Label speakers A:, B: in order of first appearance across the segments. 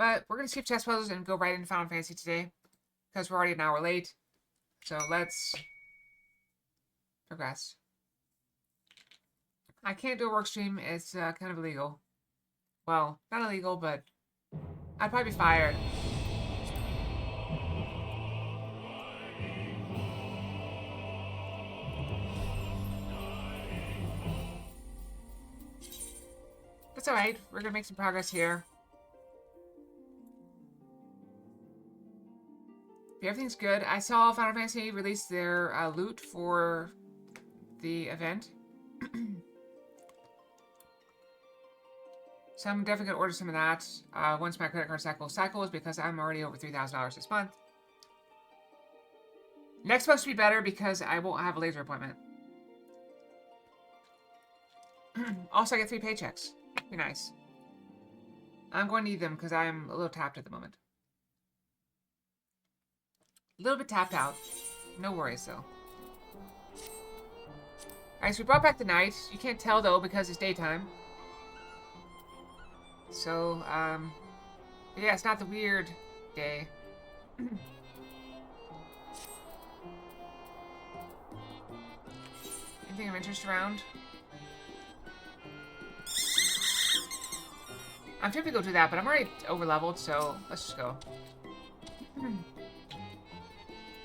A: But we're going to skip chess puzzles and go right into Final Fantasy today. Because we're already an hour late. So let's progress. I can't do a work stream. It's kind of illegal. Well, not illegal, but I'd probably be fired. That's alright. We're going to make some progress here. Everything's good. I saw Final Fantasy release their loot for the event. So I'm definitely going to order some of that once my credit card cycle cycles because I'm already over $3,000 this month. Next month should be better because I won't have a laser appointment. Also, I get 3 paychecks. Be nice. I'm going to need them because I'm a little tapped at the moment. A little bit tapped out. No worries, though. Alright, so we brought back the night. You can't tell, though, because it's daytime. So, yeah, it's not the weird day. Anything of interest around? I'm tempted to go do that, but I'm already over-leveled, so let's just go.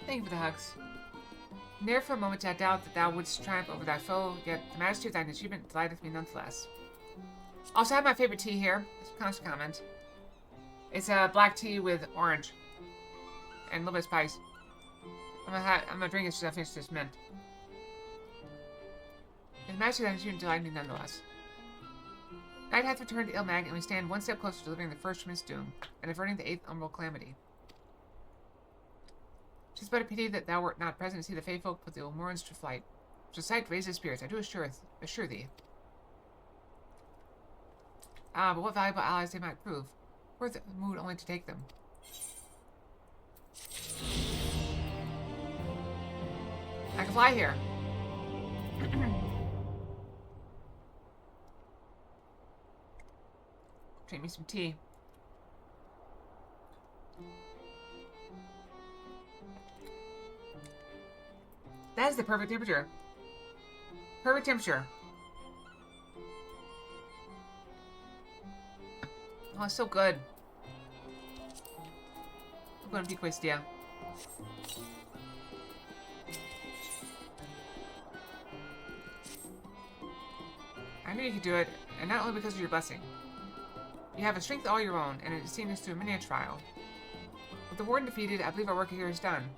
A: Thank you for the hugs. Ne'er for a moment did I doubt that thou wouldst triumph over thy foe, yet the majesty of thine achievement delighteth me nonetheless. Also, I have my favorite tea here. It's a constant comment. It's a black tea with orange. And a little bit of spice. I'm gonna drink it since I finished this mint. And the majesty of thine achievement delighteth me nonetheless. Night hath returned to Ilmag, and we stand one step closer to delivering the first Schmidt's doom, and averting the 8th umbral calamity. 'Tis but a pity that thou wert not present to see the fae folk put the Ulmorans to flight. Which a sight raises spirits, I do assure thee. Ah, but what valuable allies they might prove. Worth the mood only to take them. I can fly here. Drink me some tea. That is the perfect temperature. Perfect temperature. Oh, it's so good. I'm going to be Questia. I knew you could do it, and not only because of your blessing. You have a strength all your own, and it has seen us through many a trial. With the warden defeated, I believe our work here is done.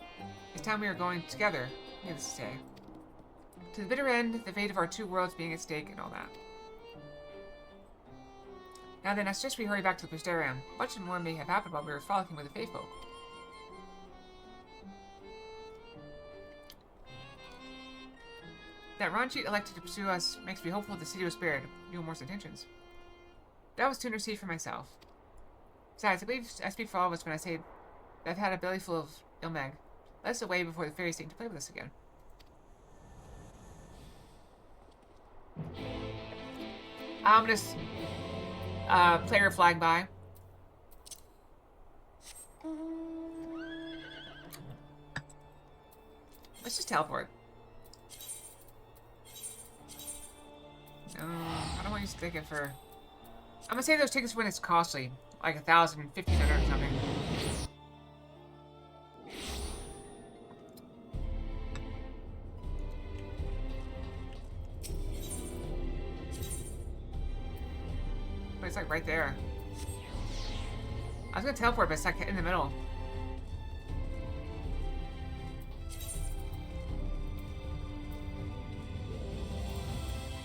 A: It's time we are going together, needless to say. To the bitter end, the fate of our 2 worlds being at stake and all that. Now then, I suggest we hurry back to the Posterium. Much more may have happened while we were frolicking with the Fae folk. That Ranjit elected to pursue us makes me hopeful the city was spared. Ulmor's intentions. That was to intercede for myself. Besides, I believe I speak for all of us when I say that I've had a belly full of Ilmag. Let us away before the fairies seem to play with us again. Ominous player flying by. Let's just teleport. No, I don't want you to take it for... I'm gonna save those tickets when it's costly. Like 1,000, 1,500 or something. But it's like right there. I was gonna teleport, but it's like in the middle.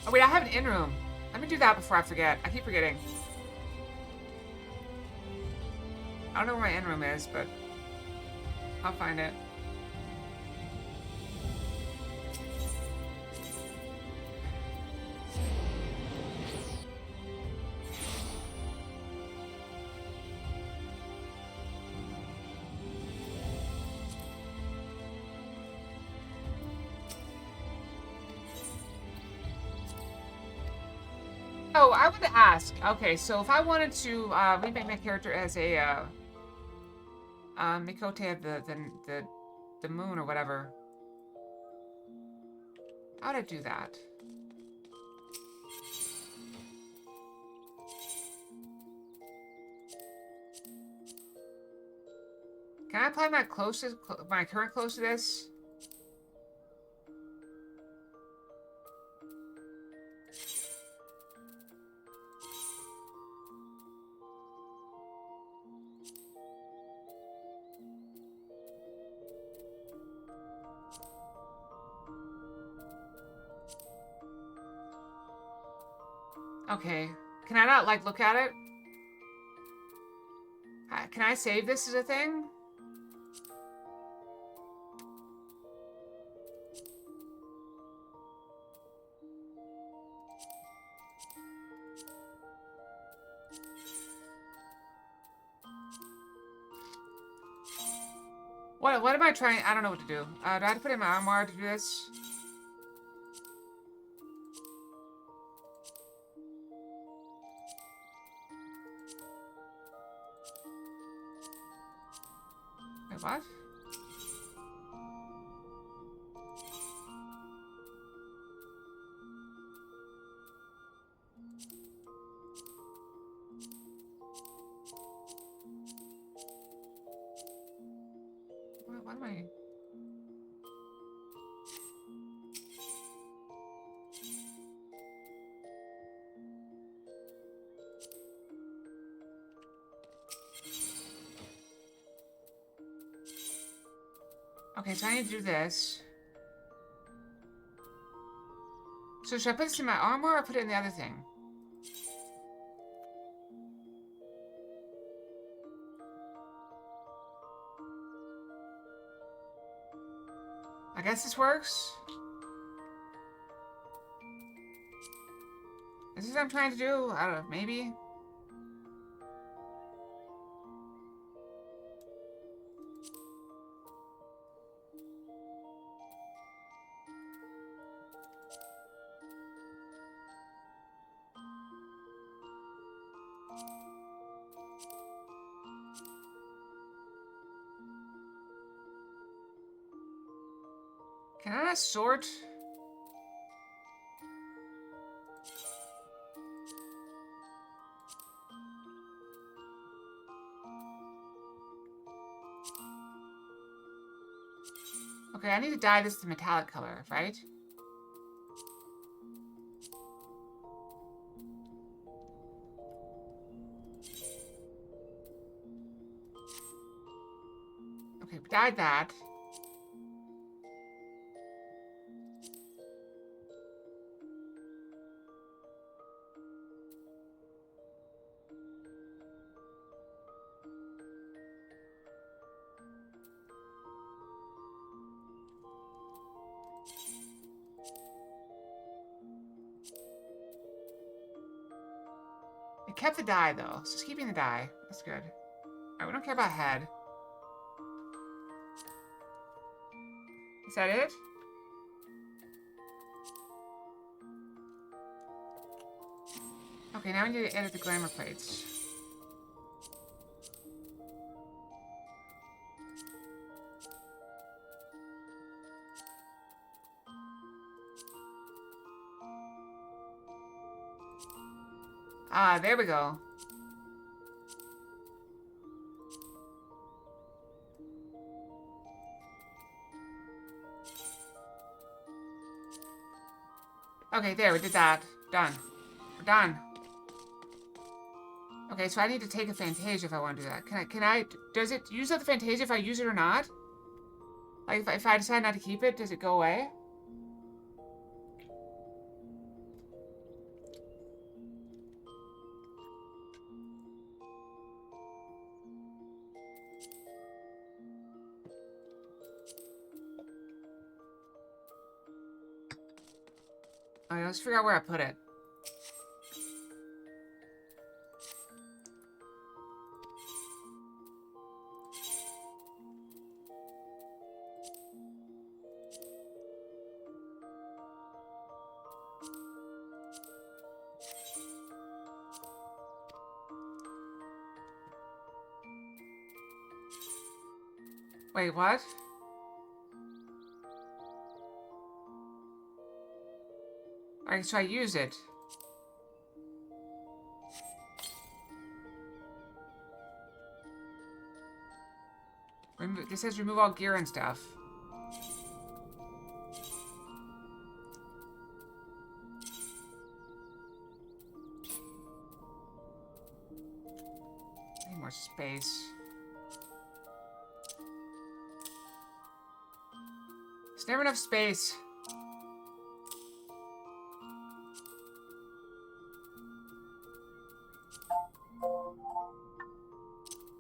A: Oh wait, I have an in-room. Let me do that before I forget. I keep forgetting. I don't know where my in-room is, but I'll find it. Oh, I would ask. Okay, so if I wanted to remake my character as a Mikote of the moon or whatever, how would I do that? Can I apply my current close to this? Okay. Can I not, like, look at it? Can I save this as a thing? What am I trying? I don't know what to do. Do I have to put in my armoire to do this? Wait, what? What am I? Okay, so I need to do this. So should I put this in my armor or put it in the other thing? I guess this works. Is this what I'm trying to do? I don't know, maybe? Can I not sort? Okay, I need to dye this the metallic color, right? Okay, we dyed that. It kept the dye, though. So it's keeping the dye. That's good. Alright, we don't care about head. Is that it? Okay, now we need to edit the glamour plates. Ah, there we go. Okay, there, we did that. Done. We're done. Okay, so I need to take a Fantasia if I want to do that. Does it use up the Fantasia if I use it or not? Like, if I decide not to keep it, does it go away? Alright, let's figure out where I put it. Wait, what? Alright, so I use it. This says remove all gear and stuff. Need more space. There's never enough space.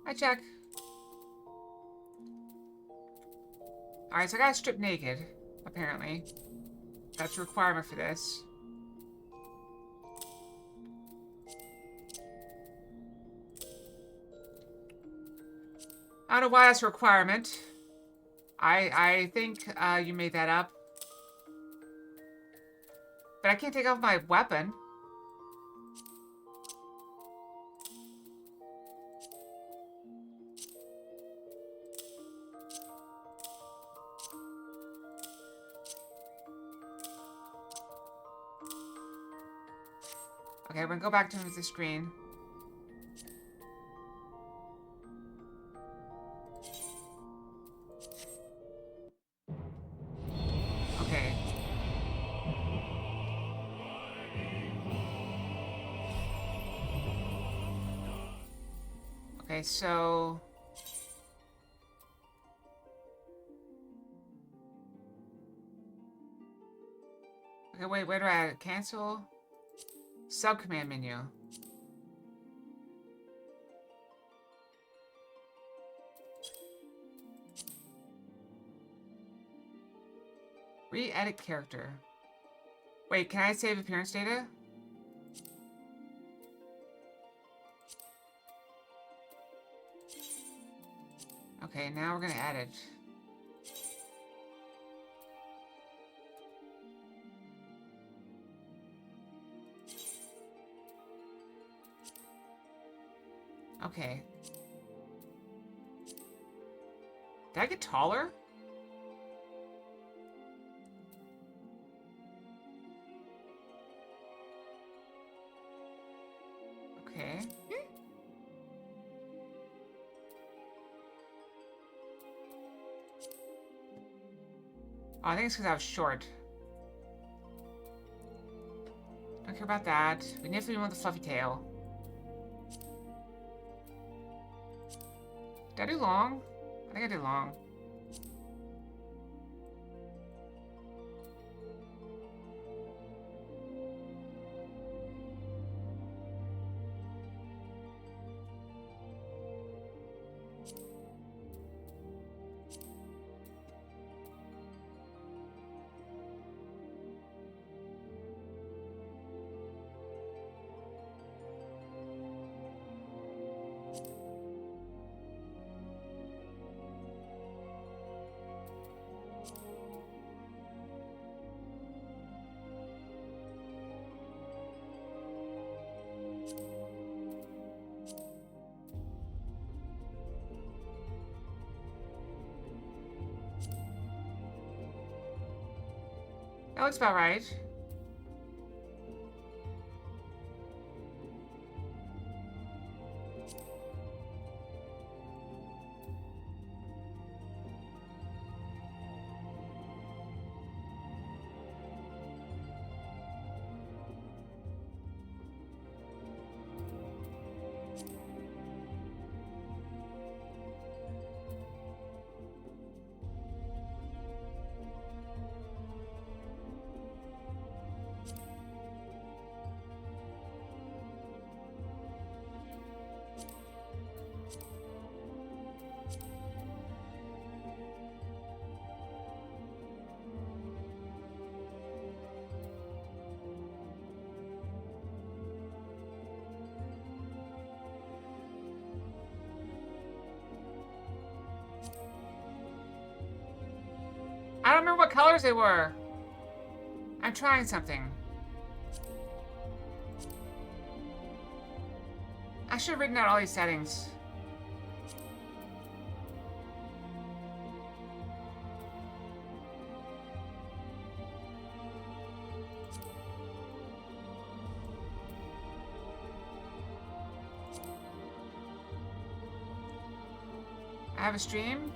A: I check. Alright, so I gotta strip naked, apparently. That's a requirement for this. I don't know why that's a requirement. I think you made that up. But I can't take off my weapon. Okay, we're gonna go back to the screen. Okay. Okay, so... Okay, wait, where do I cancel? Sub-command menu. Re-edit character. Wait, can I save appearance data? Okay, now we're gonna add it. Okay. Did I get taller? Okay. Oh, I think it's because I was short. Don't care about that. We definitely want the fluffy tail. Did I do long? I think I did long. That looks about right. I don't remember what colors they were. I'm trying something. I should have written out all these settings. have a stream.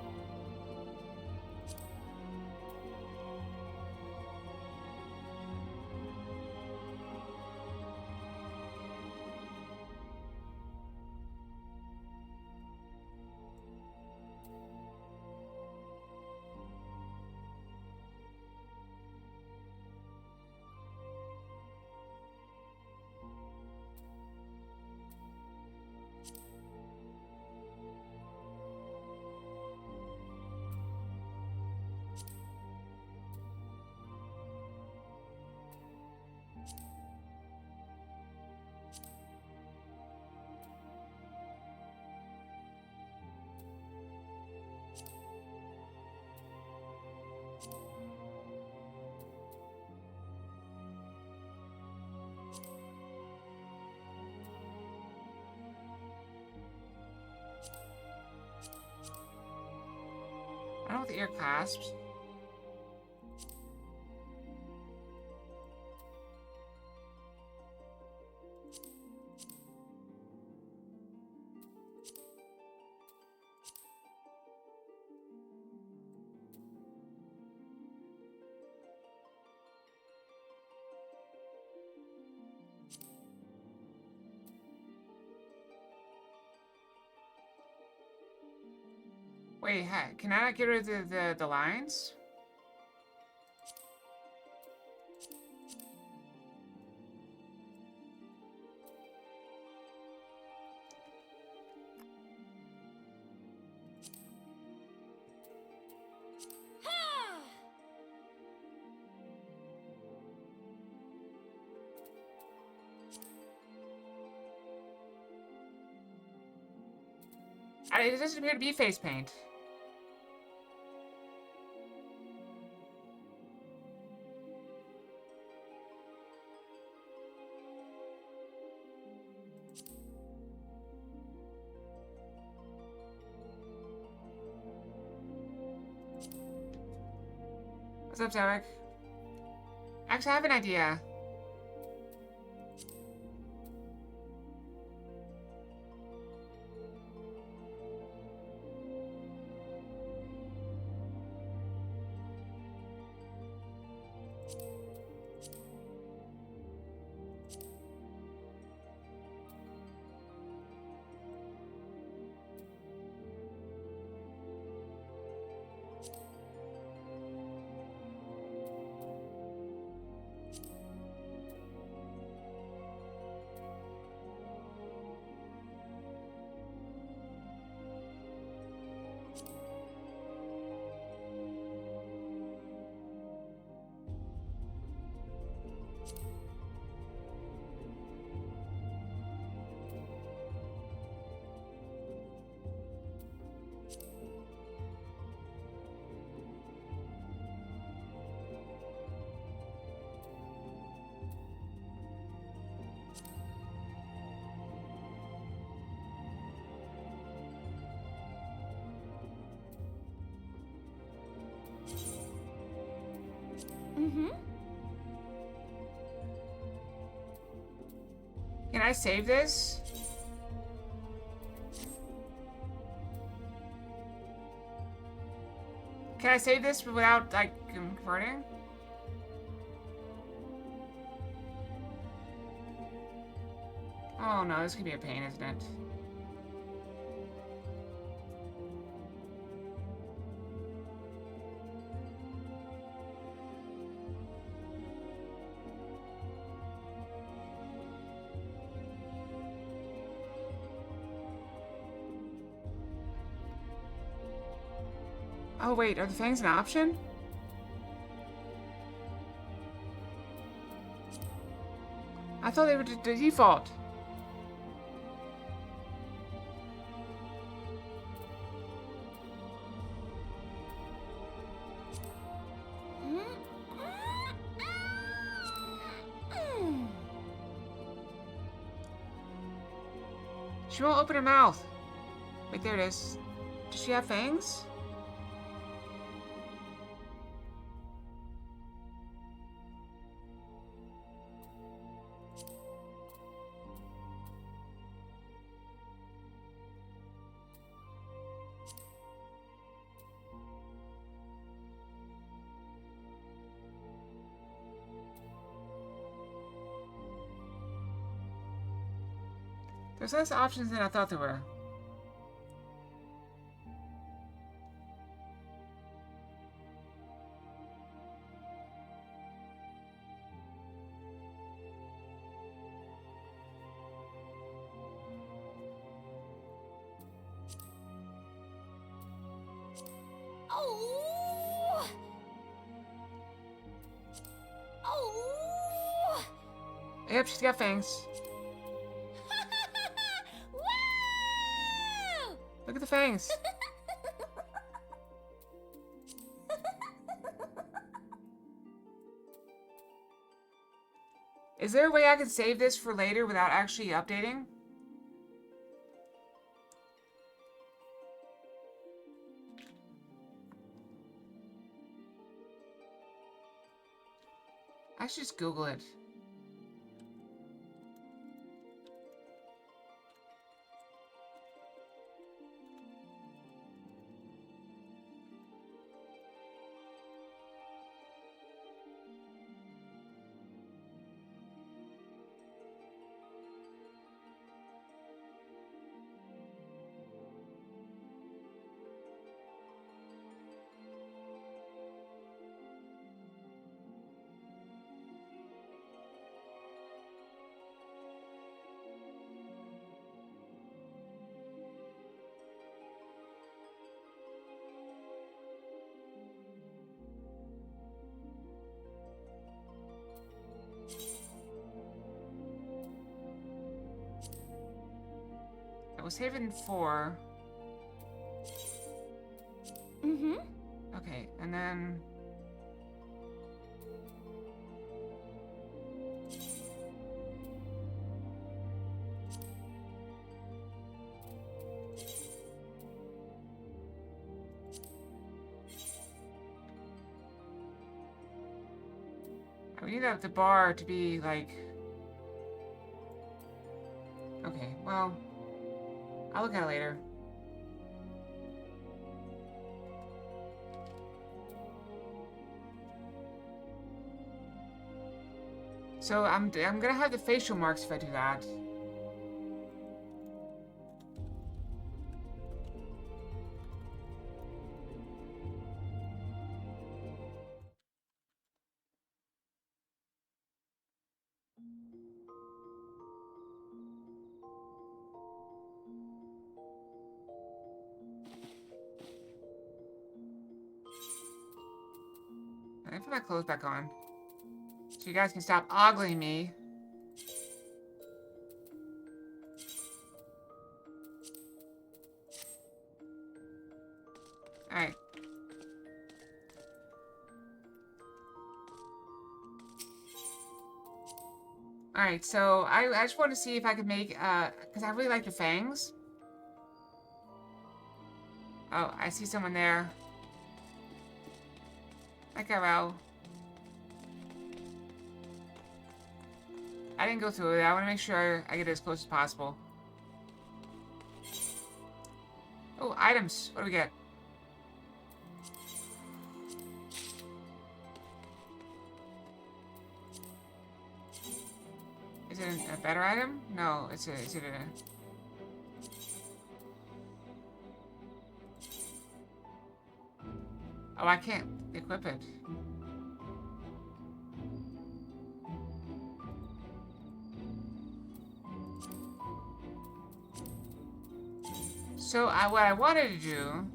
A: I don't want the ear clasps. Wait, can I not get rid of the lines? It doesn't appear to be face paint. What's up, Derek? Actually, I have an idea.
B: Mm-hmm.
A: Can I save this? Can I save this without, like, converting? Oh no, this could be a pain, isn't it? Oh wait, are the fangs an option? I thought they were the default. She won't open her mouth. Wait, there it is. Does she have fangs? There's less options than I thought there were.
B: Oh! Oh!
A: Yep, she's got fangs.
B: Woo!
A: Look at the fangs. Is there a way I can save this for later without actually updating? I should just Google it. I was saving 4.
B: Mm-hmm.
A: Okay, and then... we need the bar to be, like... Okay, well... I'll look at it later. So I'm gonna have the facial marks if I do that. I put my clothes back on. So you guys can stop ogling me. Alright. Alright, so I just want to see if I can make, because I really like the fangs. Oh, I see someone there. Hi, Carol. I didn't go through it. I want to make sure I get as close as possible. Oh, items. What do we get? Is it a better item? No, is it a... Oh, I can't equip it. So, what I wanted to do...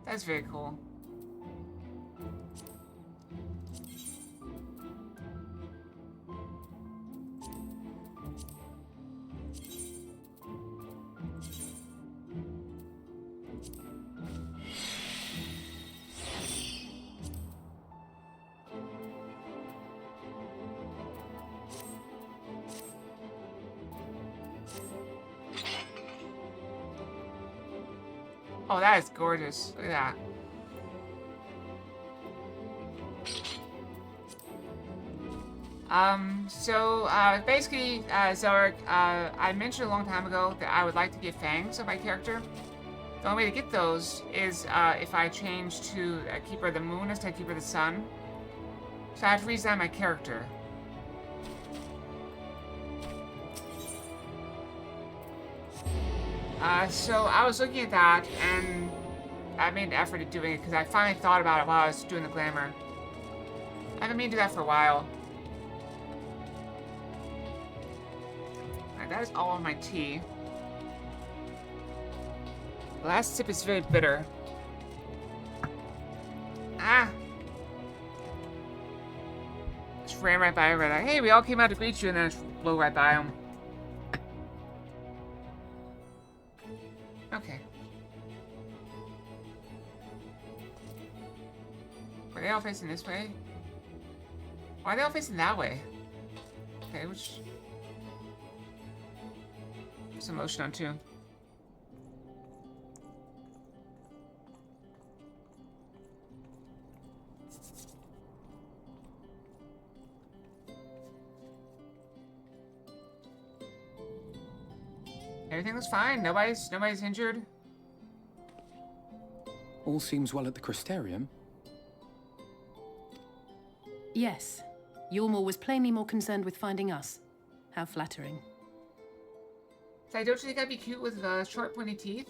A: That's very cool. Oh, that is gorgeous. Look at that. Basically, Zarek, I mentioned a long time ago that I would like to get fangs of my character. The only way to get those is if I change to Keeper of the Moon instead of Keeper of the Sun. So I have to redesign my character. So I was looking at that, and I made an effort at doing it because I finally thought about it while I was doing the glamour. I haven't been to do that for a while. Alright, that is all on my tea. The last sip is very bitter. Ah! Just ran right by everybody. Like, hey, we all came out to greet you, and then I just blew right by them. Okay. Were they all facing this way? Why are they all facing that way? Okay, which... some motion on too. Everything was fine. Nobody's injured.
B: All seems well at the Crystarium.
C: Yes. Yulmore was plainly more concerned with finding us. How flattering.
A: So don't you think I'd be cute with short, pointy teeth?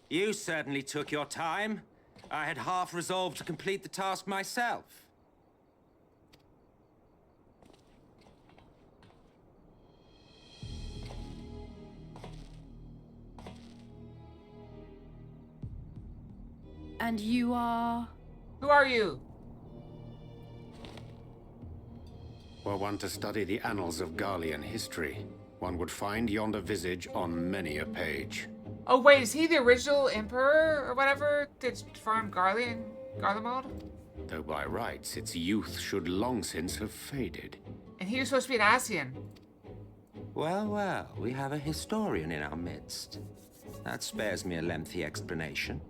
D: You certainly took your time. I had half resolved to complete the task myself.
C: And you are...
A: Who are you?
E: Were one to study the annals of Garlean history, one would find yonder visage on many a page.
A: Oh wait, is he the original emperor or whatever that farmed Garlemald?
E: Though by rights its youth should long since have faded.
A: And he was supposed to be an Ascian.
D: Well, well, we have a historian in our midst. That spares me a lengthy explanation.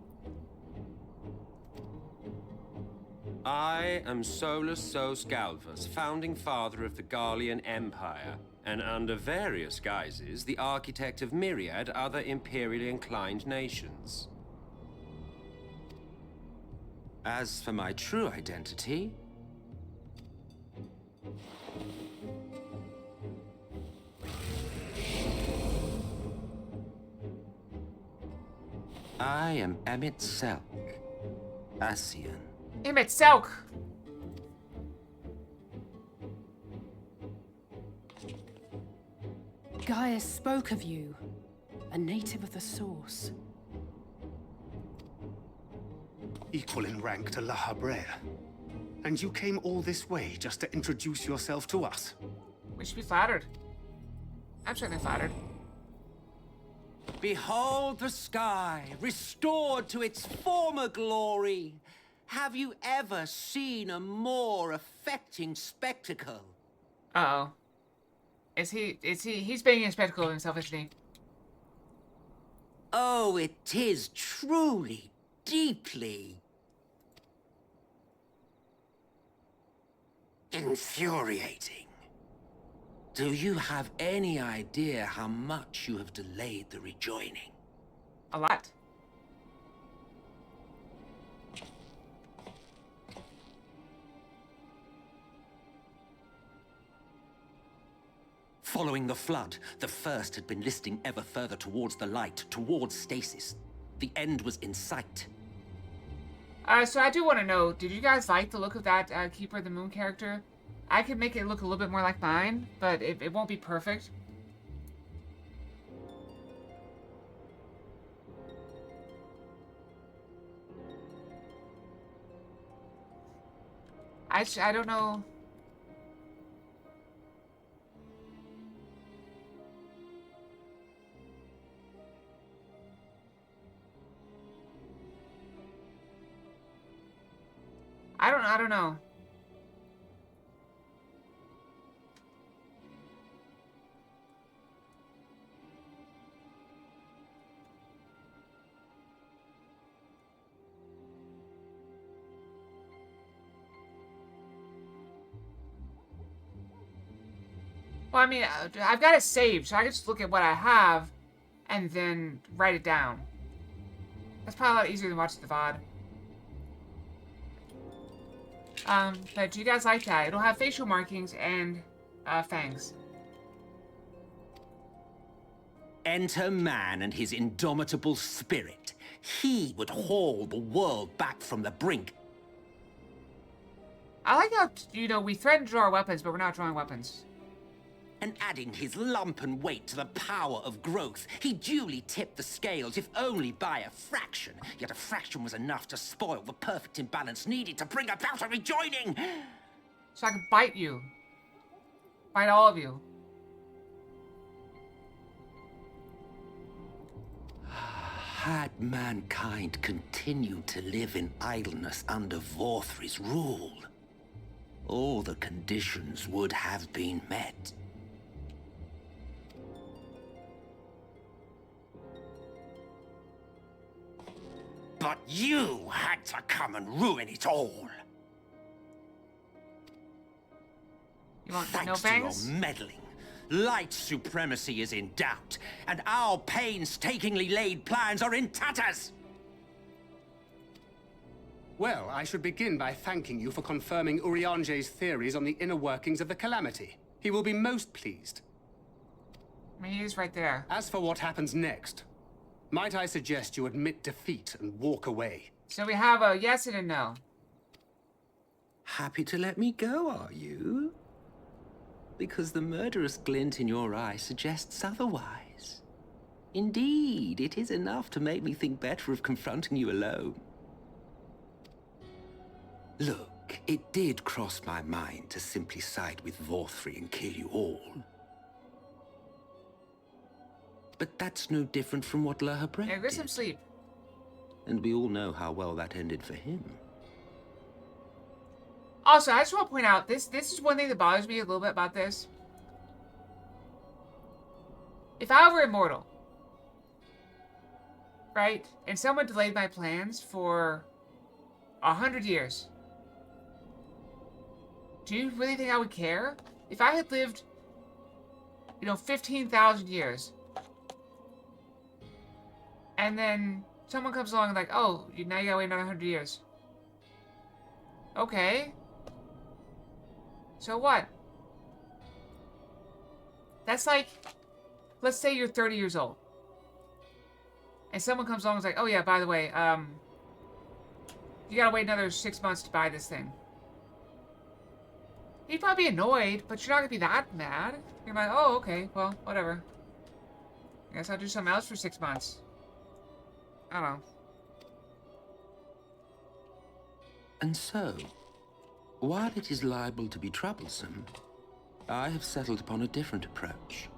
D: I am Solus Sos Galvus, founding father of the Garlean Empire, and under various guises, the architect of myriad other imperially inclined nations. As for my true identity... I am Emmett Selk, Ascian.
A: Emmett Selk!
C: Gaius spoke of you. A native of the Source.
F: Equal in rank to La Habrea. And you came all this way just to introduce yourself to us?
A: We should be flattered. I'm certainly flattered.
D: Behold the sky, restored to its former glory. Have you ever seen a more affecting spectacle?
A: Uh-oh. He's making a spectacle of himself, isn't he?
D: Oh, it is truly, deeply... infuriating. Do you have any idea how much you have delayed the rejoining?
A: A lot.
D: Following the flood, the First had been listing ever further towards the light, towards stasis. The end was in sight.
A: So I do want to know, did you guys like the look of that Keeper of the Moon character? I could make it look a little bit more like mine, but it won't be perfect. I don't know. I don't know. Well, I mean, I've got it saved, so I can just look at what I have and then write it down. That's probably a lot easier than watching the VOD. But do you guys like that? It'll have facial markings and fangs.
G: Enter man and his indomitable spirit. He would haul the world back from the brink.
A: I like how, you know, we threaten to draw our weapons, but we're not drawing weapons.
G: And adding his lumpen weight to the power of growth, he duly tipped the scales, if only by a fraction. Yet a fraction was enough to spoil the perfect imbalance needed to bring about a rejoining.
A: So I can bite you. Bite all of you.
G: Had mankind continued to live in idleness under Vorthri's rule, all the conditions would have been met. But you had to come and ruin it all.
A: You want
G: Thanks
A: no fangs?
G: to your meddling, light supremacy is in doubt, and our painstakingly laid plans are in tatters!
F: Well, I should begin by thanking you for confirming Urianger's theories on the inner workings of the Calamity. He will be most pleased.
A: I mean, he's right there.
F: As for what happens next, might I suggest you admit defeat and walk away?
A: So we have a yes and a no.
G: Happy to let me go, are you? Because the murderous glint in your eye suggests otherwise. Indeed, it is enough to make me think better of confronting you alone. Look, it did cross my mind to simply side with Vorthri and kill you all. But that's no different from what La Habre
A: Yeah, get some
G: did.
A: sleep.
G: And we all know how well that ended for him.
A: Also, I just want to point out, this is one thing that bothers me a little bit about this. If I were immortal, right, and someone delayed my plans for 100 years, do you really think I would care? If I had lived, 15,000 years, and then someone comes along and like, oh, now you gotta wait another 100 years. Okay. So what? That's like, let's say you're 30 years old. And someone comes along and is like, oh yeah, by the way, you gotta wait another 6 months to buy this thing. You'd probably be annoyed, but you're not gonna be that mad. You're like, oh, okay, well, whatever. I guess I'll do something else for 6 months. I don't know.
G: And so, while it is liable to be troublesome, I have settled upon a different approach.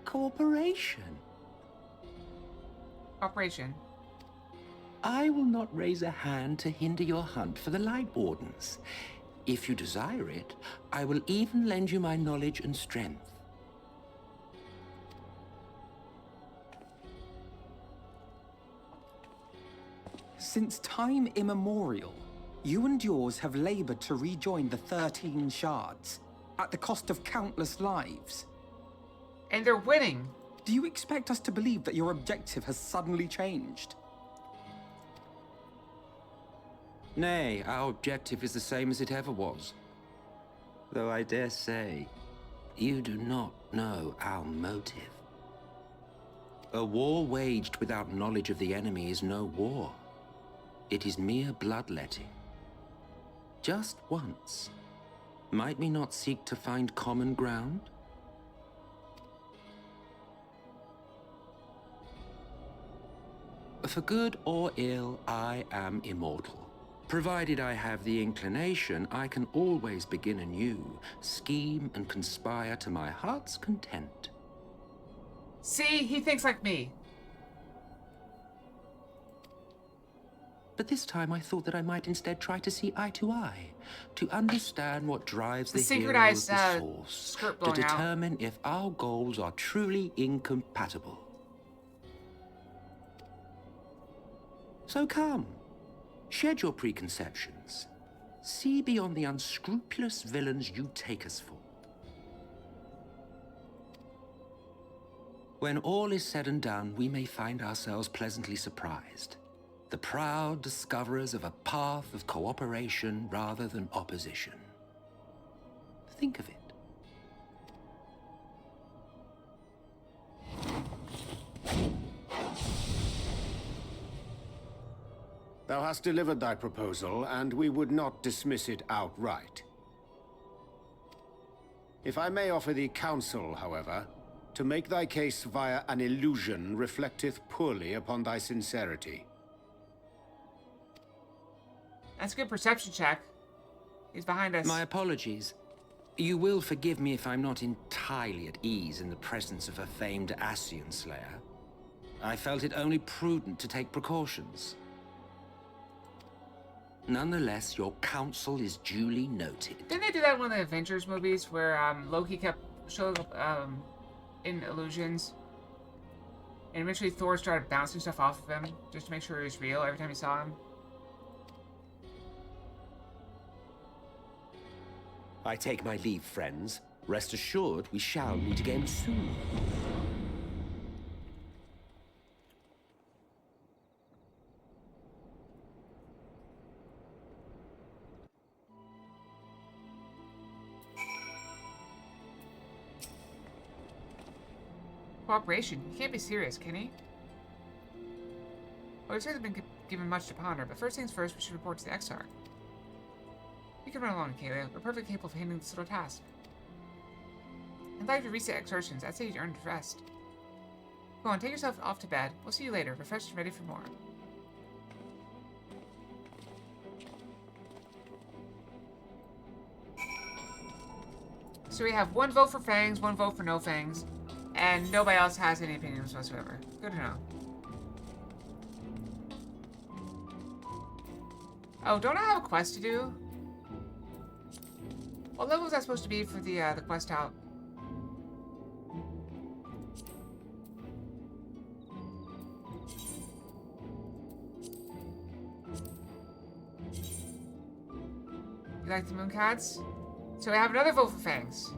G: Cooperation.
A: Operation.
G: I will not raise a hand to hinder your hunt for the Light Wardens. If you desire it, I will even lend you my knowledge and strength.
B: Since time immemorial, you and yours have labored to rejoin the 13 shards, at the cost of countless lives.
A: And they're winning.
B: Do you expect us to believe that your objective has suddenly changed?
D: Nay, our objective is the same as it ever was. Though I dare say,
G: You do not know our motive.
D: a war waged without knowledge of the enemy is no war. It is mere bloodletting.
G: Just once, might we not seek to find common ground? For good or ill, I am immortal. Provided I have the inclination, I can always begin anew, scheme and conspire to my heart's content.
A: See, he thinks like me.
G: But this time I thought that I might instead try to see eye to eye, to understand what drives
A: The
G: the hero of
A: synchronized,
G: the source,
A: skirt
G: to
A: blowing out.
G: determine if our goals are truly incompatible. So come, shed your preconceptions. See beyond the unscrupulous villains you take us for. When all is said and done, we may find ourselves pleasantly surprised. The proud discoverers of a path of cooperation rather than opposition. Think of it.
E: Thou hast delivered thy proposal, and we would not dismiss it outright. If I may offer thee counsel, however, to make thy case via an illusion reflecteth poorly upon thy sincerity.
A: That's a good perception check. He's behind us.
G: My apologies. You will forgive me if I'm not entirely at ease in the presence of a famed Ascian Slayer. I felt it only prudent to take precautions. Nonetheless, your counsel is duly noted.
A: Didn't they do that in one of the Avengers movies where Loki kept showing up in illusions? And eventually Thor started bouncing stuff off of him just to make sure he was real every time he saw him?
G: I take my leave, friends. Rest assured, we shall meet again soon.
A: Cooperation? He can't be serious, can he? Well, we've certainly been given much to ponder, but first things first, we should report to the Exarch. You can run along, Kayla. We're perfectly capable of handling this little task. I'd like to reset exertions. I'd say you earned rest. Go on, take yourself off to bed. We'll see you later, refreshed and ready for more. So we have one vote for Fangs, one vote for no Fangs, and nobody else has any opinions whatsoever. Good to know. Oh, don't I have a quest to do? What level is that supposed to be for the quest out? You like the Mooncats? So we have another vote for Fangs.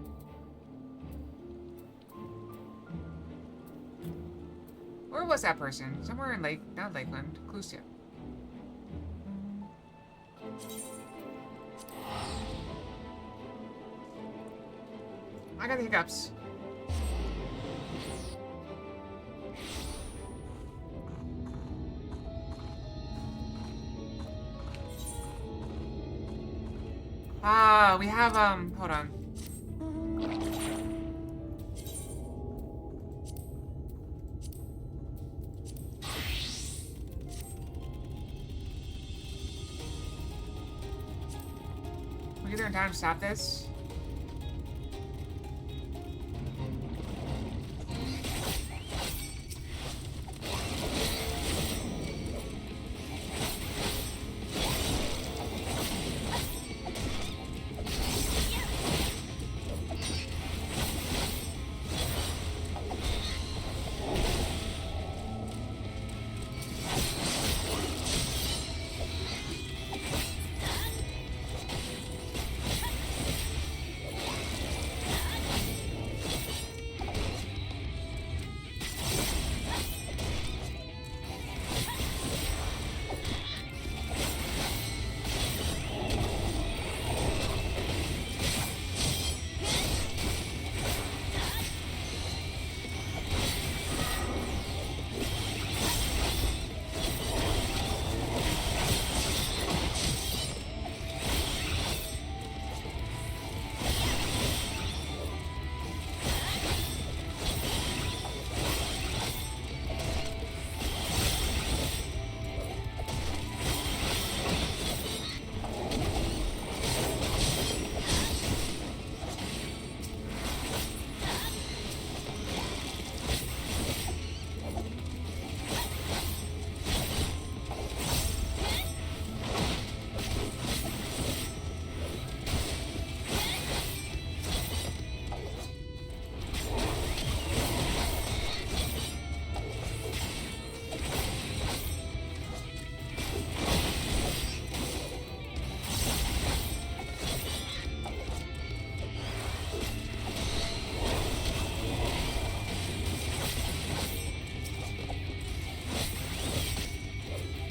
A: Where was that person? Somewhere in not Lakeland, Clusia. I got the hiccups. Ah, we have, hold on. We get there in time to stop this?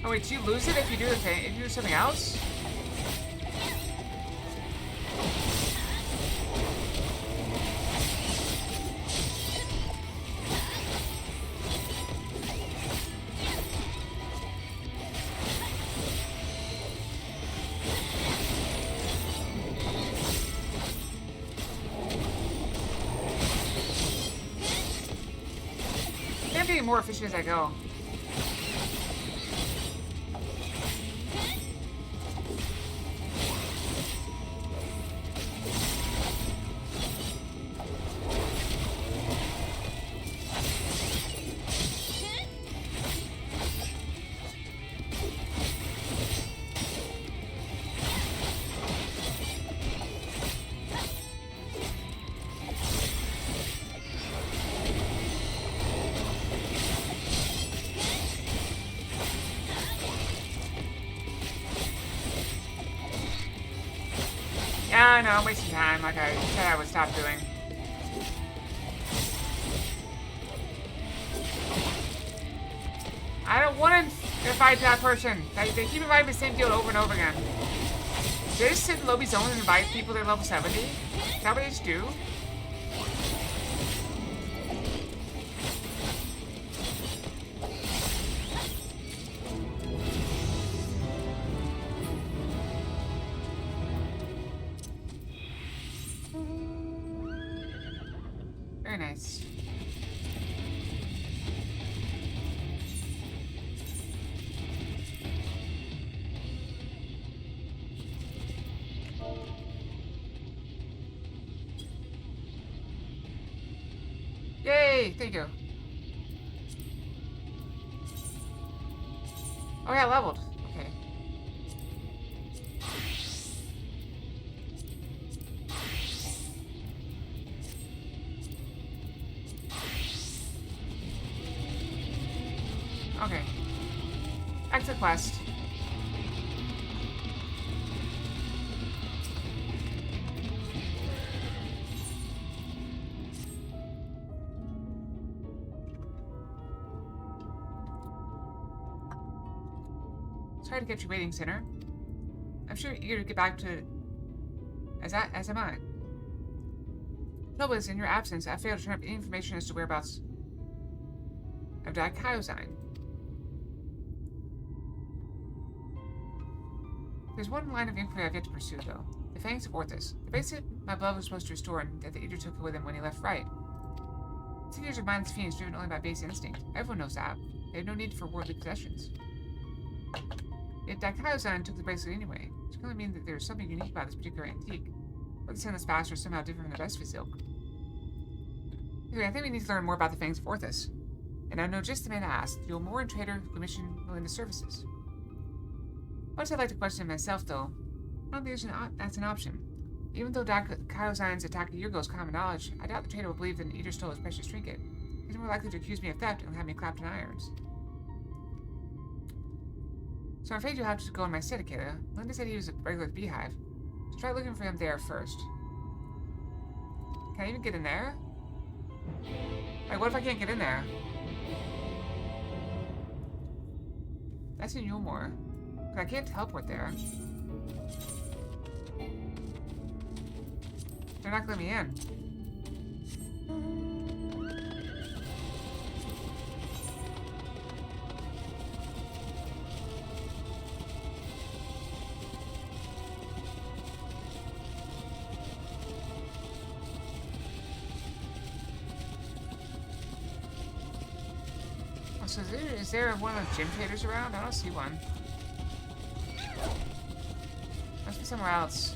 A: Oh wait, do you lose it if you do the thing? If you do something else? I'm getting more efficient as I go. Yeah, no, I'm wasting time, like I said I would stop doing. I don't want to fight that person. They keep inviting me the same deal over and over again. Do they just sit in lobby zone and invite people that are level 70? Is that what they just do? Very nice. Yay! Thank you. Oh yeah, leveled. Okay. Okay. Back to the quest. Sorry to get you waiting, Sinner. I'm sure you're eager to get back to... As am I. Nobles, in your absence, I failed to turn up any information as to whereabouts of Daikaiozyne. There's one line of inquiry I've yet to pursue, though. The Fangs of Orthus. The bracelet my blood was supposed to restore and that the Eater took with him when he left Fright. 10 years of mindless fiends driven only by base instinct. Everyone knows that. They have no need for worldly possessions. Yet Daikaiozyne took the bracelet anyway, which can only mean that there's something unique about this particular antique. Or the Scentless Bastard is somehow different from the rest of his ilk. Anyway, I think we need to learn more about the Fangs of Orthus. And I know just the man to ask, the Omoran trader who commissioned Melinda's services. Much I'd like to question myself, though, I don't think that's an option. Even though Daikaiozyne's attack a year ago is common knowledge, I doubt the trader will believe that an Eater stole his precious trinket. He's more likely to accuse me of theft and have me clapped in irons. So I'm afraid you'll have to go in my stead, Akela. Linda said he was a regular at the Beehive. So try looking for him there first. Can I even get in there? Like, what if I can't get in there? That's in Yulmore. But I can't teleport there. They're not gonna let me in. Oh, so is there one of those gym traders around? I don't see one. Must be somewhere else.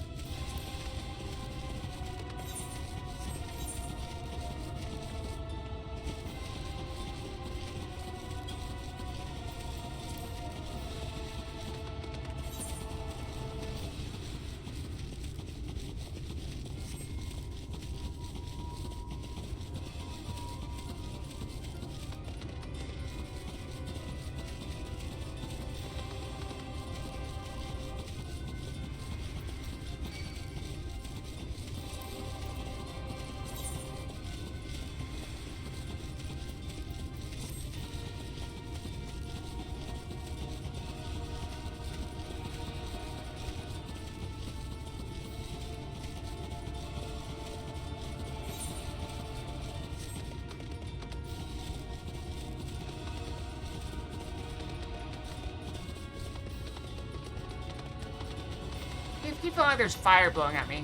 A: feeling like there's fire blowing at me.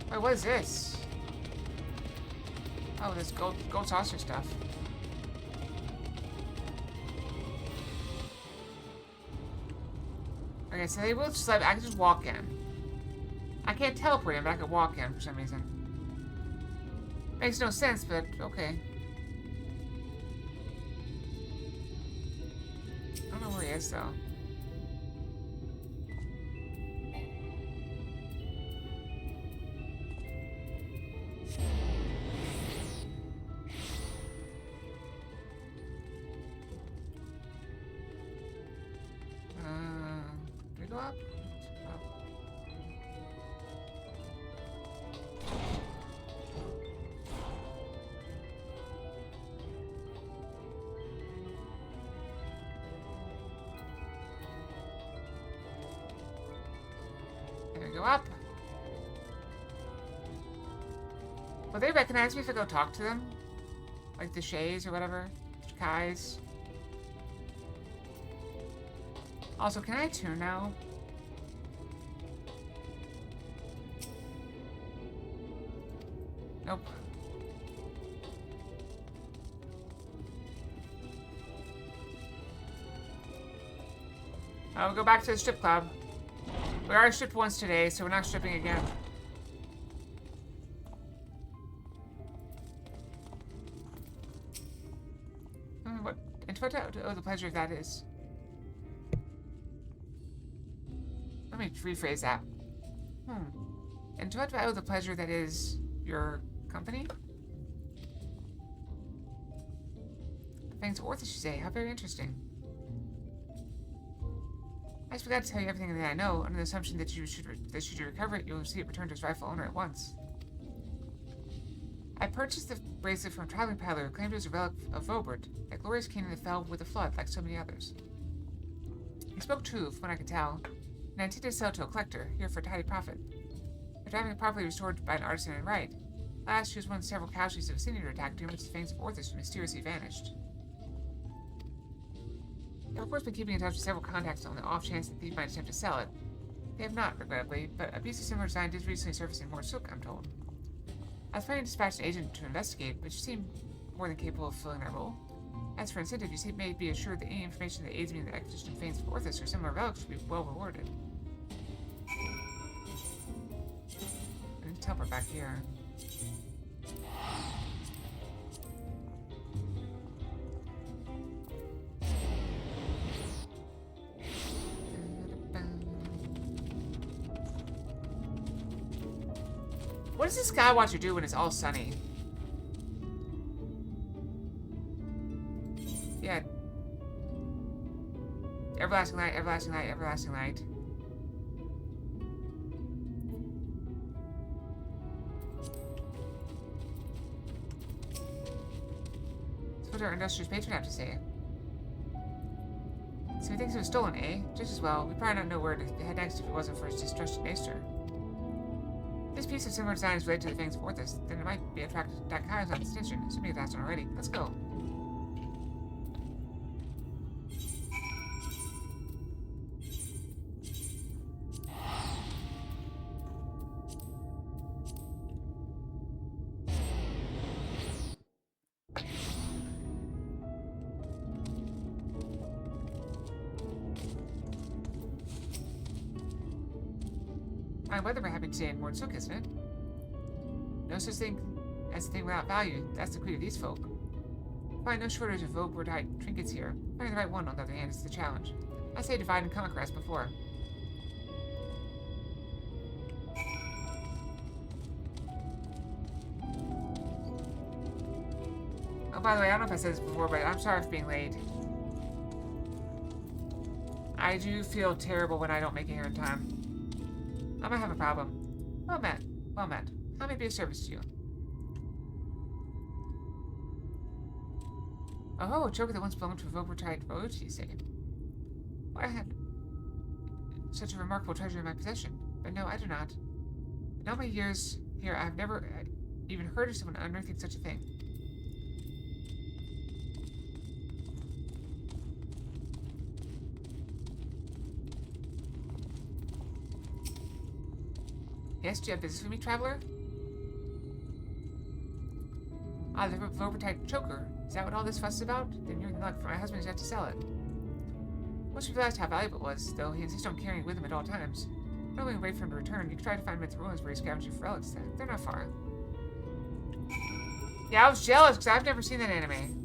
A: Wait, what is this? Oh, this gold saucer stuff. Okay, so they will just let I can just walk in. I can't teleport in, but I can walk in for some reason. Makes no sense, but okay. I don't know where he is, though. Did we go up? Oh. There we go up. Will they recognize me if I go talk to them? Like the Shays or whatever? Kais? Also, can I tune now? Nope. I'll go back to the strip club. We already stripped once today, so we're not stripping again. What? And what the pleasure of that is. Let me rephrase that. And to what do I owe the pleasure that is your company? Thanks, Ortha, you say. How very interesting. I just forgot to tell you everything that I know, under the assumption that should you recover it, you'll see it returned to its rightful owner at once. I purchased the bracelet from a traveling paddler who claimed it was a relic of Vobert, a glorious king that fell with the flood, like so many others. He spoke true, from what I could tell, and I intended to sell it to a collector, here for a tidy profit. After having it properly restored by an artisan in right, last she was one of several casualties of a sinister attack during which the fangs of Orthus mysteriously vanished. I've of course been keeping in touch with several contacts on the off chance that the thief might attempt to sell it. They have not, regrettably, but a piece of similar design did recently surface in more silk, I'm told. I was planning to dispatch an agent to investigate, but you seem more than capable of filling that role. As for incentive, you may be assured that any information that aids me in the acquisition of fangs of Orthus or similar relics should be well rewarded. I need to teleport back here. What does the Skywatcher do when it's all sunny? Yeah. Everlasting light, everlasting light, everlasting light. So what do our industrious patron have to say? So he thinks it was stolen, eh? Just as well. We'd probably not know where to head next if it wasn't for his distrusted nature. This piece of similar design is related to the fangs of Orthus, then it might be attracted to Dakai's on extension, assuming it hasn't already. Let's go. My weather we're having today in Mordsook, isn't it? No such thing as a thing without value. That's the creed of these folk. Find no shortage of Vobert trinkets here. Finding the right one, on the other hand, is the challenge. I say divide and conquer as before. Oh, by the way, I don't know if I said this before, but I'm sorry for being late. I do feel terrible when I don't make it here in time. I might have a problem. Well met. Well met. How may I be of service to you? Oh, a choker that once belonged to Vobert royalty, you say? Why, I had such a remarkable treasure in my possession. But no, I do not. In all my years here, I have never even heard of someone unearthing such a thing. Yes, do you have business with me, traveler? Ah, the Vobertite choker. Is that what all this fuss is about? Then you're in luck, for my husband has yet to sell it. Once you realized how valuable it was, though, he insists on carrying it with him at all times. Not only wait for him to return, you can try to find him at the ruins where he's scavenging for relics. They're not far. Yeah, I was jealous because I've never seen that anime.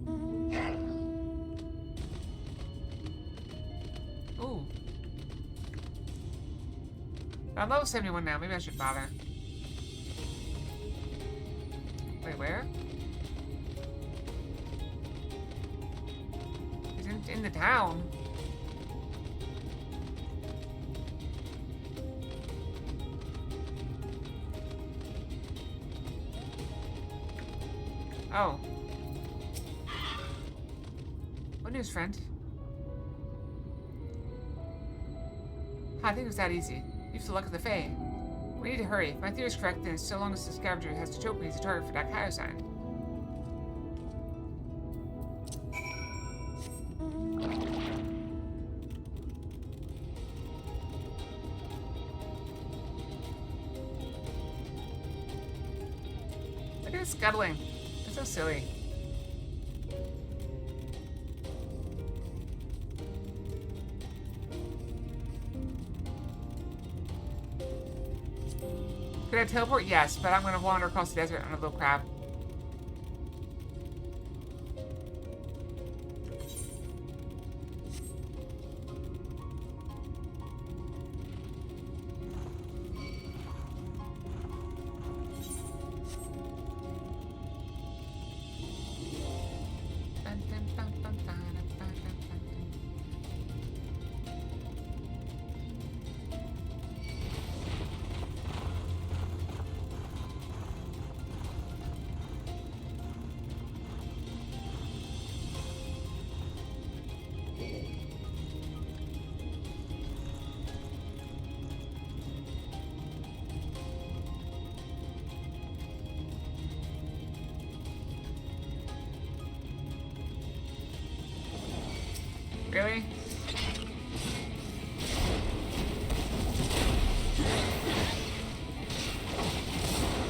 A: Ooh. I'm level 71 now. Maybe I should bother. Wait, where? He's in the town. Oh. What news, friend? I think it was that easy. You've the luck of the Fae. We need to hurry. If my theory is correct, then so long as the scavenger has to choke me, he's a target for that Kaio-san. Look at it scuttling. It's so silly. Could I teleport? Yes, but I'm going to wander across the desert on a little crab. Really?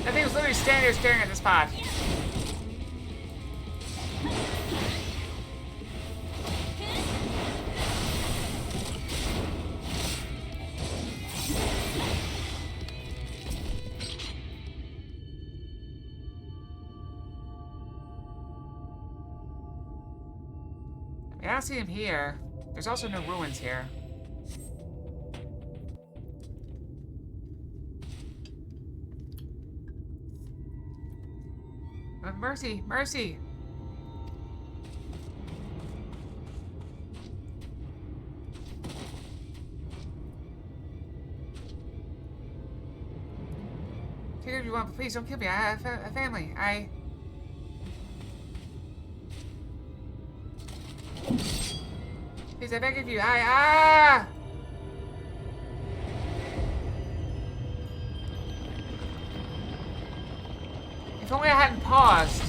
A: That thing was literally standing there staring at the spot. I don't see him here. There's also no ruins here. Mercy! Mercy! Take it if you want, but please don't kill me. I have a family. Please, I beg of you. If only I hadn't paused.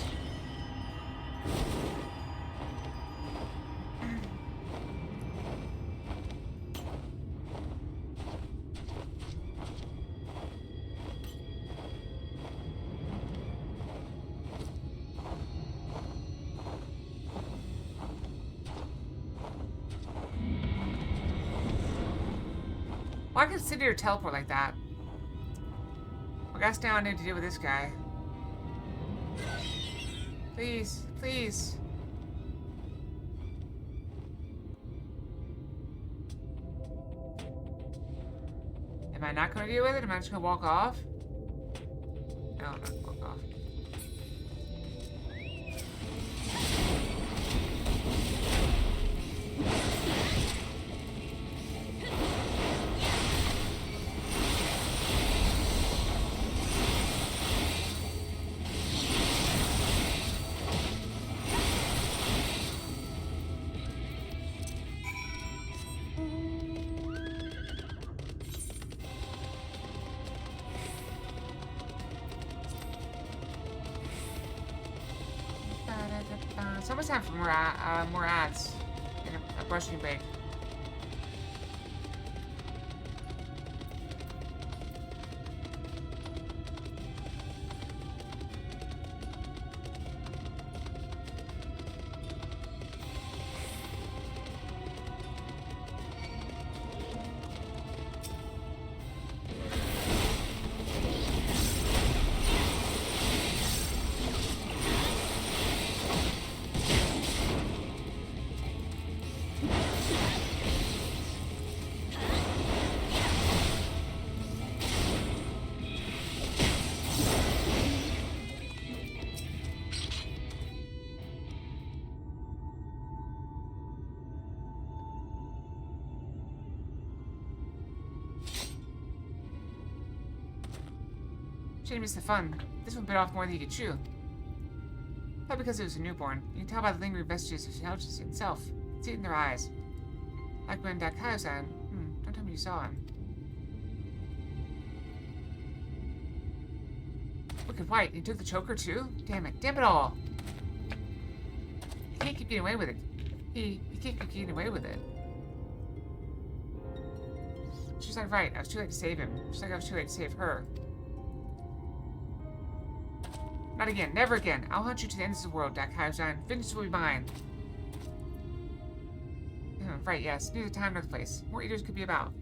A: Why can sit here or teleport like that? I guess now I need to deal with this guy. Please, please. Am I not going to deal with it? Am I just going to walk off? No, I'm not going to walk off. It's almost time for more ads and a brushing break. Shame it's the fun. This one bit off more than he could chew. Probably because it was a newborn. You can tell by the lingering vestiges of intelligence itself. See it in their eyes. Like when Dakaios-san. Don't tell me you saw him. Wicked White, he took the choker too? Damn it all. He can't keep getting away with it. He can't keep getting away with it. She's like, right, I was too late to save him. She's like, I was too late to save her. Not again, never again. I'll hunt you to the ends of the world, Dakaios-san. Vengeance will be mine. Right, yes. Neither time nor the place. More eaters could be about.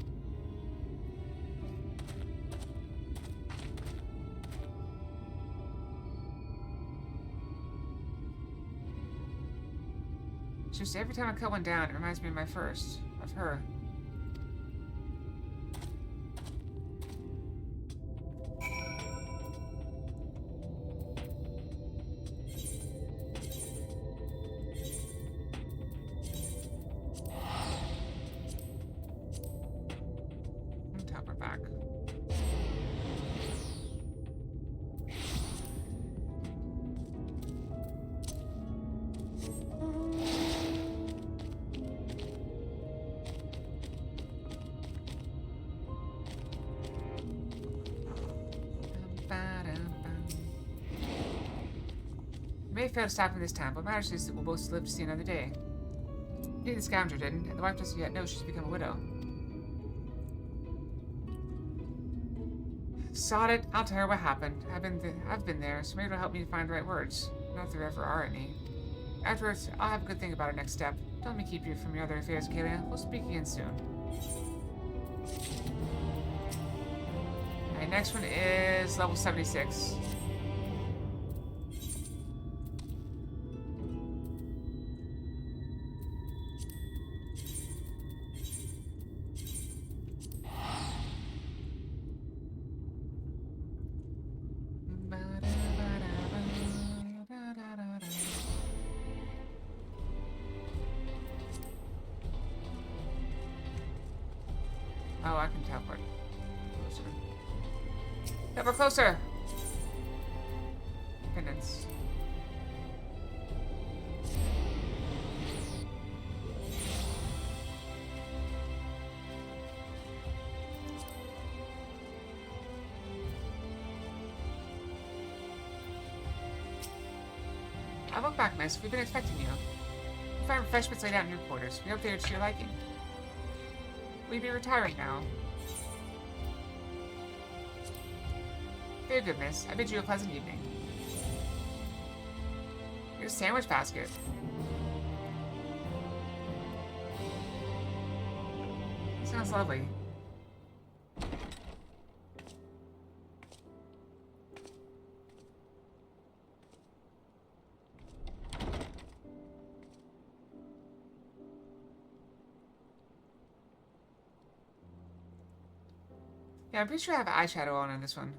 A: Just every time I cut one down, it reminds me of my first. Of her. Tap her back. May fail to stop him this time, but matters is that we'll both live to see another day. Neither the scoundrel didn't, and the wife doesn't yet know she's become a widow. Sod it, I'll tell her what happened. I've been there, so maybe it'll help me find the right words. Not that there ever are any. Afterwards, I'll have a good think about our next step. Don't let me keep you from your other affairs, Kalia. We'll speak again soon. Alright, next one is level 76. Oh, I can teleport closer. Teleport closer! Pendants. Welcome back, miss. We've been expecting you. We find refreshments laid out in your quarters. We hope they are to your liking. Will you be retiring now? Very good, miss. I bid you a pleasant evening. Here's a sandwich basket. Sounds lovely. Yeah, I'm pretty sure I have eyeshadow on in this one.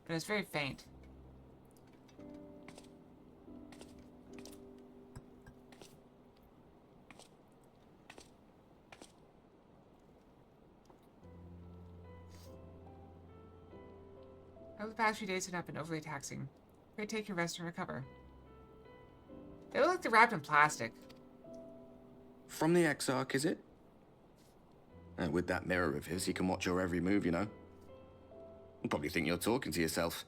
A: But it's very faint. Over the past few days have not been overly taxing. Pray take your rest and recover. They look like they're wrapped in plastic.
H: From the Exarch, is it? And with that mirror of his, he can watch your every move, you know. You'll probably think you're talking to yourself.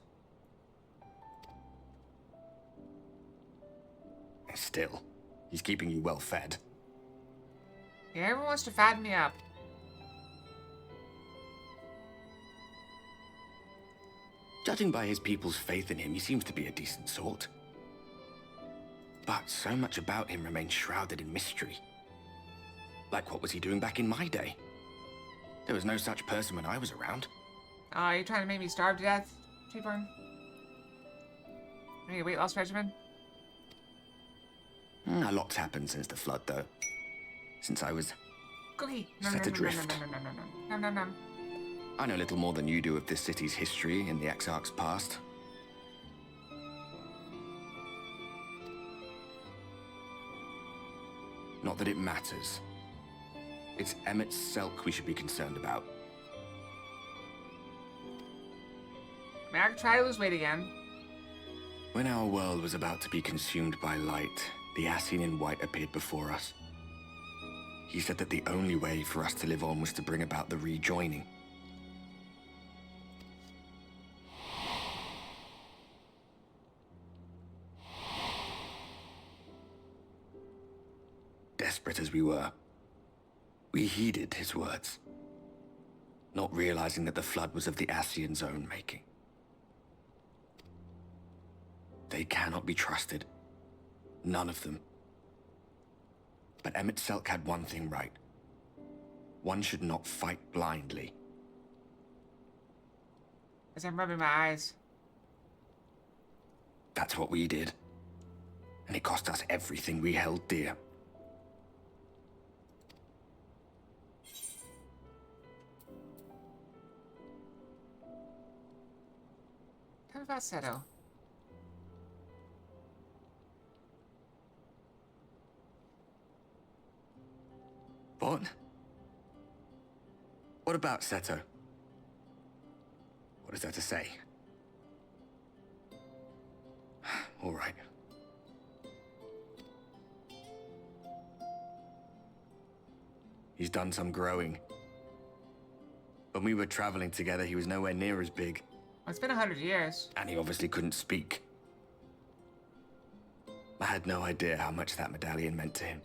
H: Still, he's keeping you well fed.
A: Yeah, everyone wants to fatten me up.
H: Judging by his people's faith in him, he seems to be a decent sort. But so much about him remains shrouded in mystery. Like, what was he doing back in my day? There was no such person when I was around.
A: Aw, you're trying to make me starve to death, Cheaper? Any weight loss regimen?
H: A lot's happened since the flood, though. Since I was
A: Cookie.
H: set adrift.
A: No.
H: I know little more than you do of this city's history in the Exarch's past. Not that it matters. It's Emmett's Selk we should be concerned about.
A: I mean, I could try to lose weight again.
H: When our world was about to be consumed by light, the Ascian in white appeared before us. He said that the only way for us to live on was to bring about the rejoining. Desperate as we were, we heeded his words, not realizing that the flood was of the Ascian's own making. They cannot be trusted. None of them. But Emmett Selk had one thing right. One should not fight blindly.
A: As I'm rubbing my eyes.
H: That's what we did. And it cost us everything we held dear.
A: Tell me about Seto.
H: What? What about Seto? What is there to say? All right. He's done some growing. When we were traveling together, he was nowhere near as big.
A: Well, it's been 100 years.
H: And he obviously couldn't speak. I had no idea how much that medallion meant to him.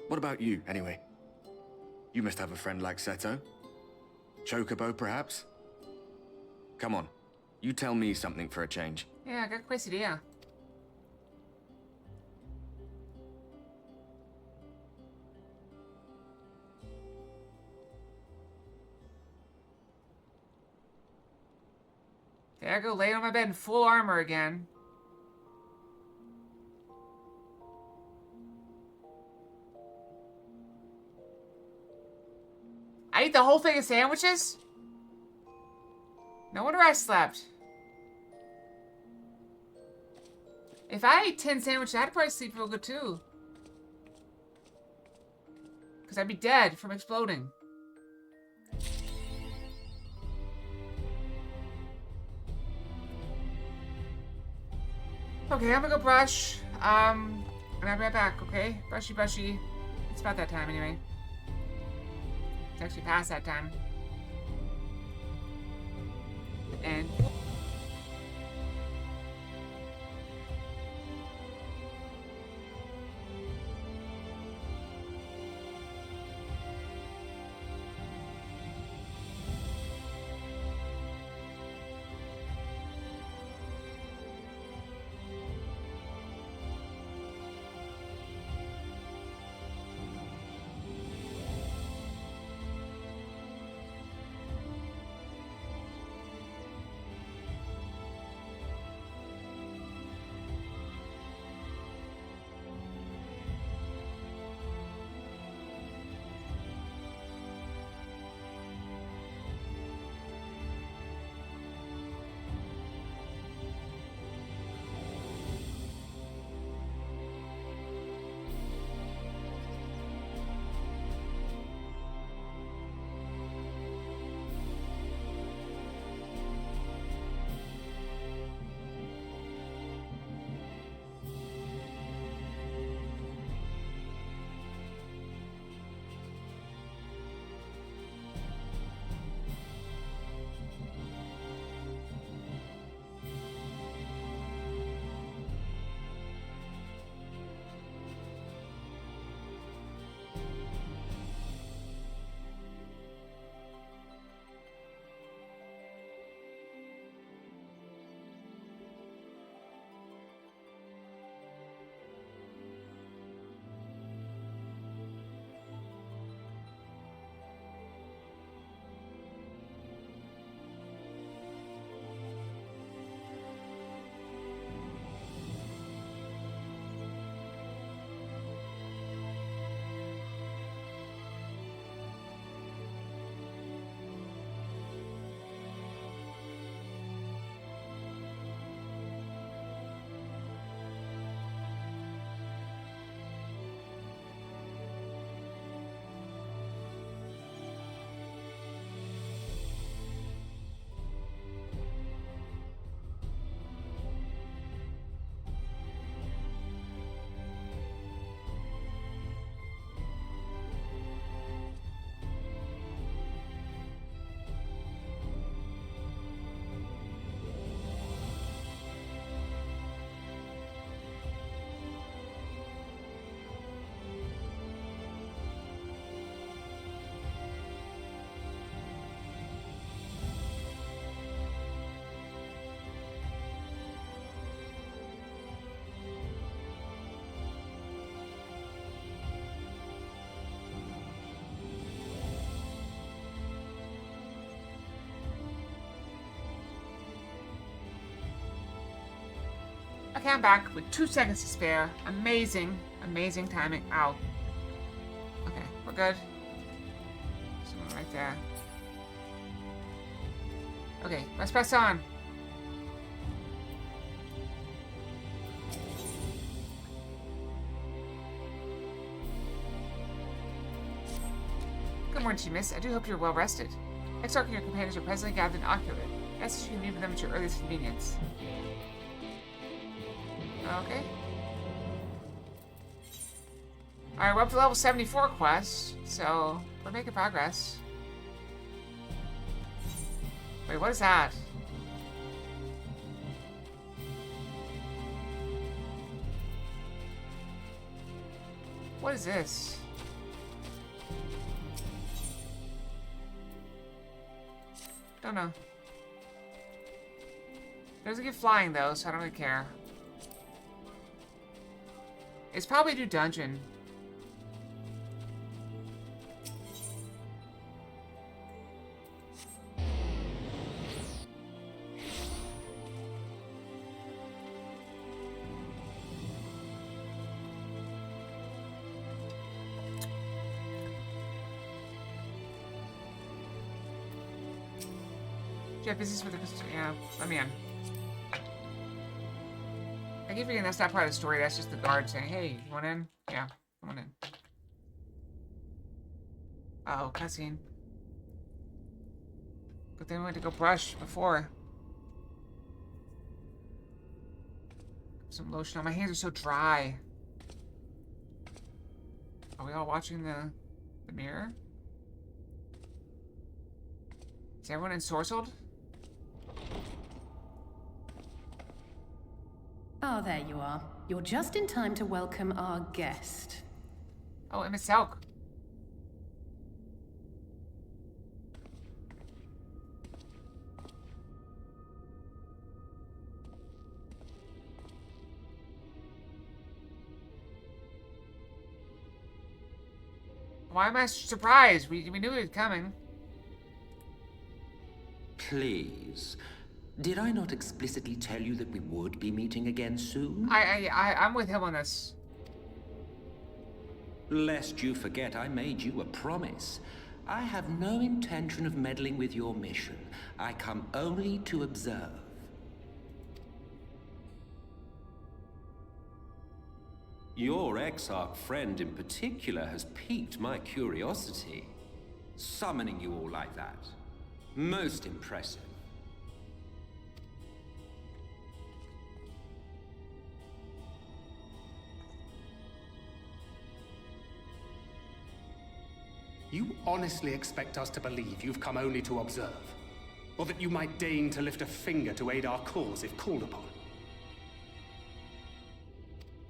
H: What about you, anyway? You must have a friend like Seto. Chocobo, perhaps? Come on, you tell me something for a change.
A: Yeah, I got quesadilla. There I go, lay on my bed in full armor again. I ate the whole thing of sandwiches? No wonder I slept. If I ate 10 sandwiches, I'd probably sleep real good too. Because I'd be dead from exploding. Okay, I'm gonna go brush. And I'll be right back, okay? Brushy, brushy. It's about that time anyway. It's actually past that time. And... Okay, I'm back with 2 seconds to spare. Amazing, amazing timing. Ow. Okay, we're good. Someone right there. Okay, let's press on. Good morning to you, miss. I do hope you're well rested. Exarch and your companions are presently gathered in Ocular. Yes, you can meet with them at your earliest convenience. Okay. Alright, we're up to level 74 quest, so we're making progress. Wait, what is that? What is this? Don't know. Doesn't get flying though, so I don't really care. It's probably a new dungeon. Do you have business with the... Yeah, let me in. I keep forgetting that's not part of the story, that's just the guard saying, hey, you want in? Yeah, come on in. Uh-oh, cutscene. Good thing we went to go brush before. Some lotion on. My hands are so dry. Are we all watching the mirror? Is everyone ensorcelled?
C: Ah, there you are. You're just in time to welcome our guest.
A: Oh, Miss Selk. Why am I surprised? We knew it was coming.
G: Please. Did I not explicitly tell you that we would be meeting again soon?
A: I'm with him on this.
G: Lest you forget, I made you a promise. I have no intention of meddling with your mission. I come only to observe. Your Exarch friend in particular has piqued my curiosity. Summoning you all like that. Most impressive.
F: You honestly expect us to believe you've come only to observe? Or that you might deign to lift a finger to aid our cause if called upon?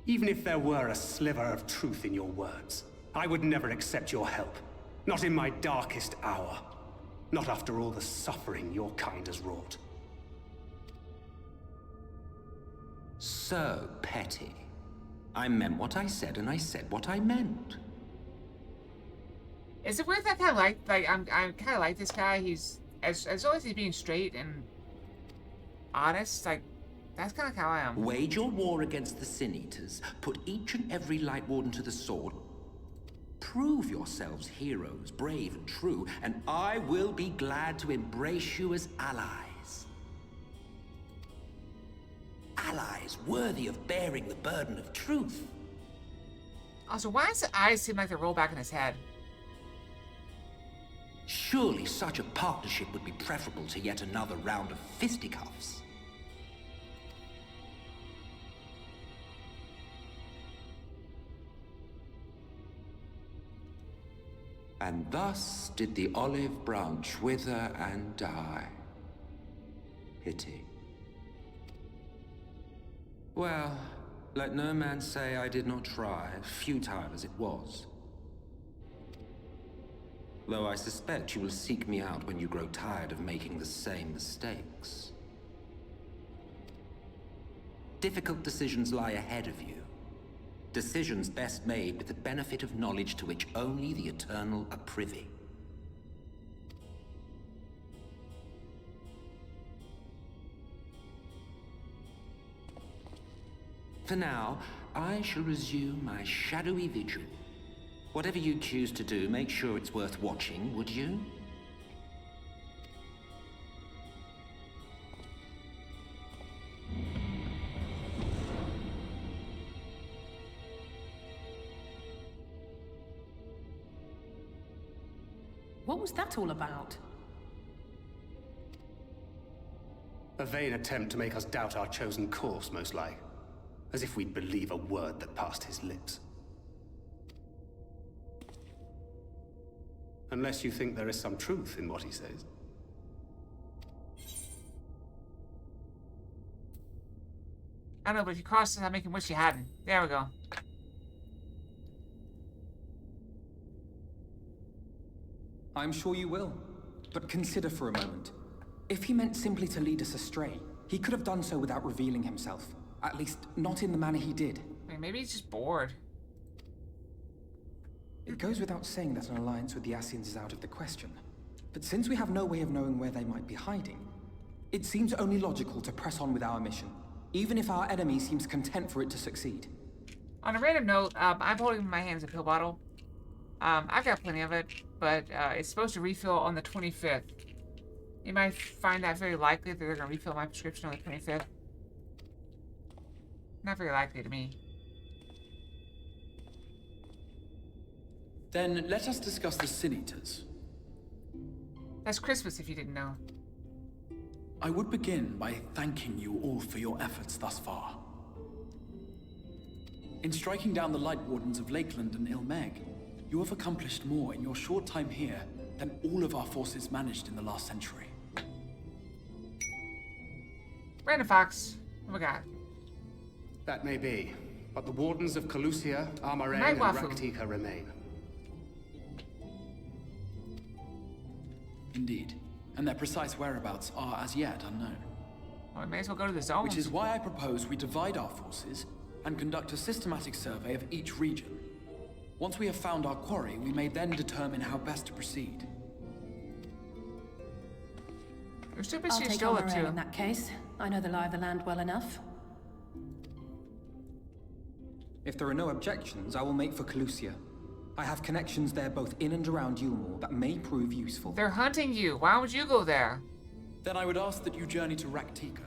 F: Even if there were a sliver of truth in your words, I would never accept your help. Not in my darkest hour. Not after all the suffering your kind has wrought.
G: So petty. I meant what I said, and I said what I meant.
A: Is it weird that I kind of like I'm kind of like this guy? He's as long as he's being straight and honest, like that's kind of how I am.
G: Wage your war against the Sin Eaters. Put each and every Light Warden to the sword. Prove yourselves heroes, brave and true, and I will be glad to embrace you as allies. Allies worthy of bearing the burden of truth.
A: Also, why does the eyes seem like they roll back in his head?
G: Surely such a partnership would be preferable to yet another round of fisticuffs. And thus did the olive branch wither and die. Pity. Well, let no man say I did not try, futile as it was. Though I suspect you will seek me out when you grow tired of making the same mistakes. Difficult decisions lie ahead of you. Decisions best made with the benefit of knowledge to which only the Eternal are privy. For now, I shall resume my shadowy vigil. Whatever you choose to do, make sure it's worth watching, would you?
C: What was that all about?
F: A vain attempt to make us doubt our chosen course, most like. As if we'd believe a word that passed his lips. Unless you think there is some truth in what he says.
A: I don't know, but if you cross it, I'll make him wish you hadn't. There we go.
B: I'm sure you will. But consider for a moment. If he meant simply to lead us astray, he could have done so without revealing himself. At least, not in the manner he did.
A: I mean, maybe he's just bored.
B: It goes without saying that an alliance with the Ascians is out of the question. But since we have no way of knowing where they might be hiding, it seems only logical to press on with our mission, even if our enemy seems content for it to succeed.
A: On a random note, I'm holding in my hands a pill bottle. I've got plenty of it, but it's supposed to refill on the 25th. You might find that very likely that they're going to refill my prescription on the 25th. Not very likely to me.
I: Then let us discuss the Sin Eaters.
A: That's Christmas, if you didn't know.
I: I would begin by thanking you all for your efforts thus far. In striking down the Light Wardens of Lakeland and Ilmeg, you have accomplished more in your short time here than all of our forces managed in the last century.
A: Brandon Fox, what we got?
F: That may be, but the Wardens of Calusia, Armarain, and
A: Wafu.
F: Raktika remain.
I: Indeed, and their precise whereabouts are as yet unknown.
A: Well, we may as well go to the zone.
I: Which is why I propose we divide our forces and conduct a systematic survey of each region. Once we have found our quarry, we may then determine how best to proceed.
A: You're still
C: I'll
A: busy
C: take
A: stole it
C: Armarain
A: too.
C: in that case. I know the lie of the land well enough.
B: If there are no objections, I will make for Calusia. I have connections there both in and around Yulmore that may prove useful.
A: They're hunting you. Why would you go there?
I: Then I would ask that you journey to Raktika.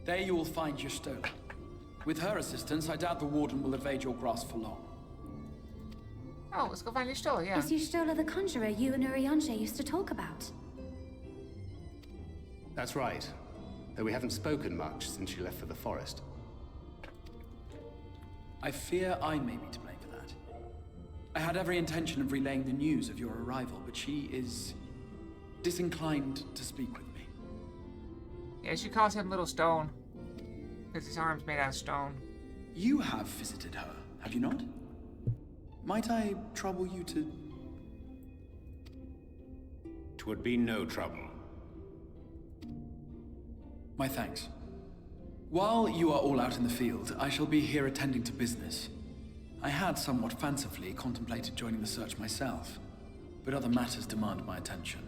I: There you will find Y'shtola. With her assistance, I doubt the Warden will evade your grasp for long.
A: Oh, let's go find Y'shtola, yeah.
J: Is Y'shtola the conjurer you and Urianger used to talk about?
F: That's right. Though we haven't spoken much since she left for the forest.
I: I fear I may be to blame for that. I had every intention of relaying the news of your arrival, but she is disinclined to speak with me.
A: Yeah, she calls him Little Stone. Because his arm's made out of stone.
I: You have visited her, have you not? Might I trouble you to...
E: 'Twould be no trouble.
I: My thanks. While you are all out in the field, I shall be here attending to business. I had somewhat fancifully contemplated joining the search myself, but other matters demand my attention.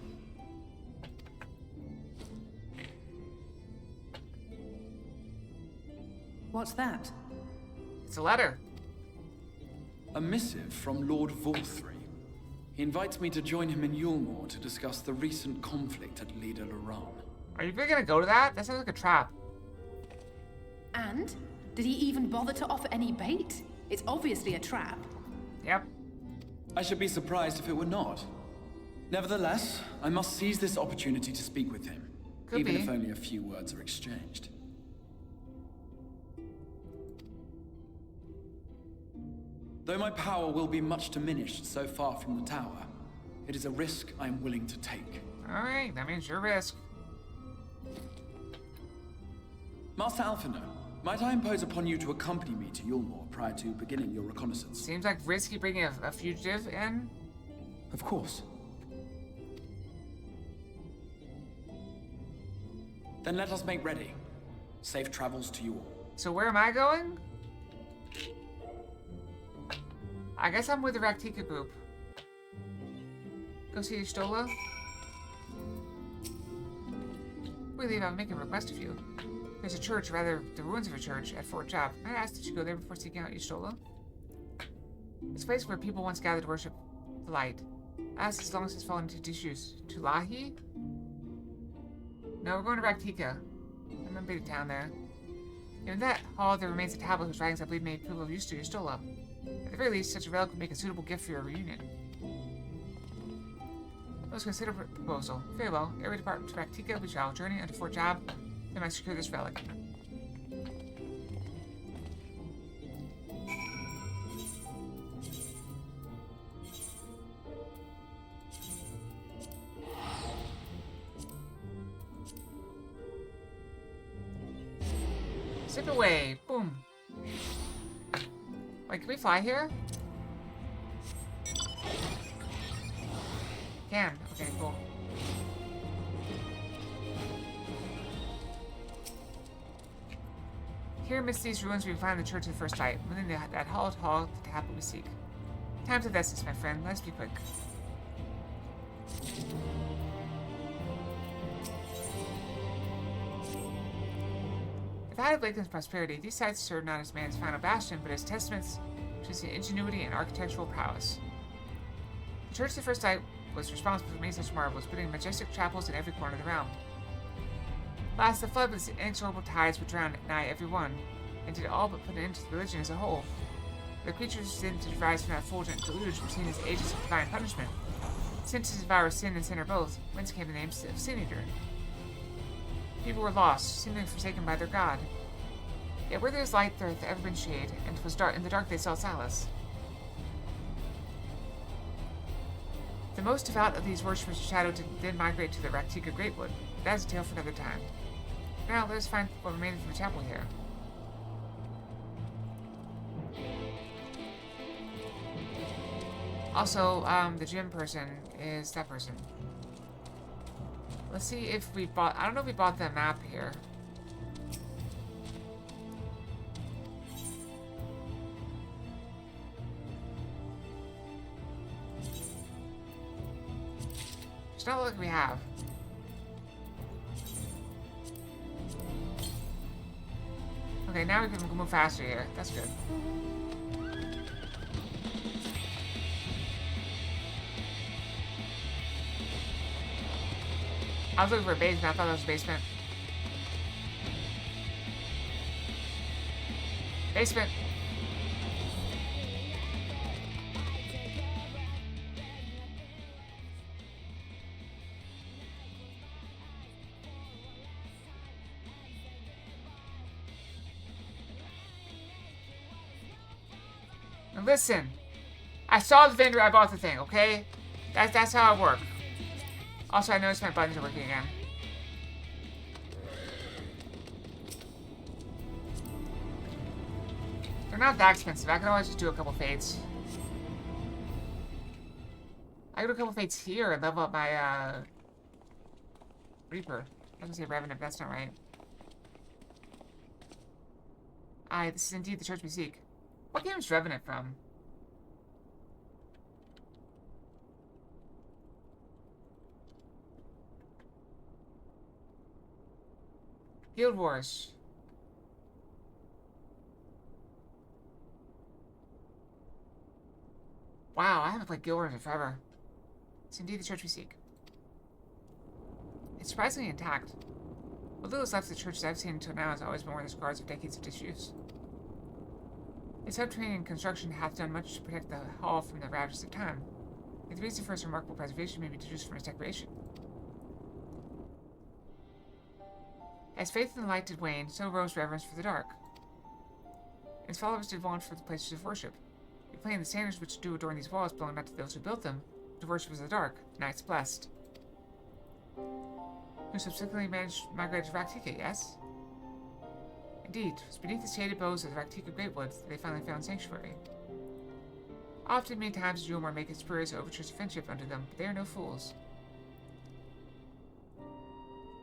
C: What's that?
A: It's a letter.
I: A missive from Lord Volthry. He invites me to join him in Yulmore to discuss the recent conflict at Lida Loran.
A: Are you really gonna go to that? That sounds like a trap.
C: And? Did he even bother to offer any bait? It's obviously a trap.
A: Yep.
I: I should be surprised if it were not. Nevertheless, I must seize this opportunity to speak with him,
A: Could
I: even
A: be.
I: if only a few words are exchanged. Though my power will be much diminished so far from the tower, it is a risk I am willing to take.
A: Alright, that means your risk.
I: Master Alphino, might I impose upon you to accompany me to Yulmore prior to beginning your reconnaissance?
A: Seems like risky bringing a fugitive in.
B: Of course.
I: Then let us make ready. Safe travels to you all.
A: So where am I going? I guess I'm with the Raktika group. Go see Y'shtola. We leave, I'll make a request of you. There's a church, or rather, the ruins of a church, at Fort Job. I asked that you go there before seeking out Y'shtola. It's a place where people once gathered to worship the light. I asked as long as it's fallen into disuse. Tulahi? No, we're going to Raktika. I'm in big town there. In that hall, there remains a tablet whose writings I believe may prove of use to Y'shtola. At the very least, such a relic would make a suitable gift for your reunion. Let's consider a proposal. Very well. Every department to Raktika, we shall journey unto Fort Job. Then I secure this relic. Zip away. Boom. Wait, can we fly here? Can. Okay, cool. Here amidst these ruins we find the Church of the First Light. Within that hallowed hall, the tablet we seek. Time's of essence, my friend. Let's be quick. If I had awakened prosperity, these sites serve not as man's final bastion, but as testaments to his ingenuity and architectural prowess. The Church of the First Light was responsible for many such marvels, putting majestic chapels in every corner of the realm. Last, the flood with its inexorable tides would drown nigh every one, and did all but put an end to the religion as a whole. The creatures destined to rise from that fulgent deluge were seen as agents of divine punishment. Since to devour sin and sinner both, whence came the name of Sin Eater. People were lost, seemingly forsaken by their god. Yet where there is light, there hath ever been shade, and 'twas dark in the dark they saw solace. The most devout of these worshippers of Shadow did then migrate to the Raktika Greatwood. That is a tale for another time. Now let us find what remains of the chapel here. Also, the gym person is that person. Let's see if we bought... I don't know if we bought the map here. It's not like we have. Okay, now we can move faster here. That's good. I was looking for a basement. I thought that was a basement. Basement. Now listen. I saw the vendor. I bought the thing. Okay, that's how it works. Also, I noticed my buttons are working again. They're not that expensive. I can always just do a couple fates. I can do a couple fates here and level up my, Reaper. I was gonna say Revenant, but that's not right. Aye, this is indeed the church we seek. What game is Revenant from? Guild Wars. Wow, I haven't played Guild Wars in forever. It's indeed the church we seek. It's surprisingly intact. What little is left of the churches I've seen until now has always been worn the scars of decades of disuse. Its subterranean construction hath done much to protect the hall from the ravages of time. Yet the reason for its remarkable preservation may be deduced from its decoration. As faith in the light did wane, so rose reverence for the dark. Its followers did vaunt for the places of worship. We plain the standards which do adorn these walls belong not to those who built them, but to worshippers of the dark, knights blessed. Who subsequently migrated to Raktika, yes? Indeed, it was beneath the shaded boughs of the Raktika Greatwoods that they finally found sanctuary. Often, many times, the Jewelmore make its spurious overtures of friendship unto them, but they are no fools.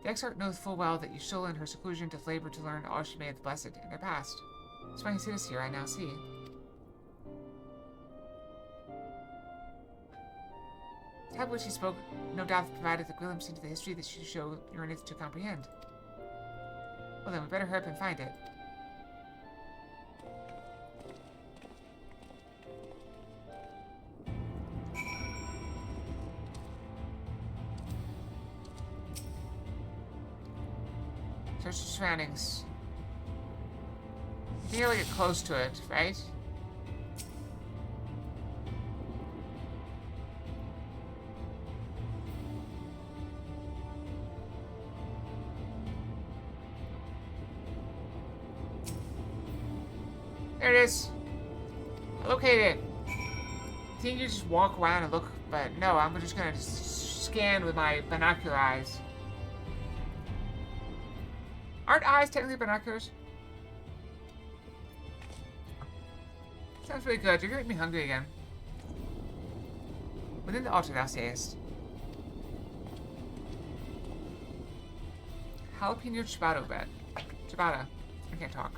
A: The Exarch knoweth full well that Y'shtola in her seclusion doth labor to learn all she may of the blessed in their past. That's why he sitteth here, I now see. The tablet which he spoke no doubt provided a glimpse into the history that she yearneth to comprehend. Well then, we better hurry up and find it. Search the surroundings. You can really get close to it, right? There it is. I located it. I think you just walk around and look, but no, I'm just gonna scan with my binocular eyes. Aren't eyes technically binoculars? Sounds really good. You're making me hungry again. Within the altar, thou sayest. Jalapeno ciabatta bread. Ciabatta. I can't talk.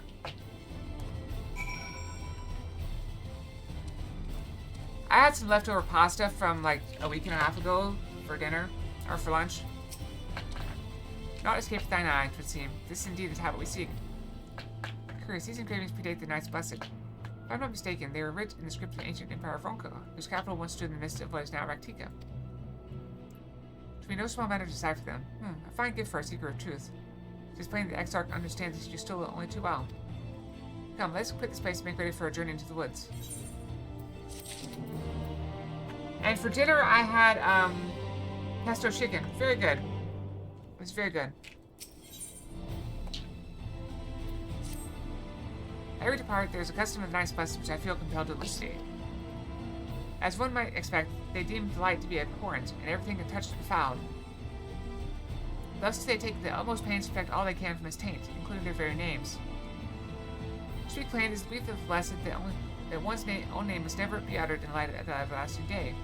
A: I had some leftover pasta from like a week and a half ago for dinner, or for lunch. Not escape thine eye, 'twould seem. This indeed is habit we seek. Curious, these engravings predate the Knights Blessed. If I'm not mistaken, they were writ in the script of the ancient Empire of Ronka, whose capital once stood in the midst of what is now Raktika. To be no small matter to decipher them. A fine gift for a seeker of truth. It is plain the Exarch understands that you stole it only too well. Come, let's quit this place and make ready for a journey into the woods. And for dinner, I had, pesto chicken. Very good. It was very good. At every departure, there's a custom of Knights Blessed which I feel compelled to elucidate. As one might expect, they deem delight to be abhorrent, and everything untouched defiled. Thus, they take the utmost pains to protect all they can from its taint, including their very names. To speak plain, it is the belief of the Blessed that one's own name must never be uttered in light of the everlasting day.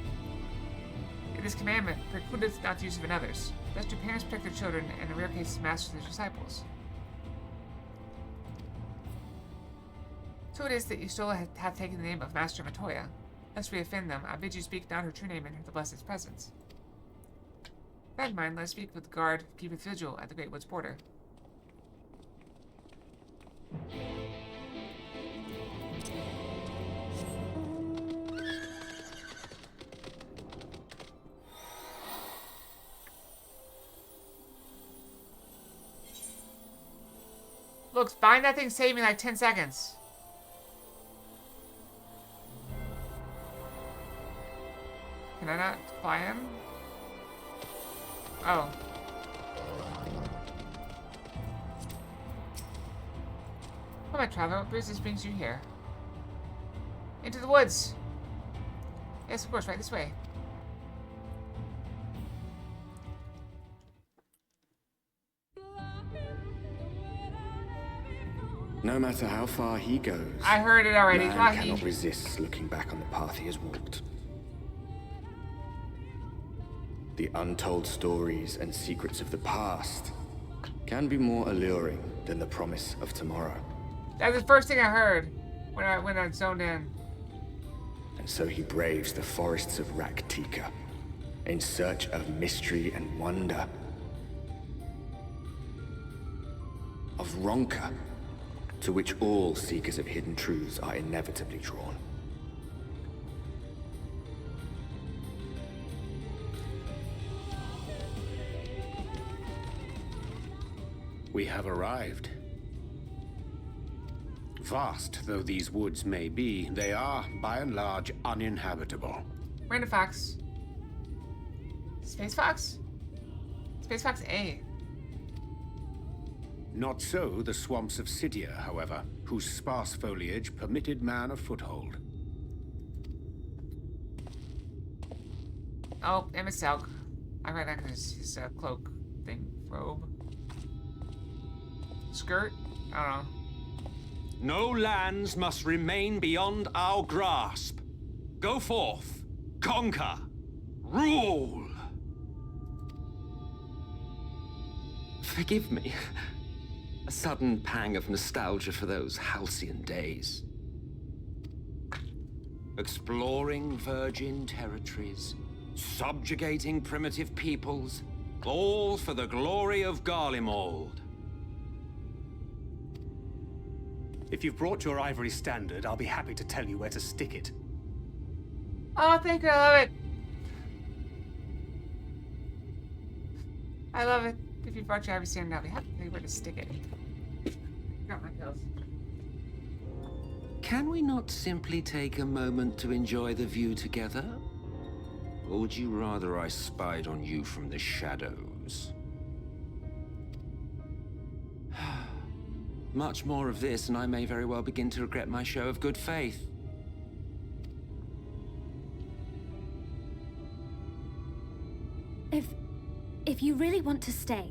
A: This commandment precludeth not the use of another's. Thus do parents protect their children, and in rare cases masters their disciples. So it is that Yustola hath taken the name of Master Matoya. Lest we offend them, I bid you speak not her true name in the Blessed's presence. With that in mind, let us speak with the guard who keepeth vigil at the Great Wood's border. Look, buying that thing saved me like 10 seconds. Can I not buy him? Oh. Oh, my traveler, what business brings you here? Into the woods. Yes, of course, right this way.
H: No matter how far he goes,
A: I heard it already.
H: Man cannot resist looking back on the path he has walked. The untold stories and secrets of the past can be more alluring than the promise of tomorrow.
A: That's the first thing I heard when I zoned in.
H: And so he braves the forests of Raktika in search of mystery and wonder. Of Ronka, to which all seekers of hidden truths are inevitably drawn.
E: We have arrived. Vast though these woods may be, they are, by and large, uninhabitable.
A: Random Fox. Space Fox? Space Fox A.
E: Not so the swamps of Cydia, however, whose sparse foliage permitted man a foothold.
A: Oh, Emmett Selk. I read that because his cloak thing, robe. Skirt? I don't know.
D: No lands must remain beyond our grasp. Go forth, conquer, rule. Forgive me. A sudden pang of nostalgia for those halcyon days. Exploring virgin territories, subjugating primitive peoples, all for the glory of Garlemald.
F: If you've brought your ivory standard, I'll be happy to tell you where to stick it.
A: Oh, thank you. I love it. I love it. If you brought your ivory standard, I'll be happy to tell you where to stick it. Got my pills.
D: Can we not simply take a moment to enjoy the view together? Or would you rather I spied on you from the shadows? Much more of this, and I may very well begin to regret my show of good faith.
J: If you really want to stay,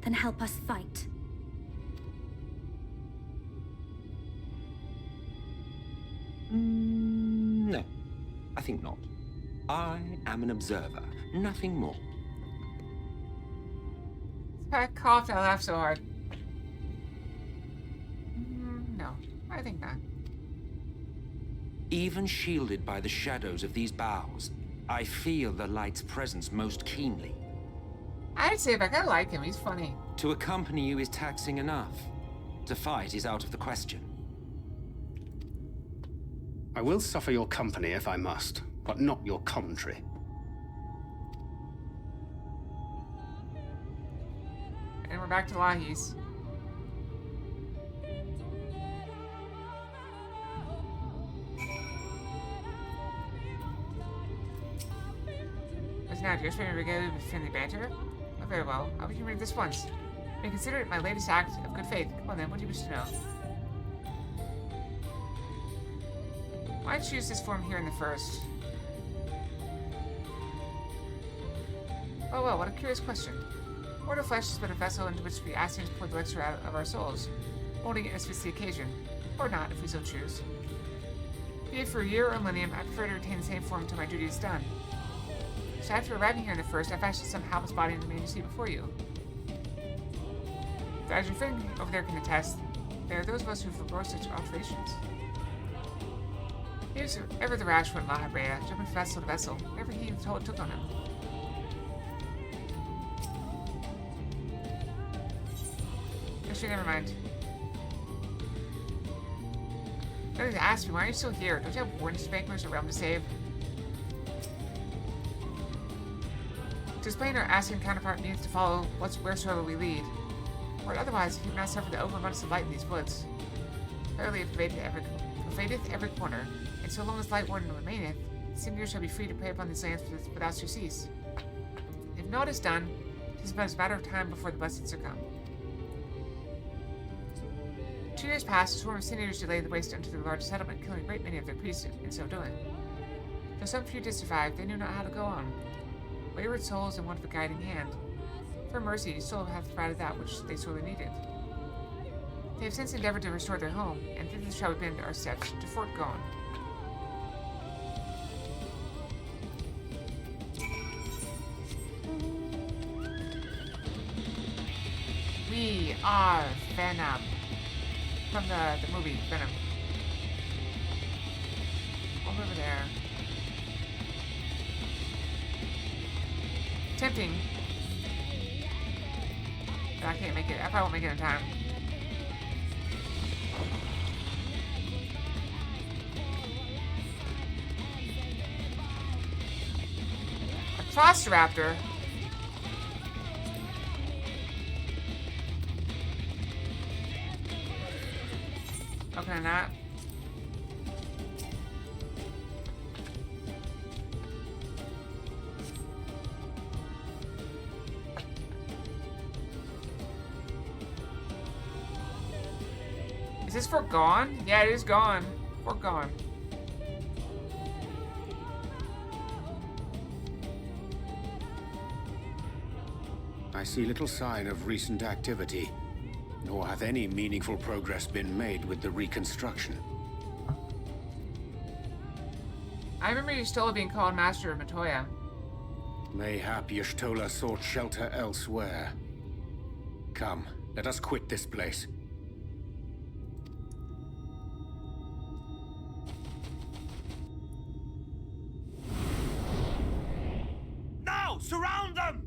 J: then help us fight.
D: No, I think not. I am an observer, nothing more.
A: I coughed, I laughed so hard. No, I think not.
D: Even shielded by the shadows of these boughs, I feel the light's presence most keenly.
A: I'd say I kinda like him, he's funny.
D: To accompany you is taxing enough. To fight is out of the question.
F: I will suffer your company if I must, but not your commentary.
A: And we're back to Lahis. As now, do you expect me to regale you with friendly banter? Oh, very well. We can read this once. May consider it my latest act of good faith. Come on then, what do you wish to know? Why choose this form here in the first? Oh well, what a curious question. Mortal flesh is but a vessel into which we Ascians pour the elixir out of our souls, molding it as fits the occasion, or not, if we so choose. Be it for a year or a millennium, I prefer to retain the same form until my duty is done. So after arriving here in the first, I fashioned some helpless body in the man you see before you. But as your friend over there can attest, there are those of us who forego such alterations. He was ever the rash one, La Habrea, jumping from vessel to vessel, whenever he took on him. Actually, never mind. You don't need to ask me, why are you still here? Don't you have warning spankers or realm to save? To explain, our Ascian counterpart needs to follow wheresoever we lead. Or otherwise, he would not suffer the overabundance of light in these woods. Verily, it pervadeth every corner, and so long as light warden remaineth, singers shall be free to prey upon these lands without surcease. If naught is done, it is but a matter of time before the blessed succumb. 2 years passed, a swarm of sinners delayed the waste unto the large settlement, killing a great many of their priests in so doing. Though some few did survive, they knew not how to go on. Wayward souls in want of a guiding hand. For mercy, still hath provided that which they sorely needed. They have since endeavored to restore their home, and thither shall we bend our steps to Fort Gone. We are Venom. From the movie Venom. Over there. Tempting. But I can't make it. I probably won't make it in time. A Velociraptor? How can I not? Is this Fort Gone? Yeah, it is gone. Fort Gone.
E: I see little sign of recent activity, nor hath any meaningful progress been made with the reconstruction.
A: I remember Y'shtola being called Master of Matoya.
E: Mayhap Y'shtola sought shelter elsewhere. Come, let us quit this place.
G: Now! Surround them!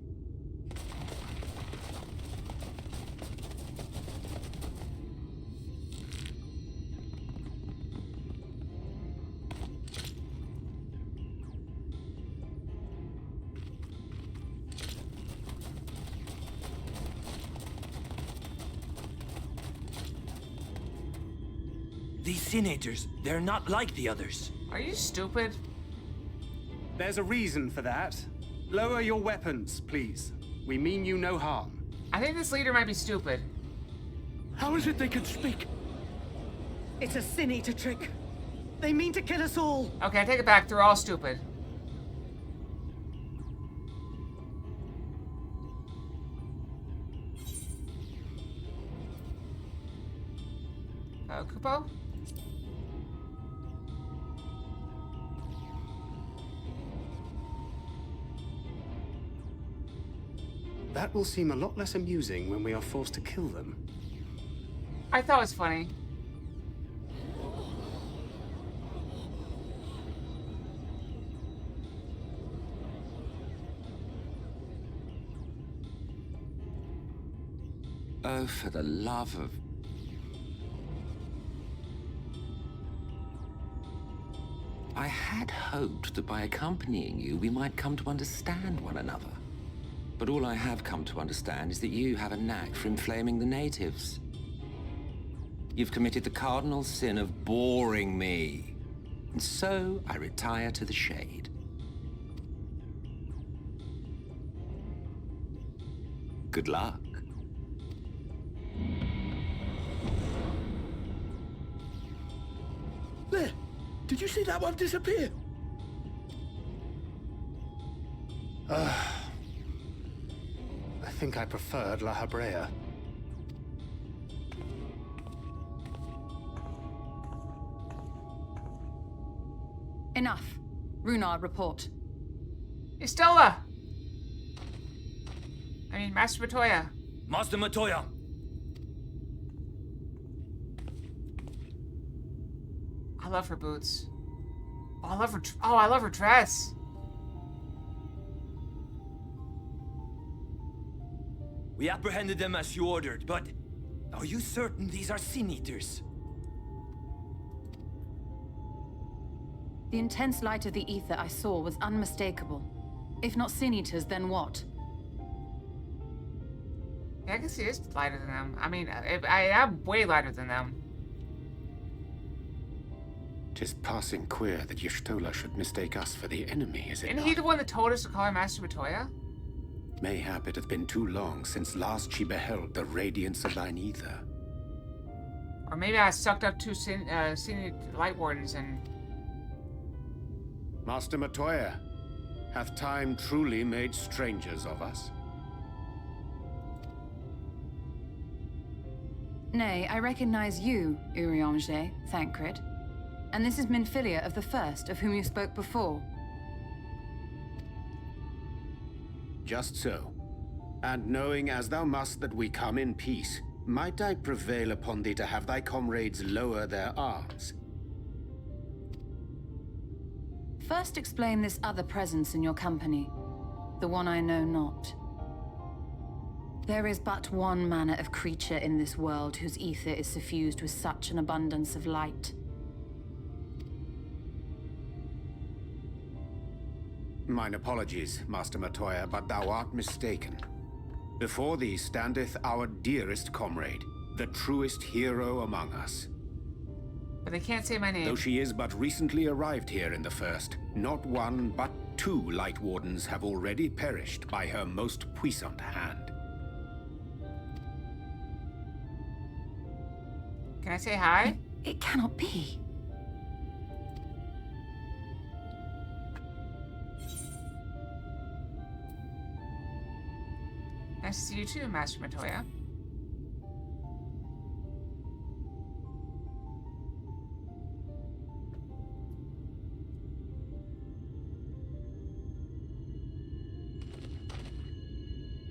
K: These senators, they're not like the others.
A: Are you stupid?
F: There's a reason for that. Lower your weapons, please. We mean you no harm.
A: I think this leader might be stupid.
K: How is it they can speak?
L: It's a Sin Eater trick. They mean to kill us all.
A: Okay, I take it back. They're all stupid. Kupo?
F: That will seem a lot less amusing when we are forced to kill them.
A: I thought it was funny.
D: Oh, for the love of... I had hoped that by accompanying you, we might come to understand one another. But all I have come to understand is that you have a knack for inflaming the natives. You've committed the cardinal sin of boring me. And so I retire to the shade. Good luck.
K: There! Did you see that one disappear?
F: I think I preferred La Habrea.
C: Enough. Runar, report.
A: Estella! I mean, Master Matoya.
K: Master Matoya!
A: I love her boots. Oh, I love her. I love her dress.
K: We apprehended them as you ordered, but are you certain these are Sin Eaters?
C: The intense light of the ether I saw was unmistakable. If not Sin Eaters, then what?
A: Yeah, I can see it's lighter than them. I mean, I am way lighter than them.
E: 'Tis passing queer that Y'shtola should mistake us for the enemy, is it
A: Isn't
E: not?
A: he the one that told us to call her Master Matoya?
E: Mayhap it hath been too long since last she beheld the radiance of thine ether.
A: Or maybe I sucked up two senior light wardens and...
E: Master Matoya, hath time truly made strangers of us?
C: Nay, I recognize you, Urianger, Thancred. And this is Minfilia of the First, of whom you spoke before.
E: Just so. And knowing as thou must that we come in peace, might I prevail upon thee to have thy comrades lower their arms?
C: First explain this other presence in your company, the one I know not. There is but one manner of creature in this world whose ether is suffused with such an abundance of light.
E: Mine apologies, Master Matoya, but thou art mistaken. Before thee standeth our dearest comrade, the truest hero among us.
A: But they can't say my name.
E: Though she is but recently arrived here in the First, not one but two Light Wardens have already perished by her most puissant hand.
A: Can I say hi?
C: It cannot be.
A: Nice to see you too, Master Matoya.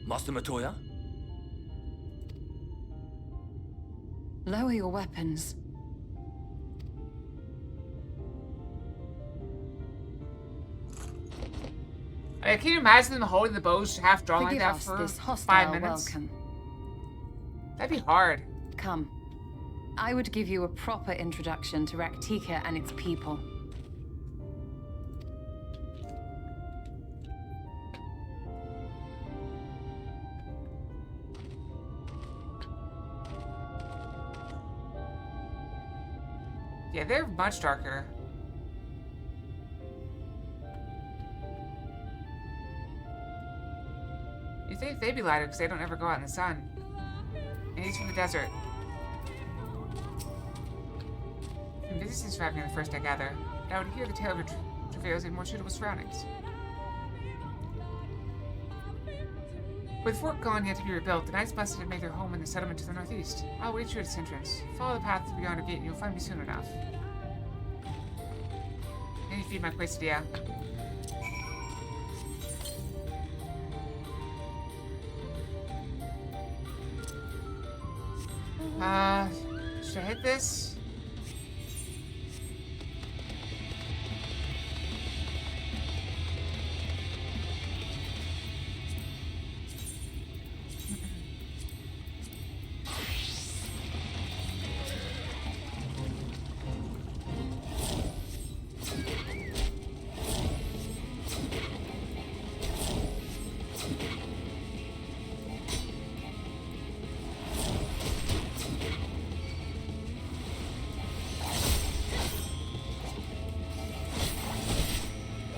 K: Master Matoya?
C: Lower your weapons.
A: Can you imagine them holding the bows half drawn like that for
C: this
A: 5
C: hostile
A: minutes?
C: welcome.
A: That'd be hard.
C: Come. I would give you a proper introduction to Raktika and its people.
A: Yeah, they're much darker. You think they'd be lighter because they don't ever go out in the sun. And he's from the desert. And business is thriving in the first, I gather. But I would hear the tale of your travails in more suitable surroundings. With the fort gone yet to be rebuilt, the knights must have made their home in the settlement to the northeast. I'll wait you at its entrance. Follow the path beyond a gate and you'll find me soon enough. And you feed my quesadilla. Should I hit this?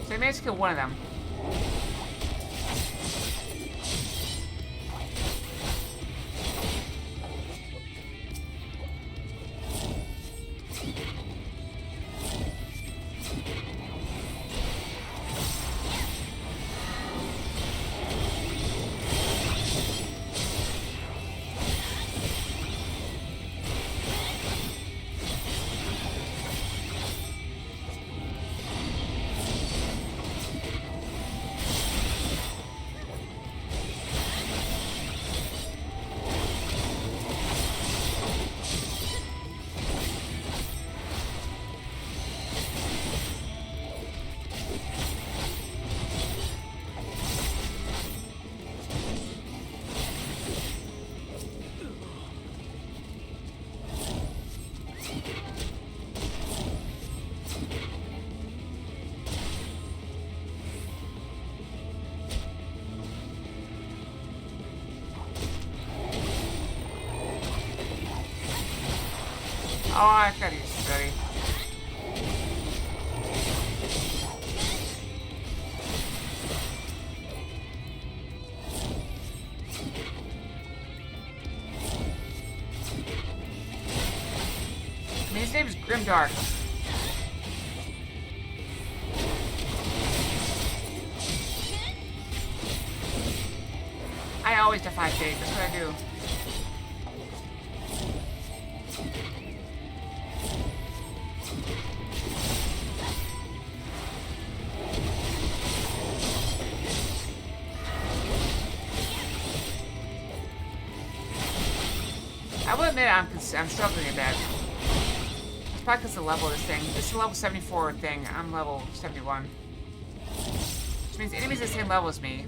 A: I managed to kill one of them. Oh, I gotta use study. I mean, his name is Grimdark. I always defy fate. That's what I do. I will admit I'm struggling a bit. It's probably because of the level of this thing. This is a level 74 thing. I'm level 71. Which means enemies at the same level as me.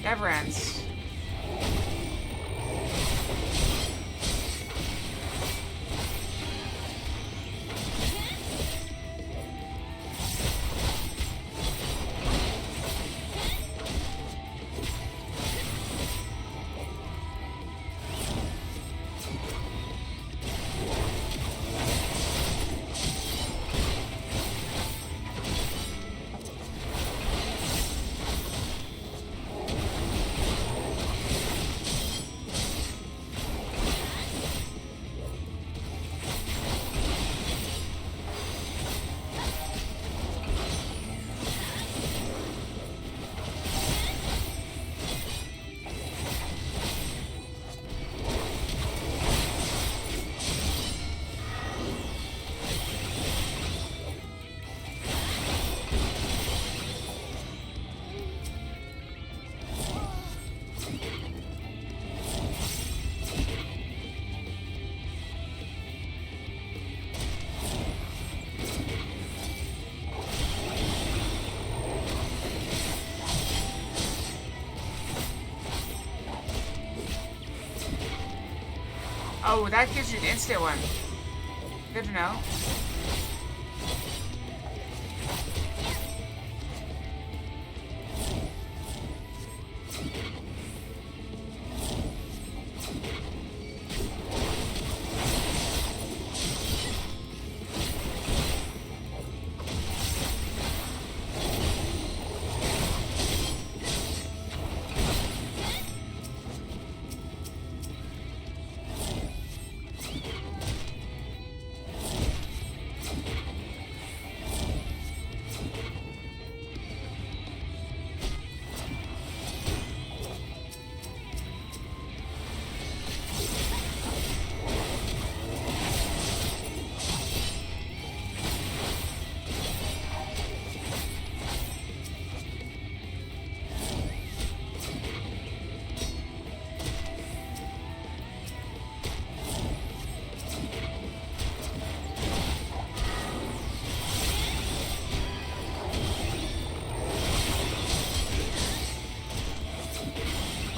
A: Never ends. Oh, that gives you an instant one. Good to know.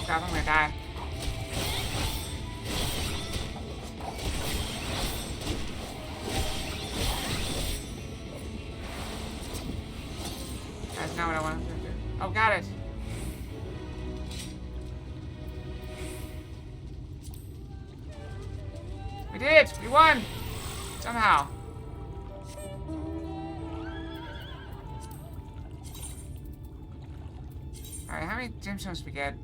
A: I'm gonna die. That's not what I wanted to do. Oh, got it. We did it! We won! Somehow. Alright, how many gemstones do we get?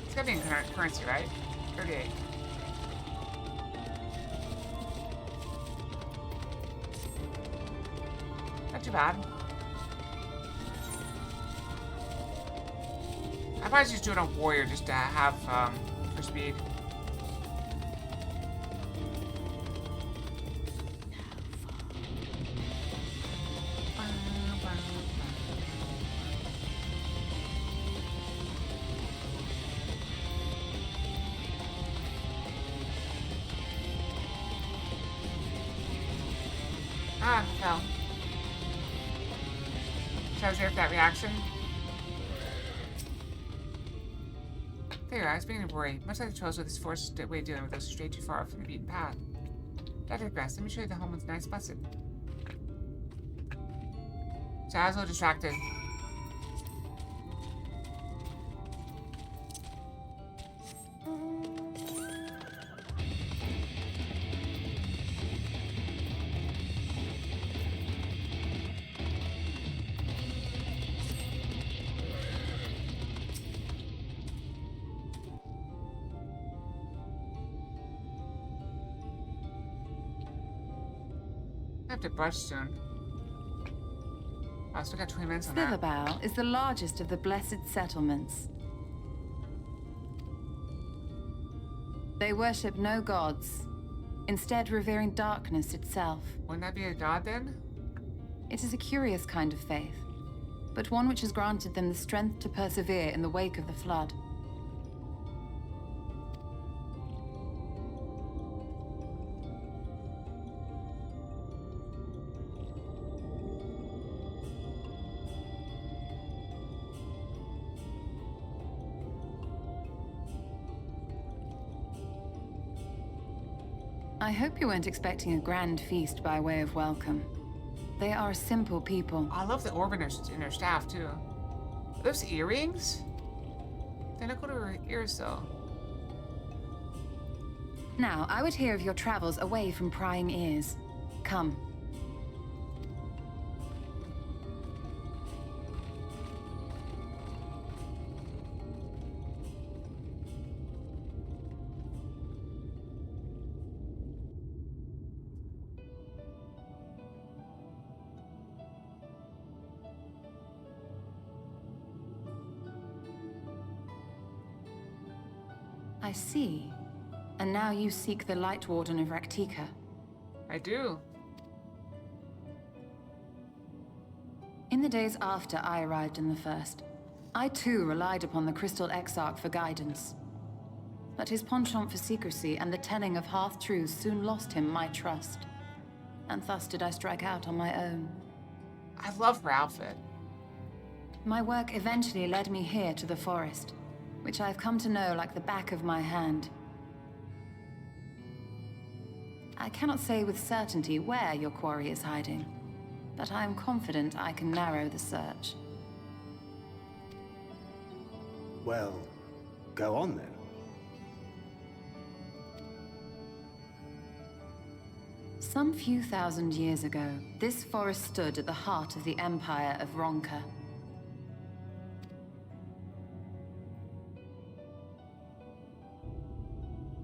A: It's gotta be in currency, right? 38. Not too bad. I might just do it on warrior just to have for speed. Ah, fell. So I was there for that reaction. There you are, I was beginning to worry. Much like the trolls with this forced way of dealing with us straight too far from the beaten path. I digress. Let me show you the home with a nice busset. So I was a little distracted. I have to brush soon. I still got 20 minutes on that.
C: Slitherbow is the largest of the blessed settlements. They worship no gods, instead revering darkness itself.
A: Wouldn't that be a god then?
C: It is a curious kind of faith, but one which has granted them the strength to persevere in the wake of the flood. I hope you weren't expecting a grand feast by way of welcome. They are a simple people.
A: I love the orb in her staff, too. Are those earrings? They're not going to her ears, though.
C: Now, I would hear of your travels away from prying ears. Come. I see. And now you seek the Light Warden of Raktika.
A: I do.
C: In the days after I arrived in the First, I too relied upon the Crystal Exarch for guidance. But his penchant for secrecy and the telling of half-truths soon lost him my trust. And thus did I strike out on my own.
A: I love her outfit.
C: My work eventually led me here to the forest, which I've come to know like the back of my hand. I cannot say with certainty where your quarry is hiding, but I am confident I can narrow the search.
F: Well, go on then.
C: Some few thousand years ago, this forest stood at the heart of the Empire of Ronka.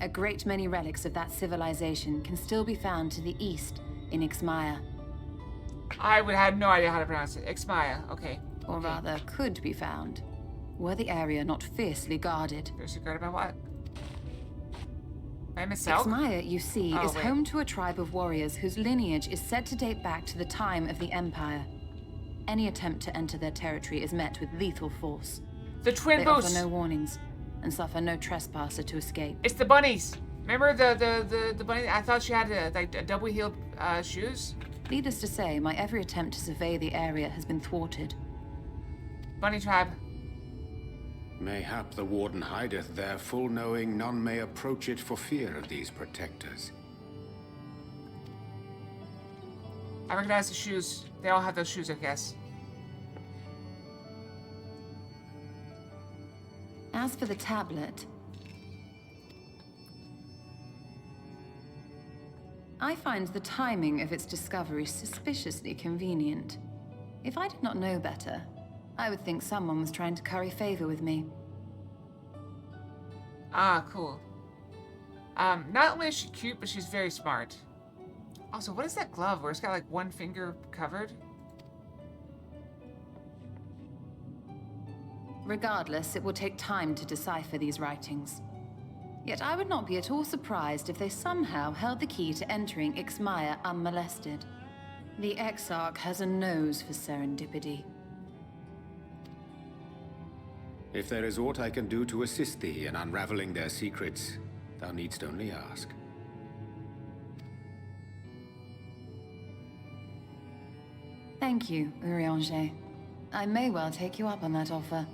C: A great many relics of that civilization can still be found to the east in Ixmaya.
A: I would have no idea how to pronounce it. Ixmaya, okay.
C: Or rather, could be found, were the area not fiercely guarded.
A: Fiercely guarded by what? By myself?
C: Ixmaya, you see, is home to a tribe of warriors whose lineage is said to date back to the time of the Empire. Any attempt to enter their territory is met with lethal force.
A: The twin
C: They
A: boots!
C: offer no warnings, and suffer no trespasser to escape.
A: It's the bunnies! Remember the bunny? I thought she had like double-heeled shoes?
C: Needless to say, my every attempt to survey the area has been thwarted.
A: Bunny tribe.
E: Mayhap the Warden hideth there, full knowing none may approach it for fear of these protectors.
A: I recognize the shoes. They all have those shoes, I guess.
C: As for the tablet, I find the timing of its discovery suspiciously convenient. If I did not know better, I would think someone was trying to curry favor with me.
A: Ah, cool. Not only is she cute, but she's very smart. Also, what is that glove where it's got like one finger covered?
C: Regardless, it will take time to decipher these writings. Yet I would not be at all surprised if they somehow held the key to entering Ixmaya unmolested. The Exarch has a nose for serendipity.
E: If there is aught I can do to assist thee in unraveling their secrets, thou needst only ask.
C: Thank you, Urianger. I may well take you up on that offer.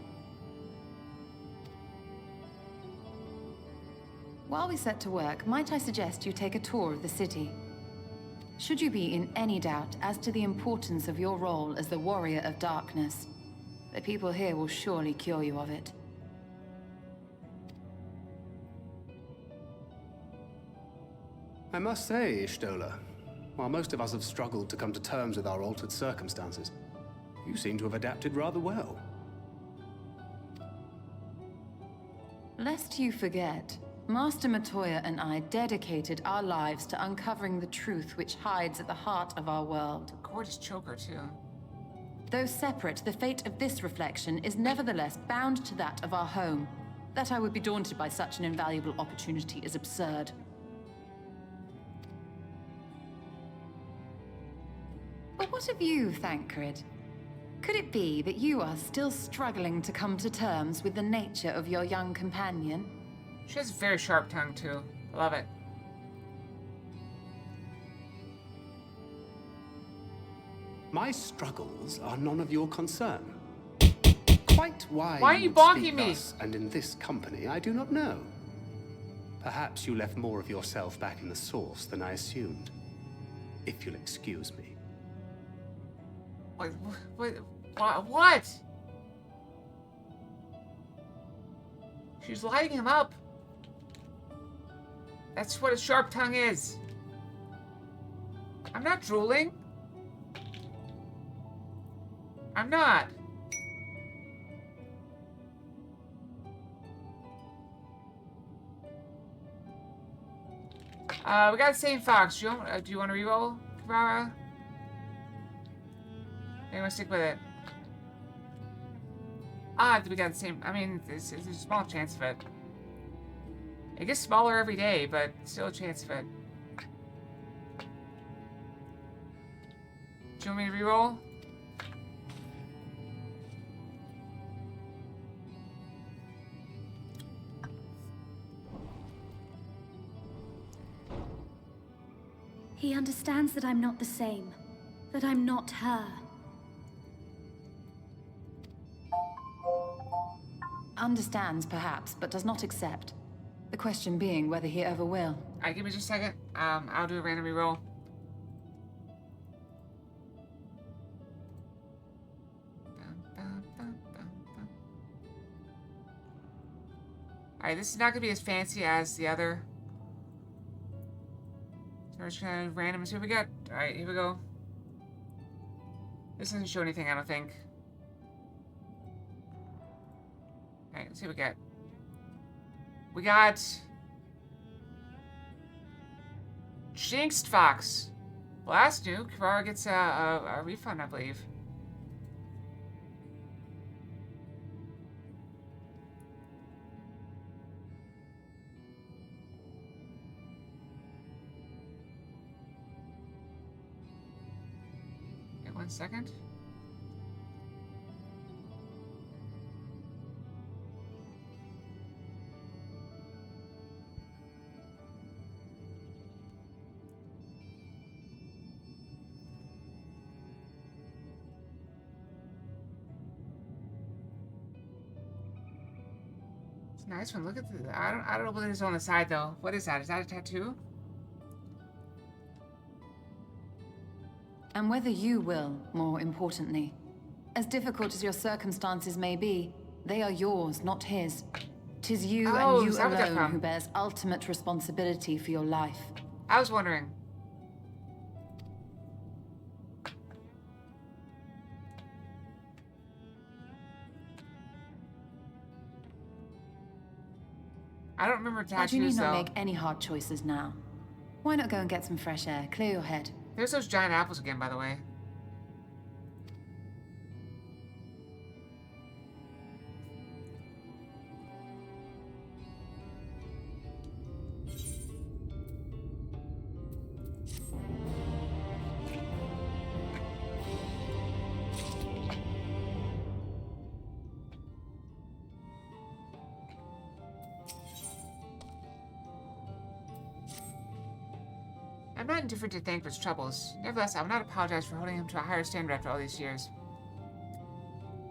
C: While we set to work, might I suggest you take a tour of the city? Should you be in any doubt as to the importance of your role as the Warrior of Darkness, the people here will surely cure you of it.
F: I must say, Ishtola, while most of us have struggled to come to terms with our altered circumstances, you seem to have adapted rather well.
C: Lest you forget, Master Matoya and I dedicated our lives to uncovering the truth which hides at the heart of our world.
A: Gorgeous choker, too.
C: Though separate, the fate of this reflection is nevertheless bound to that of our home. That I would be daunted by such an invaluable opportunity is absurd. But what of you, Thancred? Could it be that you are still struggling to come to terms with the nature of your young companion?
A: She has a very sharp tongue, too. I love it.
F: My struggles are none of your concern. Quite why
A: are you
F: would
A: bonking
F: speak
A: me?
F: thus and in this company, I do not know. Perhaps you left more of yourself back in the source than I assumed. If you'll excuse me.
A: What? She's lighting him up. That's what a sharp tongue is. I'm not drooling. I'm not. We got the same fox. Do you want to reroll, Rara? I'm gonna stick with it. We got the same. I mean, there's a small chance of it. It gets smaller every day, but still a chance of it. Do you want me to reroll?
J: He understands that I'm not the same. That I'm not her.
C: understands, perhaps, but does not accept. The question being whether he ever will.
A: Alright, give me just a second. I'll do a random reroll. Alright, this is not gonna be as fancy as the other. So we're just gonna random and see what we got. Alright, here we go. This doesn't show anything, I don't think. Alright, let's see what we got. We got Jinxed Fox. Well, that's new. Kavara gets a refund, I believe. Wait 1 second. Nice one. Look at the. I don't know what it is on the side though. What is that? Is that a tattoo?
C: And whether you will, more importantly. As difficult as your circumstances may be, they are yours, not his. 'Tis you and you alone who bears ultimate responsibility for your life.
A: I was wondering. I don't remember tattoos,
C: But you need not
A: though.
C: make any hard choices now. Why not go and get some fresh air, clear your head?
A: There's those giant apples again, by the way. I'm not indifferent to Thancred's troubles. Nevertheless, I will not apologize for holding him to a higher standard after all these years.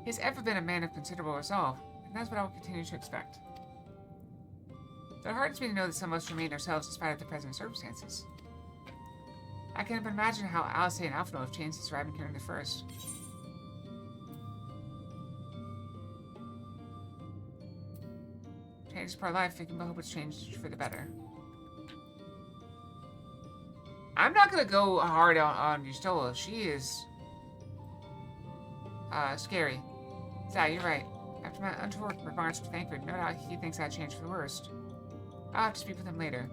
A: He has ever been a man of considerable resolve, and that's what I will continue to expect. Though it hardens me to know that some of us remain ourselves despite of the present circumstances. I can imagine how Alice and Alphino have changed since arriving here in the first. Change is part of life, I can but hope it's changed for the better. I'm not gonna go hard on Yustola. She is scary. Yeah, you're right. After my untoward remarks to Thancred, no doubt he thinks I changed for the worst. I'll have to speak with him later.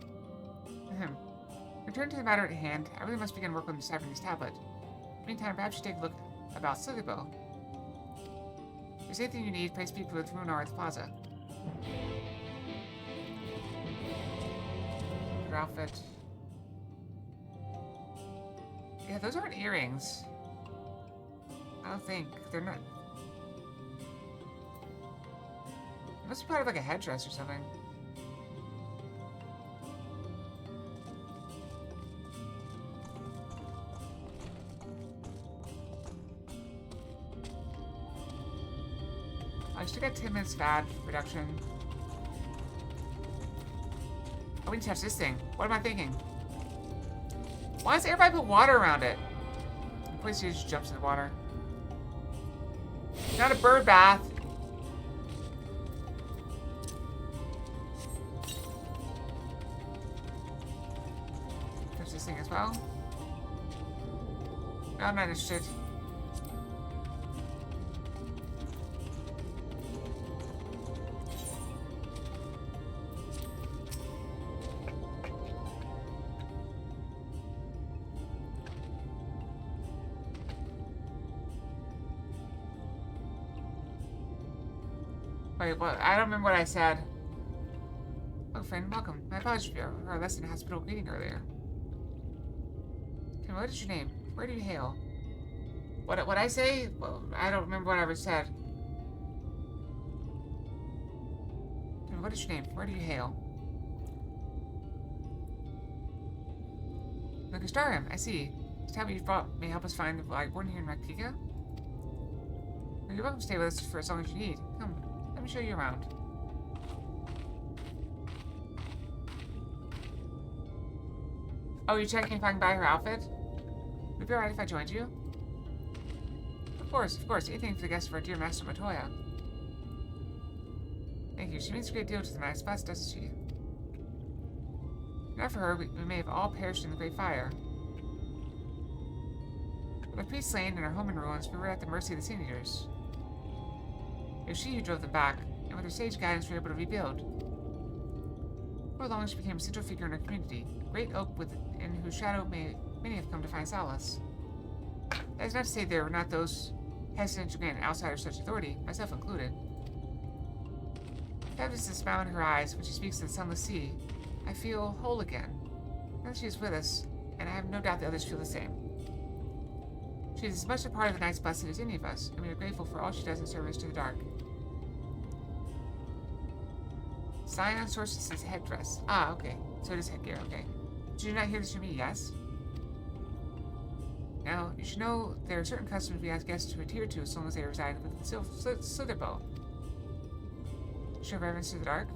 A: Return to the matter at hand. I really must begin work on deciphering this tablet. Meantime, perhaps you take a look about Sillybow. If there's anything you need, please speak with Runar at the plaza. Her outfit. Yeah, those aren't earrings. I don't think. They're not. It must be part of like a headdress or something. I still got 10 minutes fat reduction. Oh, we need to touch this thing. What am I thinking? Why does everybody put water around it? Please just jumps in the water. It's not a bird bath. Touch this thing as well. No, I'm not interested. Wait, what? I don't remember what I said. Oh, friend, welcome. My apologies for our less than hospitable greeting earlier. What is your name? Where do you hail? What I say? Well, I don't remember what I ever said. What is your name? Where do you hail? Look, Astarium, I see. This time you brought may help us find the born here in Raktika? Well, you're welcome to stay with us for as long as you need. Come. Let me show you around. Oh, you're checking if I can buy her outfit? Would it be alright if I joined you? Of course. Anything for the guest of our dear Master Matoya. Thank you. She means a great deal to the Nice Bus, doesn't she? Not for her, we may have all perished in the Great Fire. With the priest slain and our home in ruins, we were at the mercy of the Sin Eaters. It was she who drove them back, and with her sage guidance, we were able to rebuild. Before long, she became a central figure in our community, a great oak in whose shadow many have come to find solace. That is not to say there were not those hesitant to grant outsiders such authority, myself included. That is the smile in her eyes when she speaks of the sunless sea. I feel whole again. Now that she is with us, and I have no doubt the others feel the same. She is as much a part of the Night's Blessed as any of us, and we are grateful for all she does in service to the dark. Scion Sorceress's headdress. Ah, okay. So it is headgear, okay. Did you not hear this from me? Yes? Now, you should know there are certain customs we ask guests to adhere to as long as they reside within Slitherbow. Show reverence to the dark?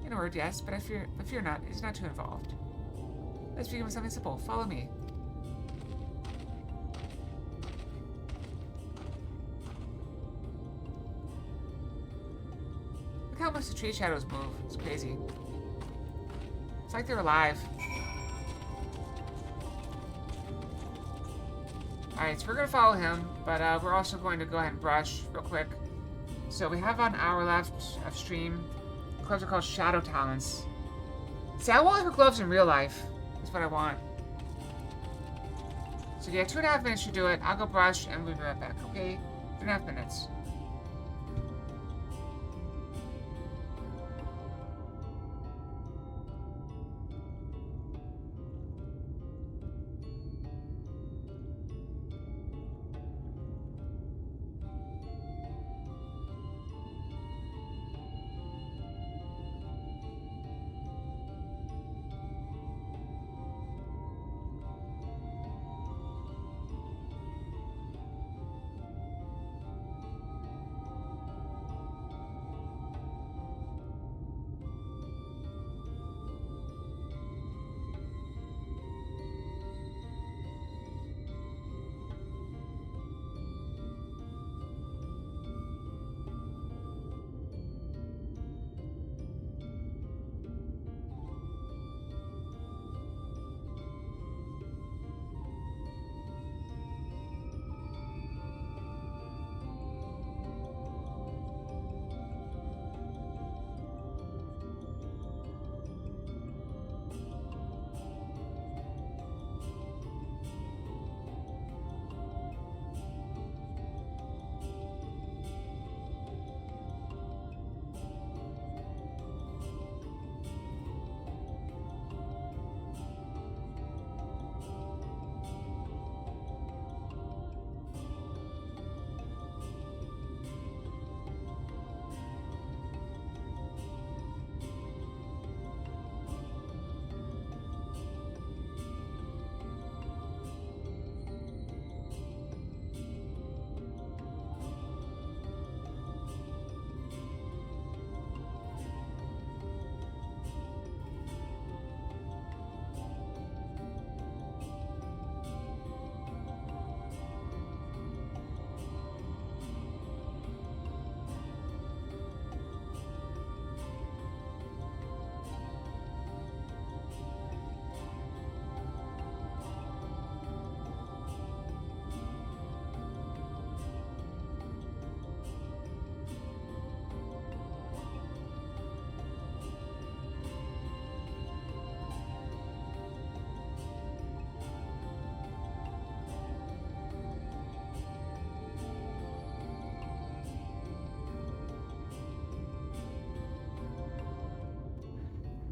A: In a word, yes, but fear not, it is not too involved. Let's begin with something simple. Follow me. Look how much the tree shadows move. It's crazy. It's like they're alive. Alright, so we're going to follow him, but we're also going to go ahead and brush real quick. So we have an hour left of stream. Gloves are called Shadow Talents. See, I want her gloves in real life. That's what I want. So yeah, 2.5 minutes to do it. I'll go brush and we'll be right back, okay? 2.5 minutes.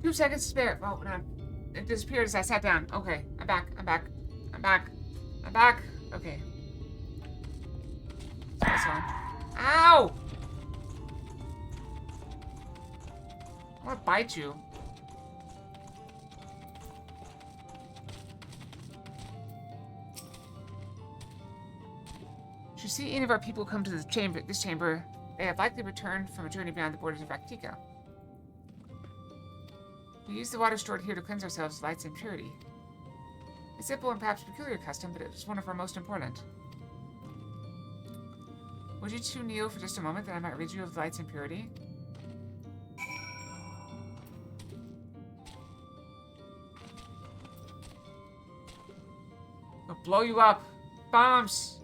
A: Two seconds to spare. Oh, no. It disappeared as I sat down. Okay, I'm back. Okay. That's fine. Ow! I want to bite you. Should see any of our people come to this chamber, They have likely returned from a journey beyond the borders of Raktika. We use the water stored here to cleanse ourselves of light's impurity. A simple and perhaps peculiar custom, but it is one of our most important. Would you two kneel for just a moment that I might rid you of the light's impurity? I'll blow you up. Bombs!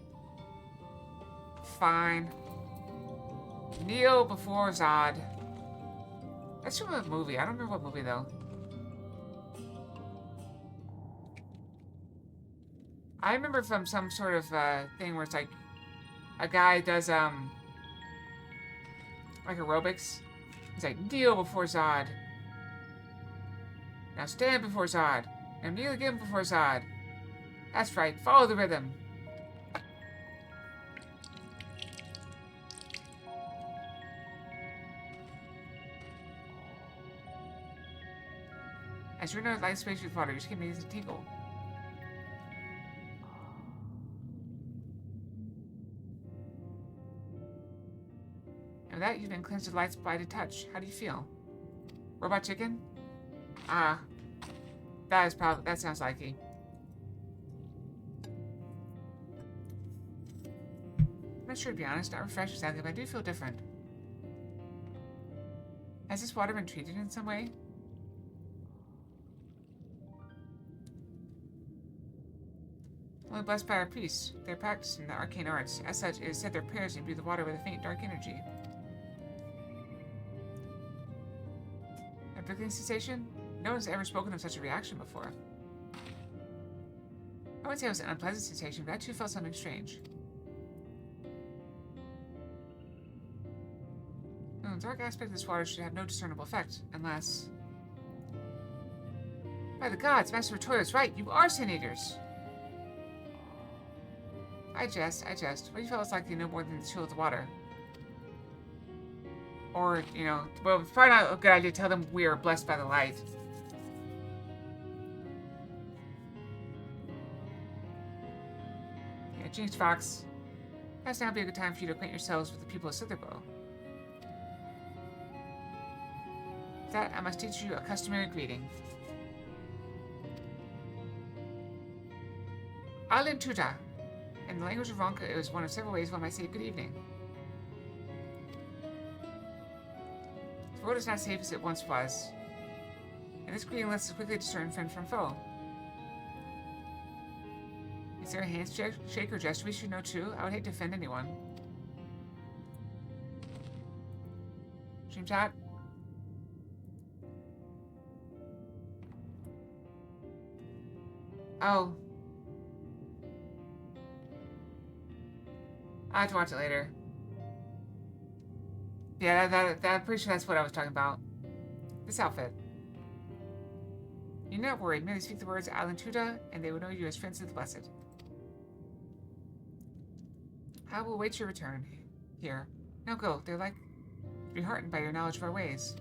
A: Fine. Kneel before Zod. That's from a movie. I don't remember what movie, though. I remember from some sort of thing where it's like a guy does like aerobics. He's like, kneel before Zod. Now stand before Zod. Now kneel again before Zod. That's right. Follow the rhythm. As you're in a light space with water, your skin begins to tingle. And with that, you've been cleansed of light's blighted touch. How do you feel? Robot chicken? Ah. That sounds likely. I'm not sure, to be honest. Not refreshed exactly, but I do feel different. Has this water been treated in some way? Only blessed by our priests. They're practicing the arcane arts. As such, it is said their prayers imbue the water with a faint dark energy. A prickling sensation? No one's ever spoken of such a reaction before. I would say it was an unpleasant sensation, but I too felt something strange. The dark aspect of this water should have no discernible effect, unless... By the gods, Master Vittoria is right. You are Sin Eaters! I jest. What do you feel it's like you know more than the chill of the water? Or, you know, well, it's probably not a good idea to tell them we are blessed by the light. Yeah, Jinx Fox. That's now be a good time for you to acquaint yourselves with the people of Sitherbow. With that, I must teach you a customary greeting. Alin Tuta. In the language of Ronka, it was one of several ways one might say good evening. The world is not safe as it once was, and this greeting lets us quickly discern friend from foe. Is there a handshake or gesture we should know too? I would hate to offend anyone. Stream chat? Oh. I have to watch it later. Yeah, I'm pretty sure that's what I was talking about. This outfit. You're not worried. Merely speak the words Alantuda, and they will know you as Friends of the Blessed. I will wait your return. Here. Now go. They're like to be heartened by your knowledge of our ways.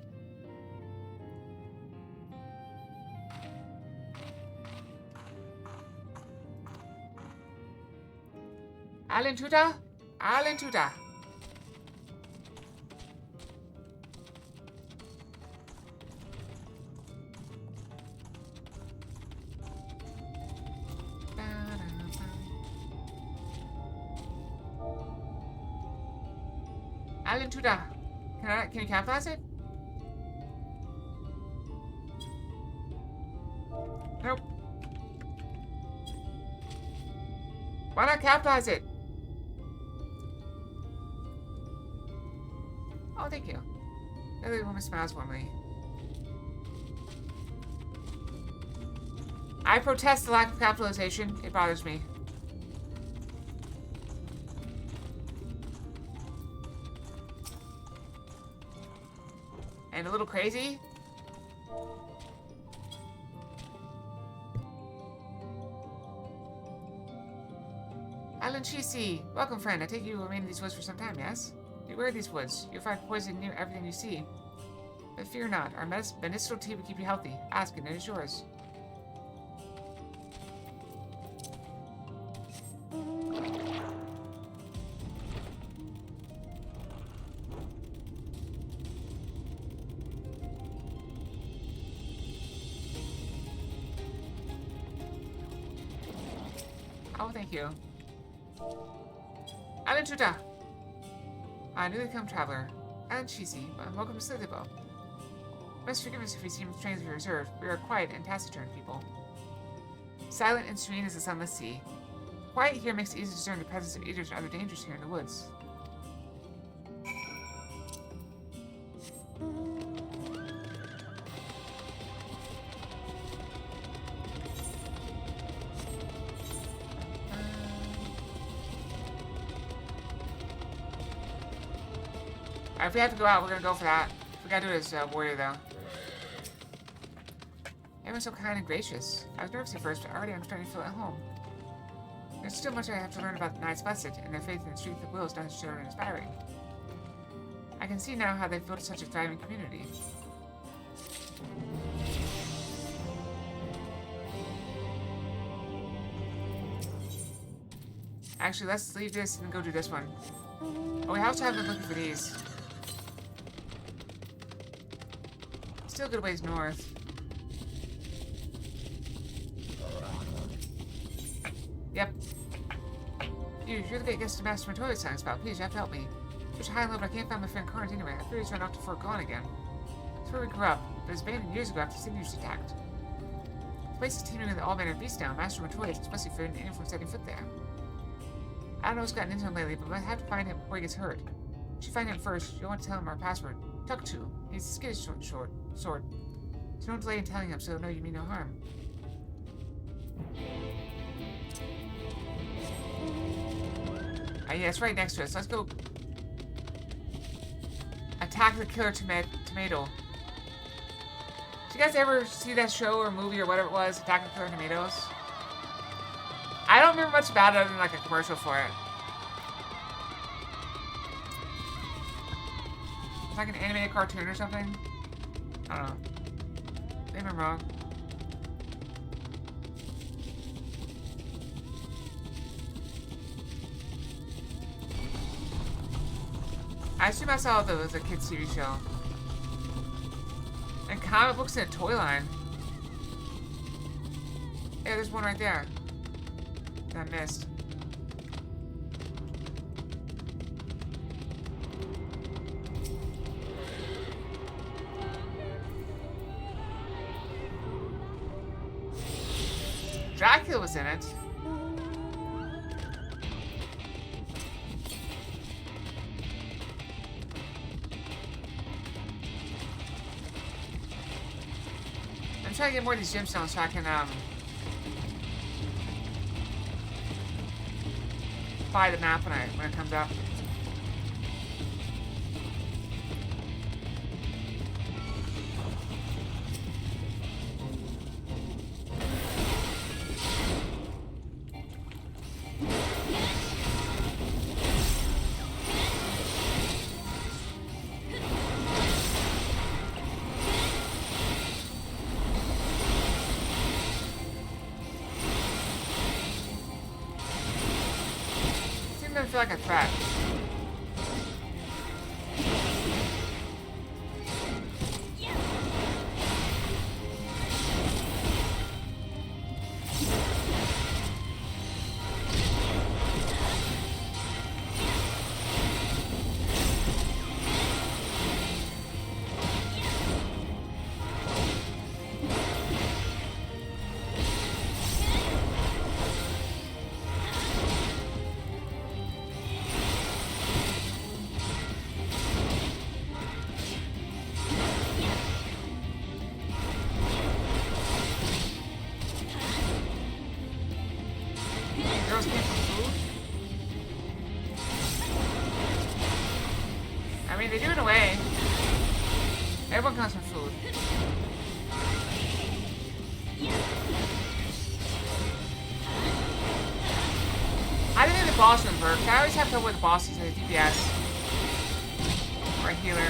A: Alantuda? Alantuda. Alantuda. Can you capitalize it? Nope. Why not capitalize it? Oh, thank you. The other woman smiles warmly. I protest the lack of capitalization. It bothers me. And a little crazy. Alan Chisi, welcome friend. I take it you will remain in these woods for some time, yes? Beware of these woods. You'll find poison near everything you see. But fear not, our medicinal tea will keep you healthy. Ask and it is yours. Oh, thank you. Alan Tuta. A newly come traveler. Alan Cheesy. Welcome to Slithybo. Must forgive us if we seem strangely reserved. We are quiet and taciturn people. Silent and serene as the sunless sea. Quiet here makes it easy to discern the presence of eaters and other dangers here in the woods. If we have to go out, we're gonna go for that. We gotta do it as a warrior, though. Everyone's so kind and gracious. I was nervous at first, but already I'm starting to feel at home. There's still much I have to learn about the Knights Blessed, and their faith in the strength of will is not necessarily and inspiring. I can see now how they've built such a thriving community. Actually, let's leave this and go do this one. Oh, we also have been looking for these. Still a good ways north. Yep. You're the guest Master Montoya was talking about. Please, you have to help me. Such a high level, I can't find my friend Carnes anyway. I fear he's run off to Fort Gone again. It's where we grew up, but it was abandoned years ago after Seniors attacked. The place is teeming with all manner of beasts now. Master Montoya is especially feared anyone from setting foot there. I don't know what's gotten into him lately, but I have to find him before he gets hurt. You should find him first. You'll want to tell him our password. Tuck to. His skin is short. So don't delay in telling him so he'll know you mean no harm. Yeah, it's right next to us. Let's go attack the killer tomato. Did you guys ever see that show or movie or whatever it was, Attack the Killer Tomatoes? I don't remember much about it other than like a commercial for it. It's like an animated cartoon or something. I don't know. Maybe I'm wrong. I assume I saw the kids' TV show. And comic books in a toy line. Yeah, there's one right there. I missed. Dracula was in it. I'm trying to get more of these gemstones so I can buy the map when it comes up. Feel like a threat. I mean, they do in a way. Everyone comes from food. I didn't think the boss one worked. I always have to avoid the bosses in the DPS. Or a healer.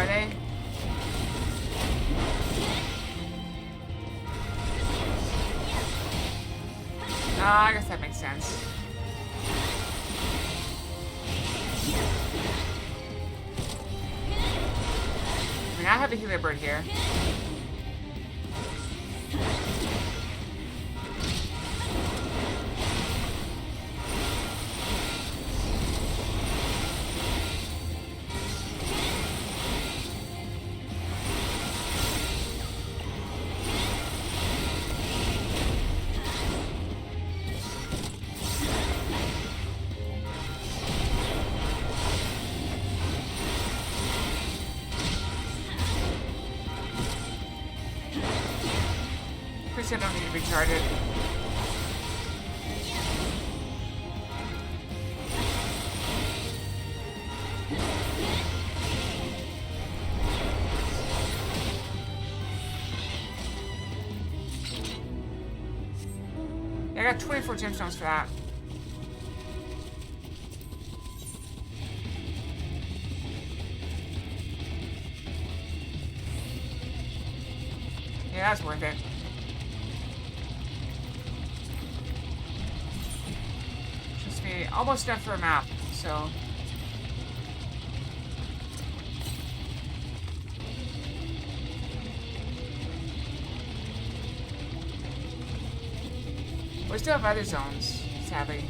A: are they? I guess that makes sense. I mean, I have a healer bird here. I don't need to recharge it. Yeah, I got 24 gemstones for that. Yeah, that's worth it. Almost done for a map, so we still have other zones, sadly.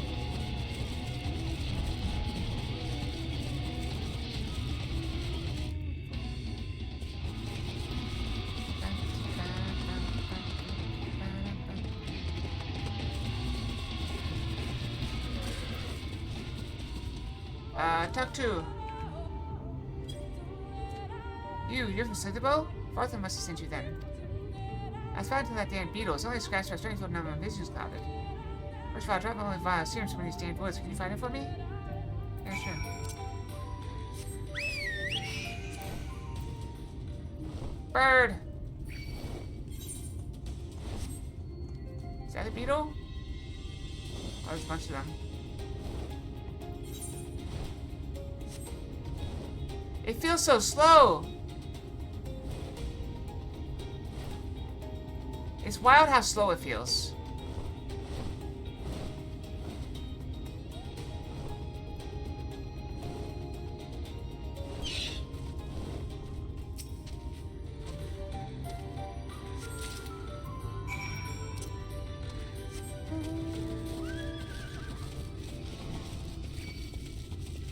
A: Talk to. You're from Citadel? Arthur must have sent you then. I was found to that damn beetle. It's only scratched our strength number and vision's clouded. First of all, drop only via serums from these damn woods. Can you find it for me? Yeah, sure. Bird! Is that a beetle? Oh, there's a bunch of them. It feels so slow. It's wild how slow it feels.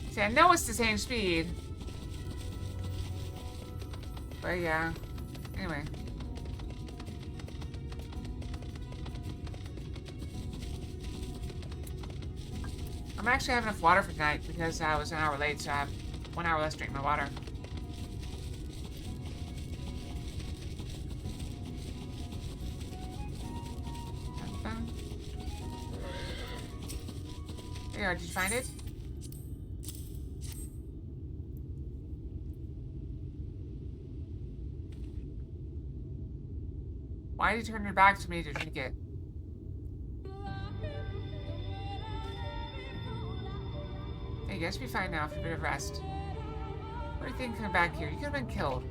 A: See, I know it's the same speed. But yeah, anyway. I'm actually having enough water for tonight because I was an hour late, so I have 1 hour less to drink my water. There you are, did you find it? Why did you turn your back to me to drink it? Hey, you guys be fine now for a bit of rest. What do you think coming back here? You could have been killed.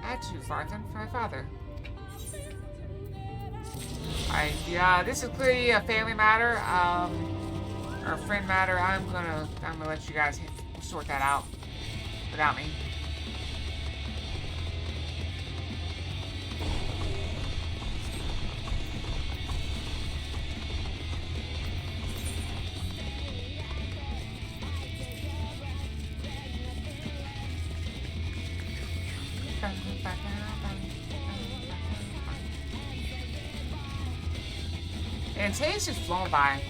A: I had to, Farthen, for my father. Yeah, this is clearly a family matter, or a friend matter. I'm gonna let you guys sort that out without me. And today's just flown by.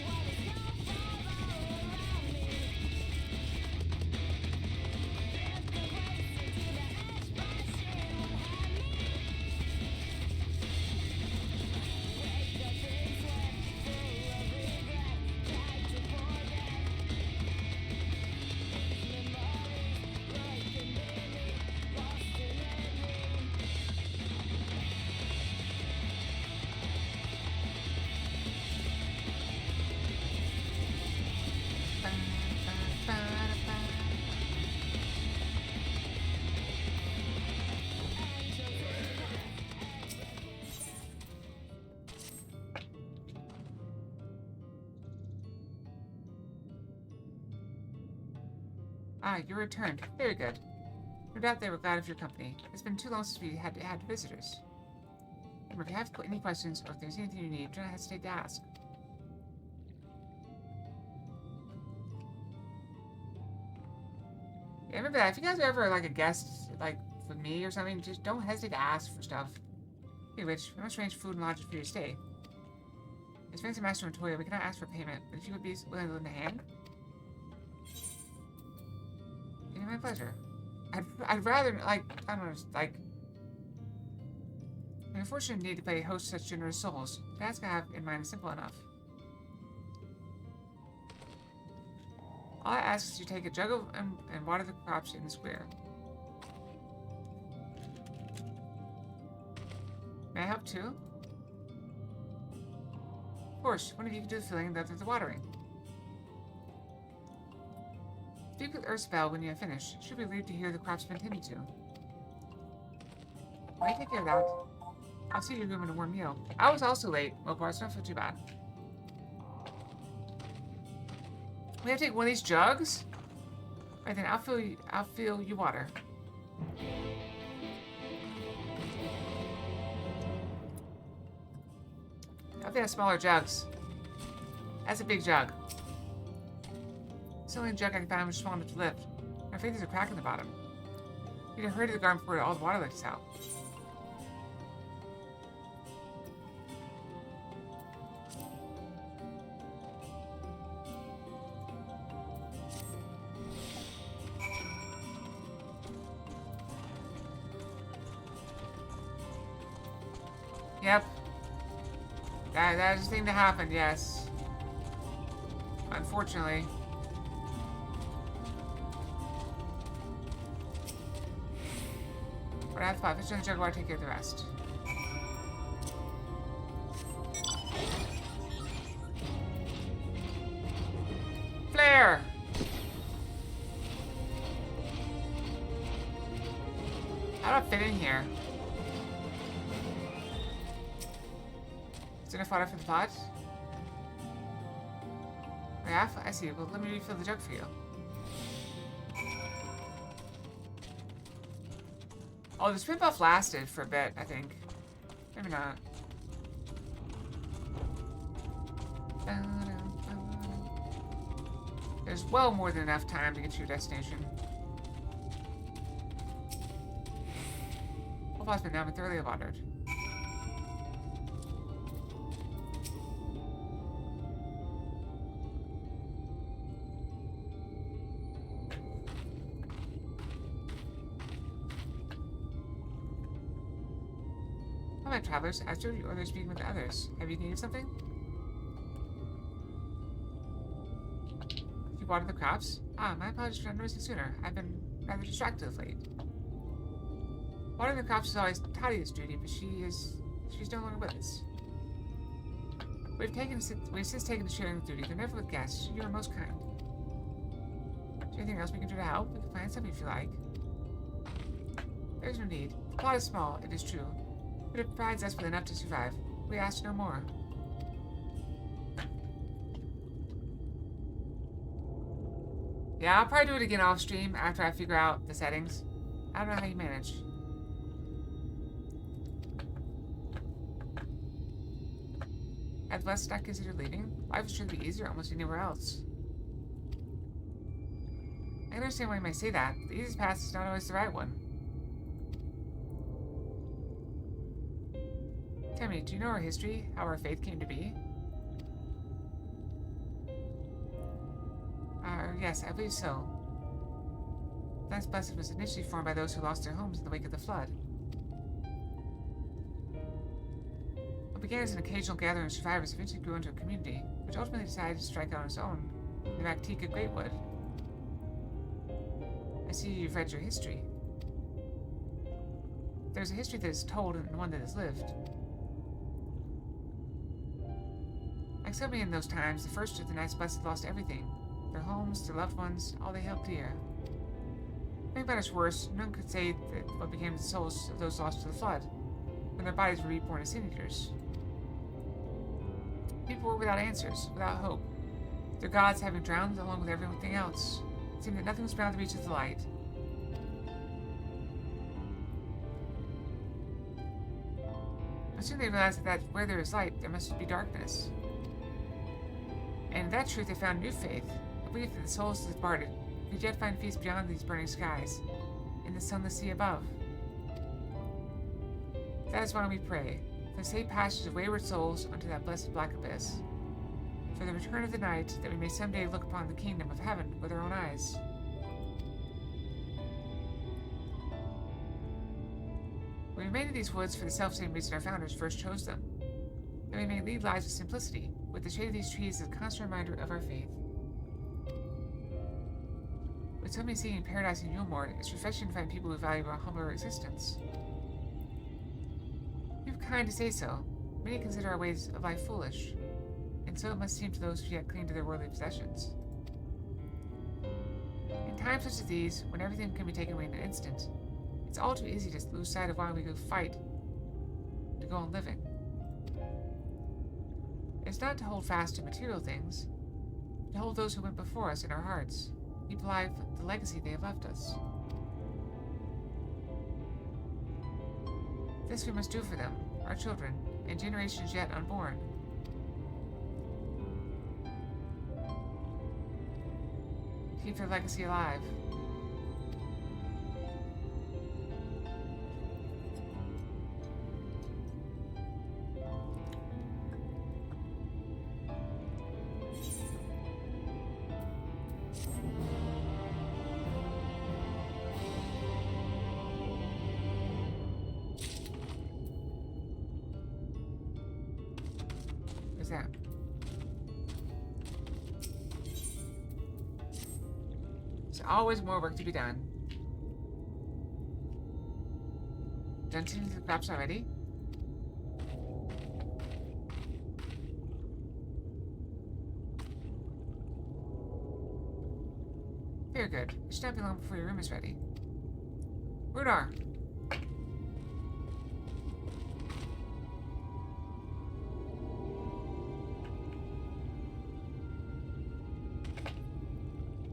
A: Ah, you returned. Very good. No doubt they were glad of your company. It's been too long since we had visitors. Remember, if you have any questions or if there's anything you need, do not hesitate to ask. Yeah, remember that. If you guys are ever like a guest, like with me or something, just don't hesitate to ask for stuff. Hey, Witch, we must arrange food and lodging for your stay. As Fancy Master Montoya, we cannot ask for payment, but if you would be willing to lend a hand, it'd be my pleasure. I'd rather, like, I don't know, like, I'm unfortunate need to play host such generous souls. The task I have in mind is simple enough. All I ask is you take a jug of and water the crops in the square. May I help too? Of course, one of you can do the filling and the other the watering. Speak with Ursbel when you have finished. She'll be relieved to hear the crops have been tended to. Will you take care of that? I'll see your room in a warm meal. I was also late, Mopar, so don't feel too bad. We have to take one of these jugs? Right then, I'll fill you water. I think they have smaller jugs. That's a big jug. It's the only jug I can find which is small enough to lift. I'm afraid there's a crack in the bottom. You need to hurry to the garden before all the water leaks out. Yep. That is a thing to happen, yes. Unfortunately. But I have 5. Fish in the jug while I take care of the rest. Flare! How do I fit in here? Is there enough water for the pot? Yeah, I see. Well, let me refill the jug for you. Oh, the sprint buff lasted for a bit, I think. Maybe not. There's well more than enough time to get to your destination. Whole pot's been now been thoroughly watered. All right, travelers, after you order speaking with the others, have you needed something? You watered the crops? Ah, my apologies for not noticing sooner. I've been rather distracted of late. Watering the crops is always Tadia's duty, but she's no longer with us. We've since taken the sharing of duty. They're never with guests. You are most kind. Is there anything else we can do to help? We can plan something if you like. There's no need. The plot is small, it is true. But it provides us with enough to survive. We ask no more. Yeah, I'll probably do it again off stream after I figure out the settings. I don't know how you manage. Have less not considered leaving? Life should be easier almost anywhere else. I understand why you might say that. The easiest path is not always the right one. Tell me, do you know our history? How our faith came to be? Yes, I believe so. The last blessed was initially formed by those who lost their homes in the wake of the flood. What began as an occasional gathering of survivors eventually grew into a community, which ultimately decided to strike out on its own, the Mactica Greatwood. I see you've read your history. There's a history that is told and one that is lived. Like so many in those times, the first of the Knights Blessed lost everything. Their homes, their loved ones, all they held dear. To make matters worse, none could say that what became the souls of those lost to the flood, when their bodies were reborn as sin eaters. People were without answers, without hope, their gods having drowned along with everything else. It seemed that nothing was beyond the reach of the light. But soon they realized that where there is light, there must be darkness. And in that truth they found new faith, a belief that the souls that departed could yet find peace beyond these burning skies, in the sunless sea above. That is why we pray, for the safe passage of wayward souls unto that blessed black abyss, for the return of the night, that we may someday look upon the kingdom of heaven with our own eyes. We remain in these woods for the self-same reason our founders first chose them, that we may lead lives of simplicity, with the shade of these trees as a constant reminder of our faith. With so many seeking paradise in Yulmord, it's refreshing to find people who value a humbler existence. You're kind to say so. Many consider our ways of life foolish, and so it must seem to those who yet cling to their worldly possessions. In times such as these, when everything can be taken away in an instant, it's all too easy to lose sight of why we go fight to go on living. It's not to hold fast to material things, but to hold those who went before us in our hearts, keep alive the legacy they have left us. This we must do for them, our children, and generations yet unborn. Keep their legacy alive. What's that? There's always more work to be done. Done seeing the crops already? Very good. It should not be long before your room is ready. Runar!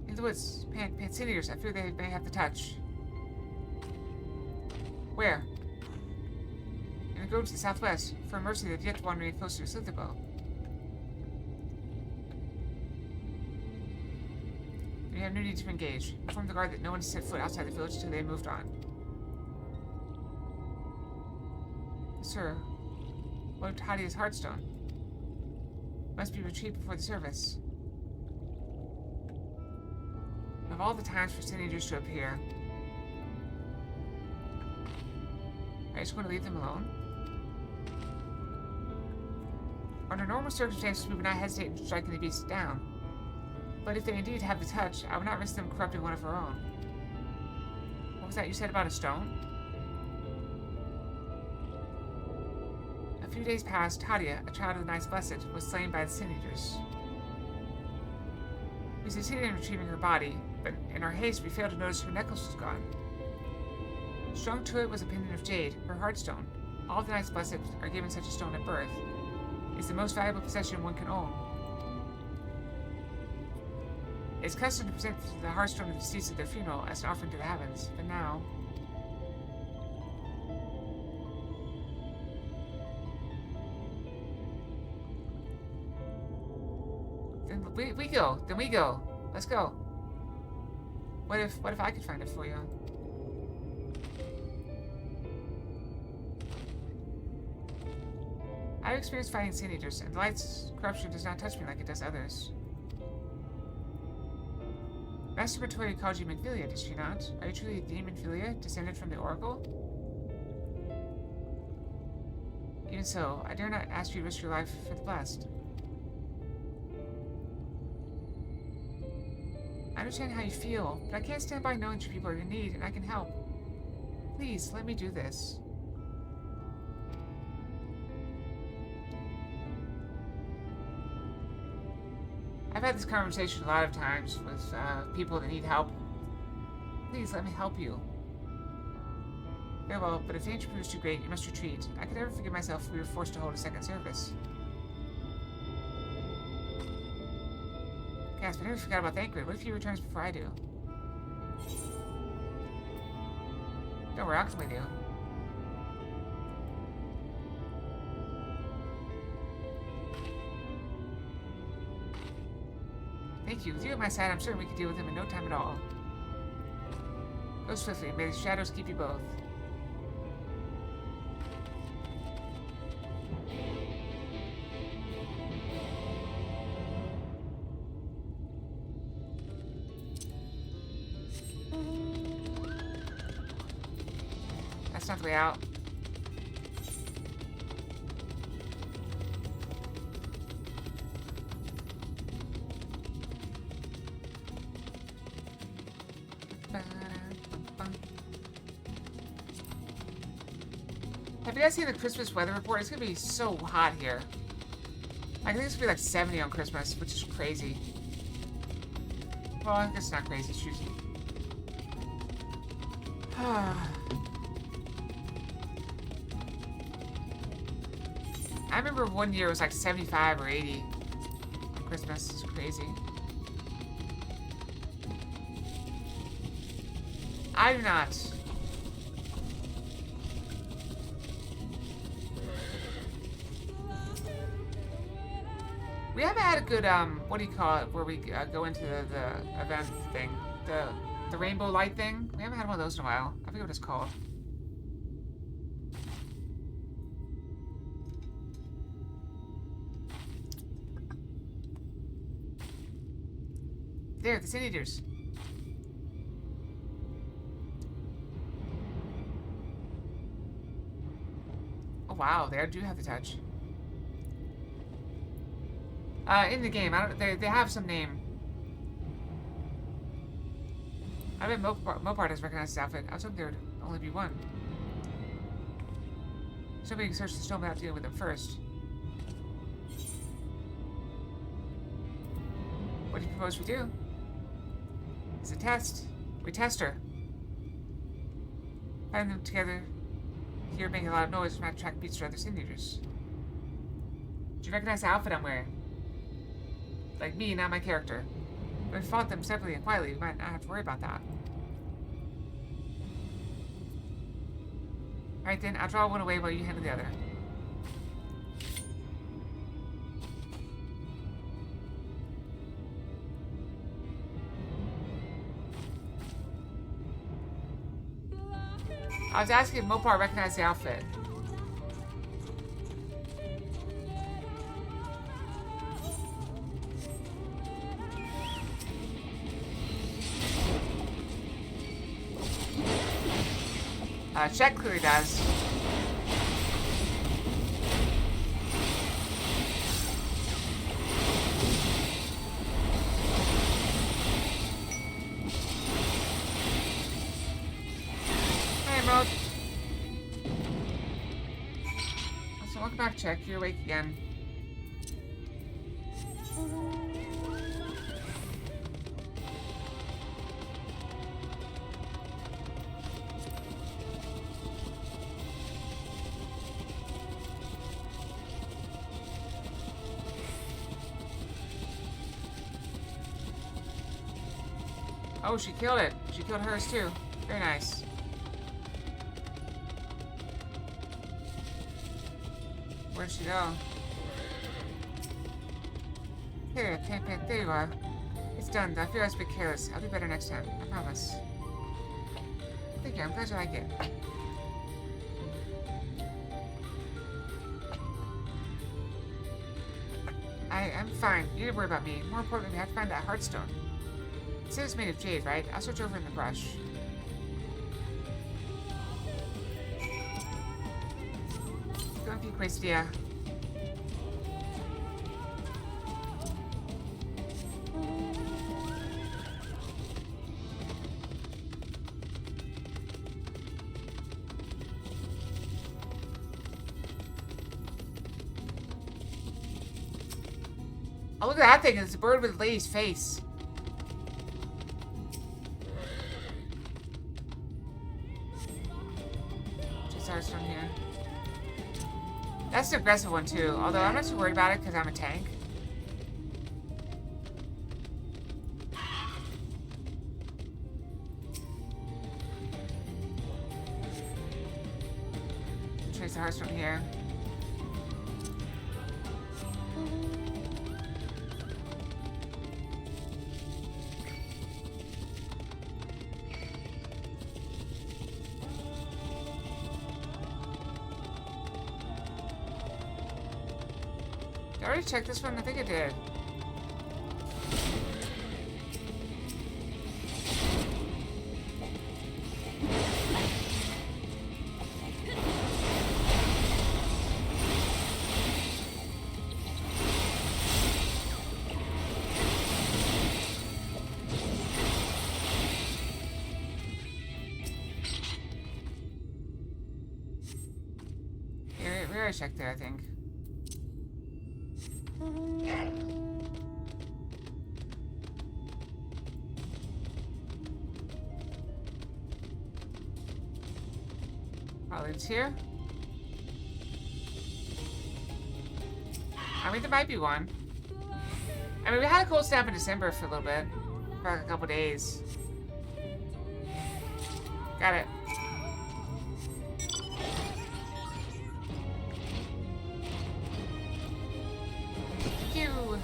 A: In the woods, Panciniers. I fear they may have the touch. Where? In the grove to the southwest. For mercy, they've yet to wander any closer to Slitherbow. We have no need to engage. Inform the guard that no one set foot outside the village until they have moved on. Sir, what of Tadia's Heartstone? Must be retrieved before the service. Of all the times for teenagers to appear, are you just going to leave them alone? Under normal circumstances, we would not hesitate in striking the beast down. But if they indeed have the touch, I would not risk them corrupting one of our own. What was that you said about a stone? A few days past, Tadia, a child of the Knights Blessed, was slain by the Sin Eaters. We succeeded in retrieving her body, but in our haste we failed to notice her necklace was gone. Strung to it was a pendant of jade, her heartstone. All the Knights Blessed are given such a stone at birth. It's the most valuable possession one can own. It's custom to present the heartstone to the deceased at their funeral as an offering to the heavens, but now... Then we go. Then we go. Let's go. What if I could find it for you? I've experienced fighting Sin Eaters, and the light's corruption does not touch me like it does others. Master Matoya called you Minfilia, did she not? Are you truly the Minfilia, descended from the Oracle? Even so, I dare not ask you to risk your life for the blessed. I understand how you feel, but I can't stand by knowing your people are in need, and I can help. Please, let me do this. I've had this conversation a lot of times with people that need help. Please, let me help you. Very well, but if the danger proves too great, you must retreat. I could never forgive myself if we were forced to hold a second service. Gasp, I never forgot about Thancred. What if he returns before I do? Don't worry, I'll explain to you. Thank you. With you at my side, I'm certain we can deal with him in no time at all. Go swiftly. May the shadows keep you both. That's not the way out. Have you guys seen the Christmas weather report? It's gonna be so hot here. I think it's gonna be like 70 on Christmas, which is crazy. Well, I guess it's not crazy, it's usually. I remember one year it was like 75 or 80 on Christmas. It's crazy. I do not. We haven't had a good, what do you call it, where we go into the event thing. The rainbow light thing. We haven't had one of those in a while. I forget what it's called. There, the Sin Eaters. Oh wow, they do have the touch. In the game, they have some name. I bet Mopar doesn't recognize his outfit. I was hoping there would only be one. Somebody can search the stone without dealing with them first. What do you propose we do? It's a test. We test her. Find them together here making a lot of noise and might attract beats to other Sin Eaters. Do you recognize the outfit I'm wearing? Like me, not my character. If we fought them separately and quietly, we might not have to worry about that. Alright then, I'll draw one away while you handle the other. I was asking if Mopar recognized the outfit. Check clearly does. Hey, Emerald. So welcome back, Check. You're awake again. Oh, she killed it. She killed hers too. Very nice. Where'd she go? Here, there you are. It's done. I fear I was a bit careless. I'll do better next time. I promise. Thank you. I'm glad you like it. I'm fine. You needn't worry about me. More importantly, we have to find that Heartstone. It says it's made of jade, right? I'll search over in the brush. Go and peek, Questia. Oh, look at that thing. It's a bird with a lady's face. From here. That's an aggressive one too, although I'm not too worried about it because I'm a tank. Place the hearthstone here. Did I already check this one? I think I did. We already checked there, I think. Probably it's here. I mean, there might be one. I mean, we had a cold snap in December for a little bit. For like a couple days. Got it. Thank you.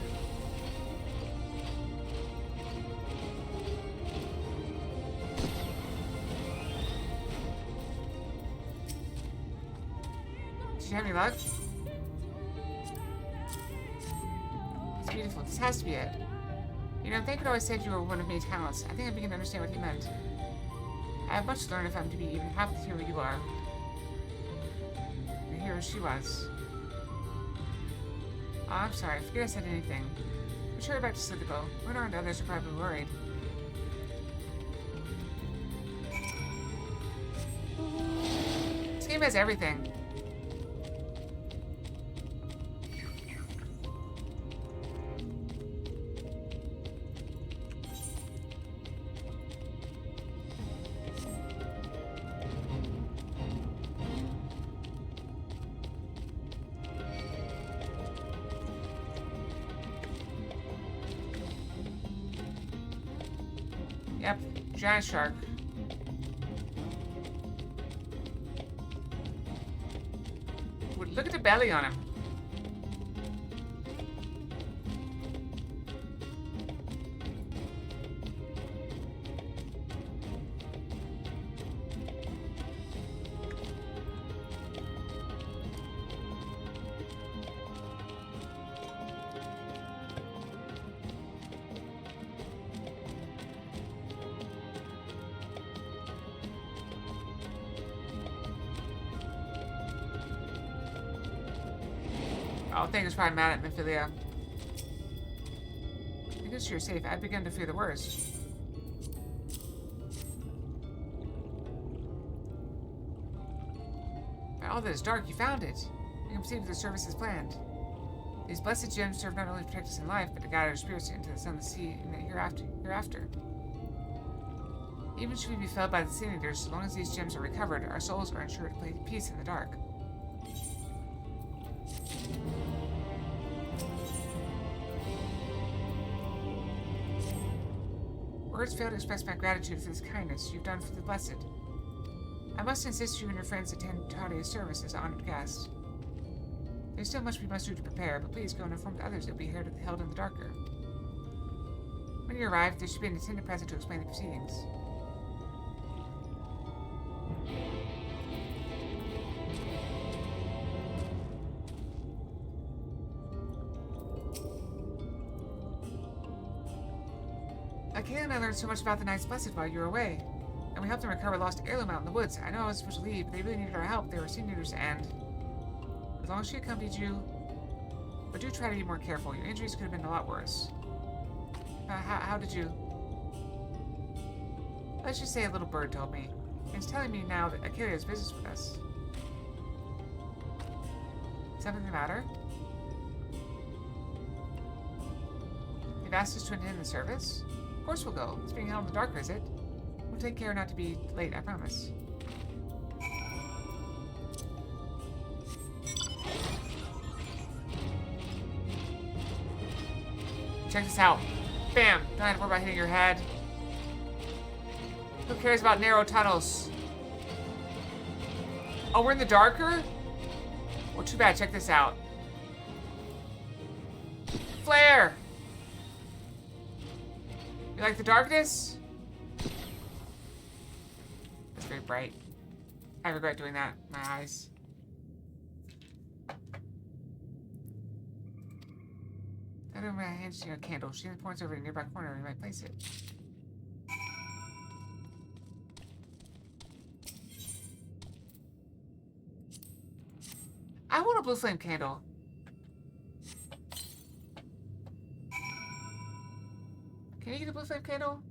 A: Did you have any luck? It's beautiful. This has to be it. You know, Thank always said you were one of many talents. I think I begin to understand what he meant. I have much to learn if I'm to be even half the hero you are. The hero she was. Oh, I'm sorry. I forget I said anything. I'm sure about to Slidico. Runner and others are probably worried. This game has everything. Yep, giant shark. Look at the belly on him. I think it's probably mad at Mephilia. Because you're safe, I've begun to fear the worst. By all that is dark, you found it. You can proceed with the service as planned. These blessed gems serve not only to protect us in life, but to guide our spirits into the sun, the sea, and the hereafter. Even should we be felled by the sin eaters, so long as these gems are recovered, our souls are ensured to play peace in the dark. Words fail to express my gratitude for this kindness you've done for the blessed. I must insist you and your friends attend Tadia's service as honored guests. There's still much we must do to prepare, but please go and inform the others it will be held in the darker. When you arrive, there should be an attendant present to explain the proceedings. Kayla and I learned so much about the Knights Blessed while you were away, and we helped them recover a lost heirloom out in the woods. I know I was supposed to leave, but they really needed our help. They were seniors, and as long as she accompanied you, but do try to be more careful. Your injuries could have been a lot worse. How did you? Let's just say a little bird told me. It's telling me now that Achille has business with us. Something the matter? You've asked us to attend the service? Of course we'll go. It's being held in the dark, is it? We'll take care not to be late, I promise. Check this out. Bam! Don't have to worry about hitting your head. Who cares about narrow tunnels? Oh, we're in the darker? Well, too bad. Check this out. Flare! You like the darkness? It's very bright. I regret doing that. My eyes. I don't my hand a candle. She points over to a nearby corner where you might place it. I want a blue flame candle. Can you get a blue flame candle?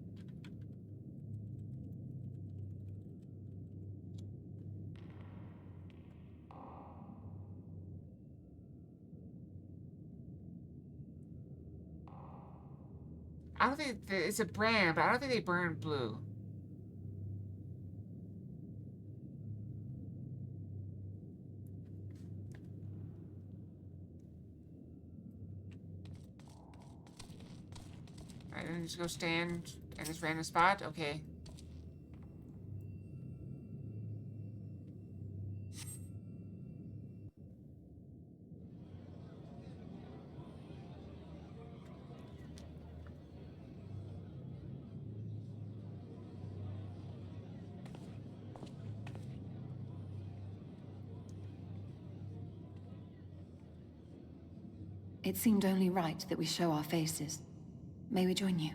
A: I don't think it's a brand, but I don't think they burn blue. Alright, then just go stand in this random spot. Okay.
C: It seemed only right that we show our faces. May we join you?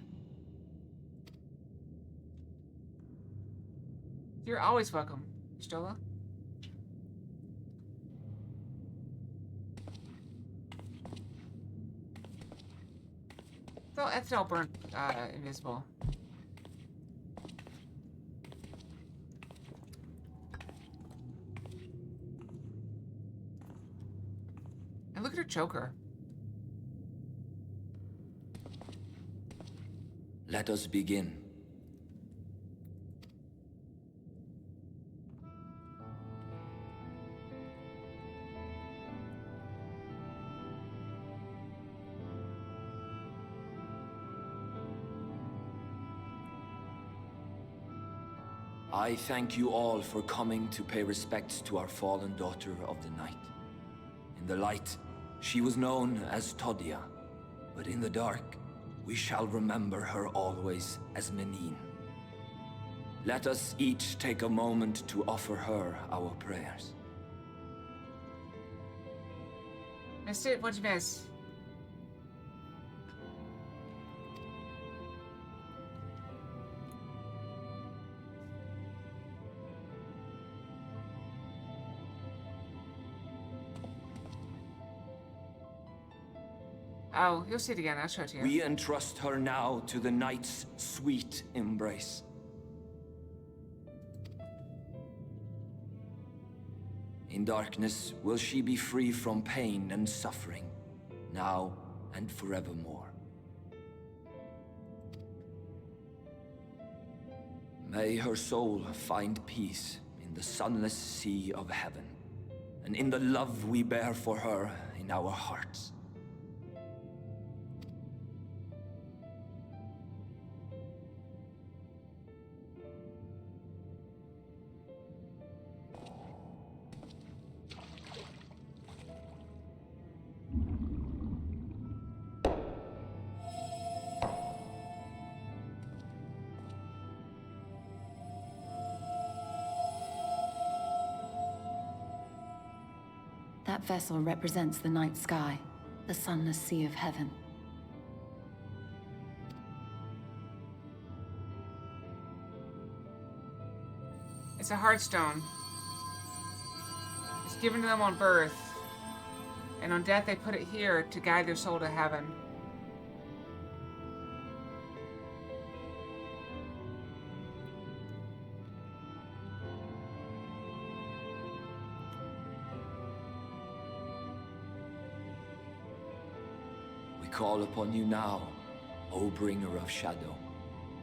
A: You're always welcome, Stola. Well, ethanol burnt invisible. And look at her choker.
D: Let us begin. I thank you all for coming to pay respects to our fallen daughter of the night. In the light, she was known as Todia, but in the dark, we shall remember her always as Menine. Let us each take a moment to offer her our prayers.
A: Missed it? What'd you miss? Oh, you'll see it again. I'll show it to you.
D: We entrust her now to the night's sweet embrace. In darkness will she be free from pain and suffering, now and forevermore. May her soul find peace in the sunless sea of heaven, and in the love we bear for her in our hearts.
C: That vessel represents the night sky, the sunless sea of heaven.
A: It's a heartstone. It's given to them on birth. And on death they put it here to guide their soul to heaven.
D: We call upon you now, O bringer of shadow,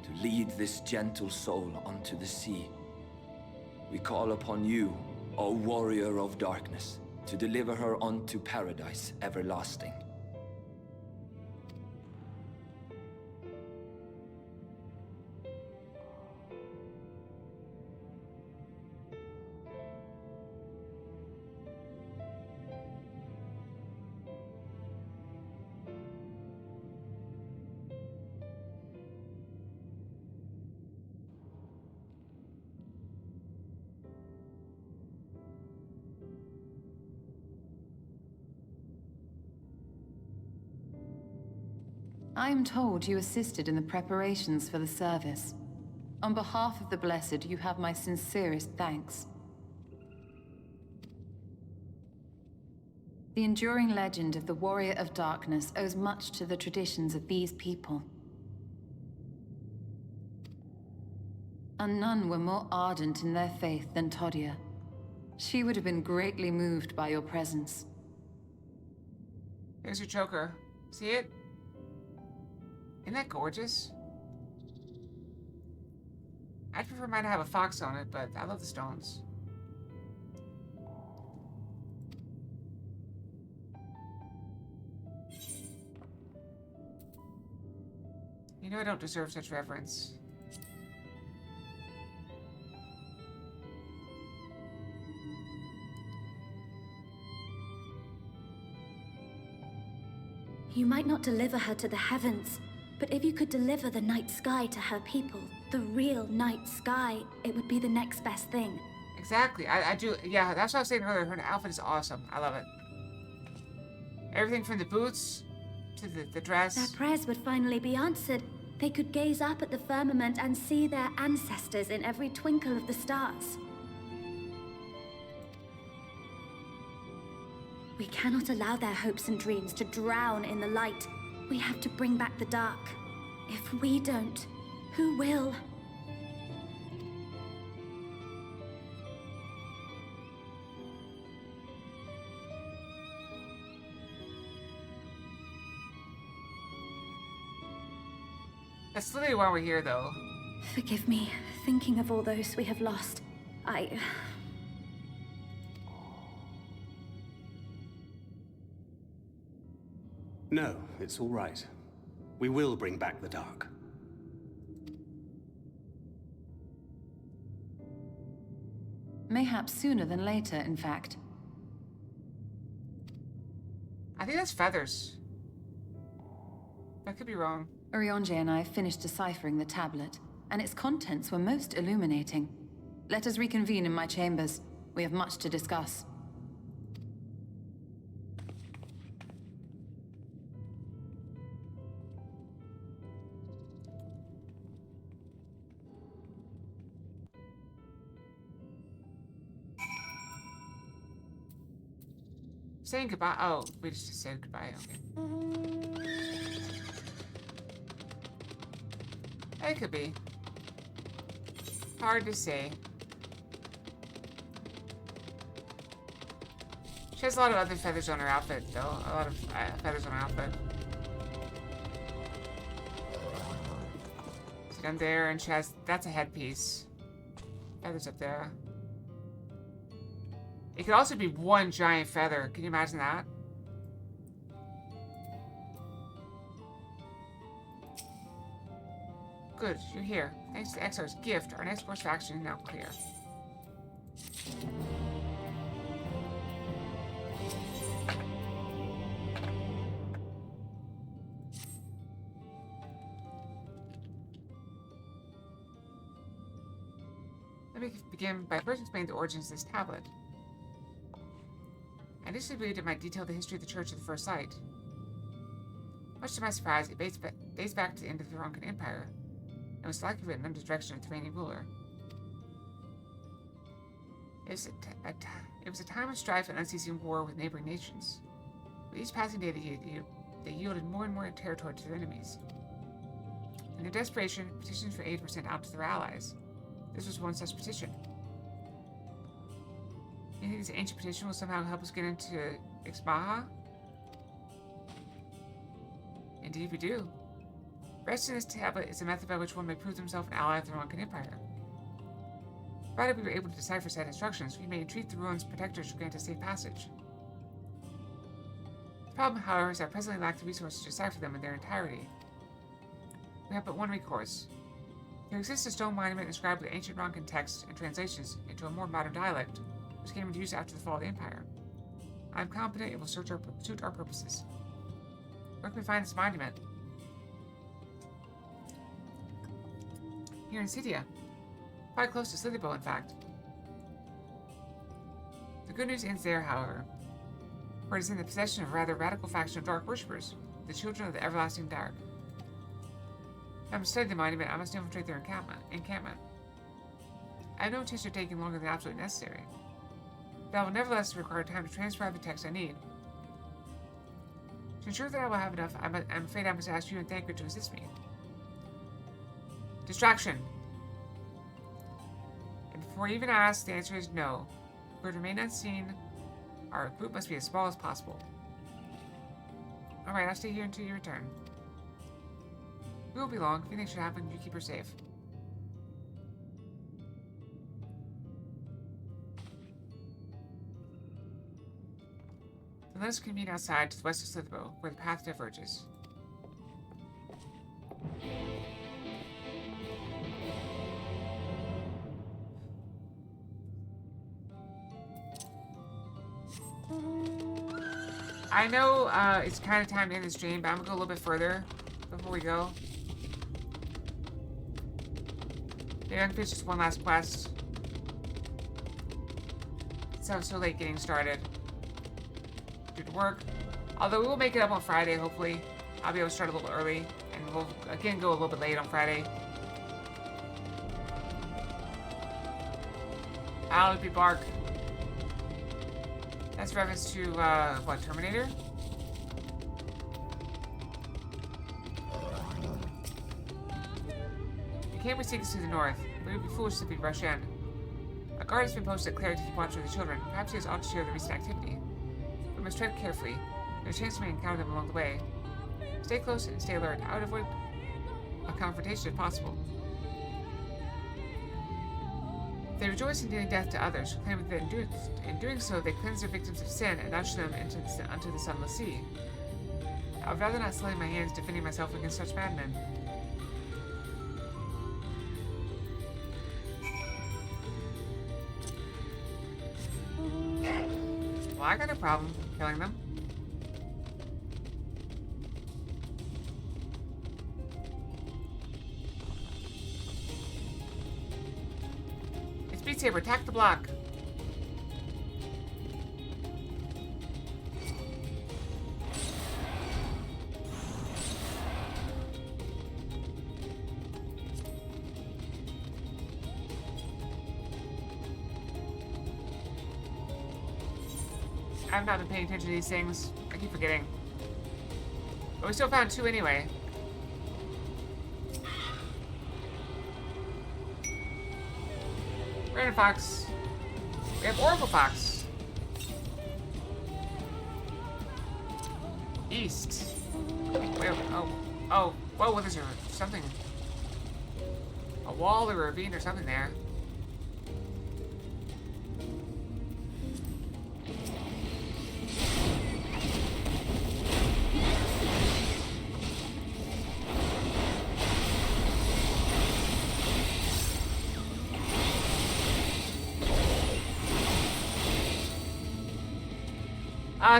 D: to lead this gentle soul onto the sea. We call upon you, O warrior of darkness, to deliver her onto paradise everlasting.
C: I am told you assisted in the preparations for the service. On behalf of the Blessed, you have my sincerest thanks. The enduring legend of the Warrior of Darkness owes much to the traditions of these people. And none were more ardent in their faith than Todia. She would have been greatly moved by your presence.
A: Here's your choker. See it? Isn't that gorgeous? I'd prefer mine to have a fox on it, but I love the stones. You know I don't deserve such reverence.
J: You might not deliver her to the heavens, but if you could deliver the night sky to her people, the real night sky, it would be the next best thing.
A: Exactly. I do. Yeah, that's what I was saying earlier. Her outfit is awesome. I love it. Everything from the boots to the dress.
J: Their prayers would finally be answered. They could gaze up at the firmament and see their ancestors in every twinkle of the stars. We cannot allow their hopes and dreams to drown in the light. We have to bring back the dark. If we don't, who will?
A: That's literally why we're here, though.
J: Forgive me, thinking of all those we have lost.
F: No, it's all right. We will bring back the dark.
C: Mayhaps sooner than later, in fact.
A: I think that's feathers. I could be wrong.
C: Orionje and I finished deciphering the tablet, and its contents were most illuminating. Let us reconvene in my chambers. We have much to discuss.
A: Saying goodbye. Oh, we just said goodbye. Okay. It could be. Hard to say. She has a lot of other feathers on her outfit, though. A lot of feathers on her outfit. So down there, and she has... That's a headpiece. Feathers up there. It could also be one giant feather. Can you imagine that? Good, you're here. Thanks to XR's gift, our next course of action is now clear. Let me begin by first explaining the origins of this tablet. I initially believed it might detail the history of the Church at the first sight. Much to my surprise, it dates back to the end of the Ronkan Empire, and was likely written under the direction of the reigning ruler. It was a time of strife and unceasing war with neighboring nations. With each passing day, they yielded more and more territory to their enemies. In their desperation, petitions for aid were sent out to their allies. This was one such petition. You think this ancient petition will somehow help us get into Ixbaha? Indeed we do. Rested in this tablet is a method by which one may prove himself an ally of the Ronkan Empire. Provided we were able to decipher said instructions, we may entreat the ruins' protectors to grant us safe passage. The problem, however, is that I presently lack the resources to decipher them in their entirety. We have but one recourse. There exists a stone monument inscribed with ancient Ronkan texts and translations into a more modern dialect, which came into use after the fall of the Empire. I am confident it will suit our purposes. Where can we find this monument? Here in Cydia. Quite close to Slitherbow, in fact. The good news ends there, however, for it is in the possession of a rather radical faction of Dark Worshippers, the Children of the Everlasting Dark. I'm studying the monument. I must infiltrate their encampment. I have no intention of taking longer than absolutely necessary. That will nevertheless require time to transcribe the text I need. To ensure that I will have enough, I'm afraid I must ask you and Thancred to assist me. Distraction. And before you even ask, the answer is no. If we remain unseen, our group must be as small as possible. Alright, I'll stay here until you return. We won't be long. If anything should happen, you keep her safe. Then let us convene outside to the west of Slithbow, where the path diverges. I know it's kind of time to end the stream, but I'm gonna go a little bit further before we go. Maybe I can finish just one last quest. Since I was so late getting started. Due to work. Although we will make it up on Friday, hopefully. I'll be able to start a little early. And we'll, again, go a little bit late on Friday. Alley bark. That's reference to, what, Terminator? The camp we seek is to the north, but it would be foolish if we rush in. A guard has been posted at Claire to keep watch over the children. Perhaps he has ought to share the recent activity. We must tread carefully. There's a chance we may encounter them along the way. Stay close and stay alert. I would avoid a confrontation if possible. They rejoice in dealing death to others, claiming that in doing so they cleanse their victims of sin and usher them unto the sunless sea. I would rather not slay my hands defending myself against such madmen. Well, I got no problem killing them. Beat Saber, attack the block. I've not been paying attention to these things. I keep forgetting. But we still found 2 anyway. Random Fox. We have Oracle Fox. East. Wait, oh, whoa, what is there? Something. A wall or a ravine or something there.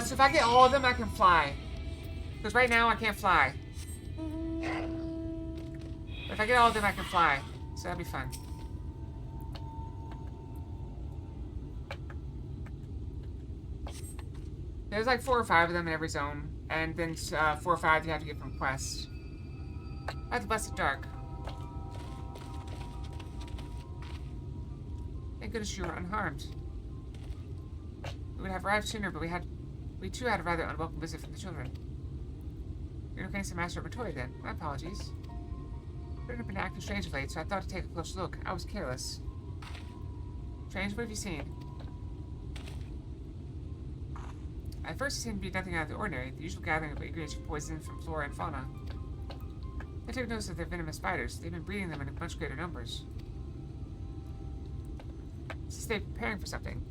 A: So if I get all of them, I can fly. Because right now, I can't fly. But if I get all of them, I can fly. So that'd be fun. There's like 4 or 5 of them in every zone. And then 4 or 5 you have to get from quests. At the Blessed Dark. Thank goodness you were unharmed. We would have arrived sooner, but we too had a rather unwelcome visit from the children. You're looking at Master Matoya then. My apologies. I've been acting strange of late, so I thought to take a closer look. I was careless. Strange, what have you seen? At first it seemed to be nothing out of the ordinary, the usual gathering of ingredients for poison from flora and fauna. I took notice of their venomous spiders. They've been breeding them in much greater numbers. Since they're preparing for something.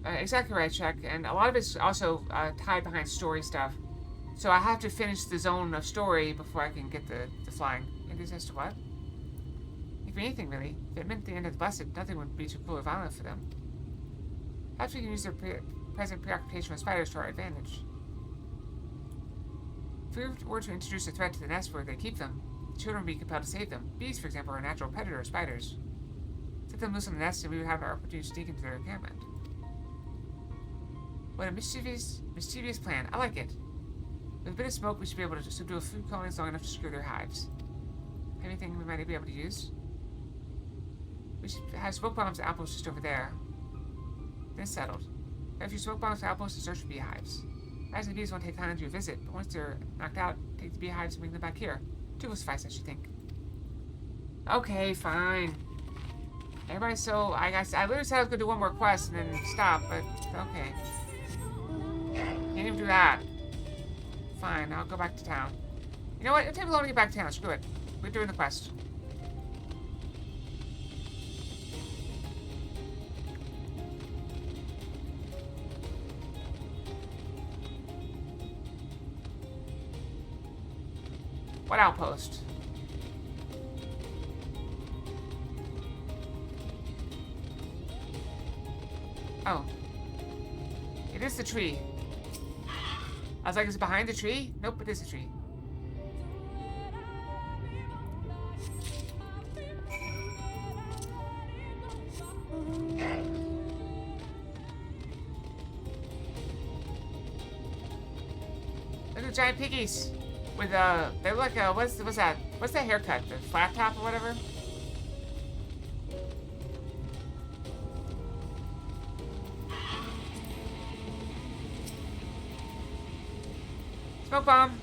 A: Exactly right, Chuck. And a lot of it's also tied behind story stuff. So I have to finish the zone of story before I can get the flying. And this as to what? If anything, really. If it meant the end of the Blessed, nothing would be too cruel or violent for them. Perhaps we can use their present preoccupation with spiders to our advantage. If we were to introduce a threat to the nest where they keep them, the children would be compelled to save them. Bees, for example, are a natural predator of spiders. Set them loose on the nest and we would have our opportunity to sneak into their encampment. What a mischievous plan. I like it. With a bit of smoke, we should be able to subdue a few colonies long enough to secure their hives. Anything we might be able to use? We should have smoke bombs and outposts just over there. Then settled. If you smoke bombs and outposts to search for beehives. Imagine the bees won't take time to do a visit, but once they're knocked out, take the beehives and bring them back here. 2 will suffice, I should think. Okay, fine. Everybody's so... I literally said I was going to do one more quest and then stop, but okay. Can't even do that. Fine, I'll go back to town. You know what? It'll take me long to get back to town. Screw it. We're doing the quest. What outpost? Oh. It is the tree. I was like, is it behind the tree? Nope, it is a tree. Look at the giant piggies. With they look like what's that? What's that haircut? The flat top or whatever? Smoke bomb.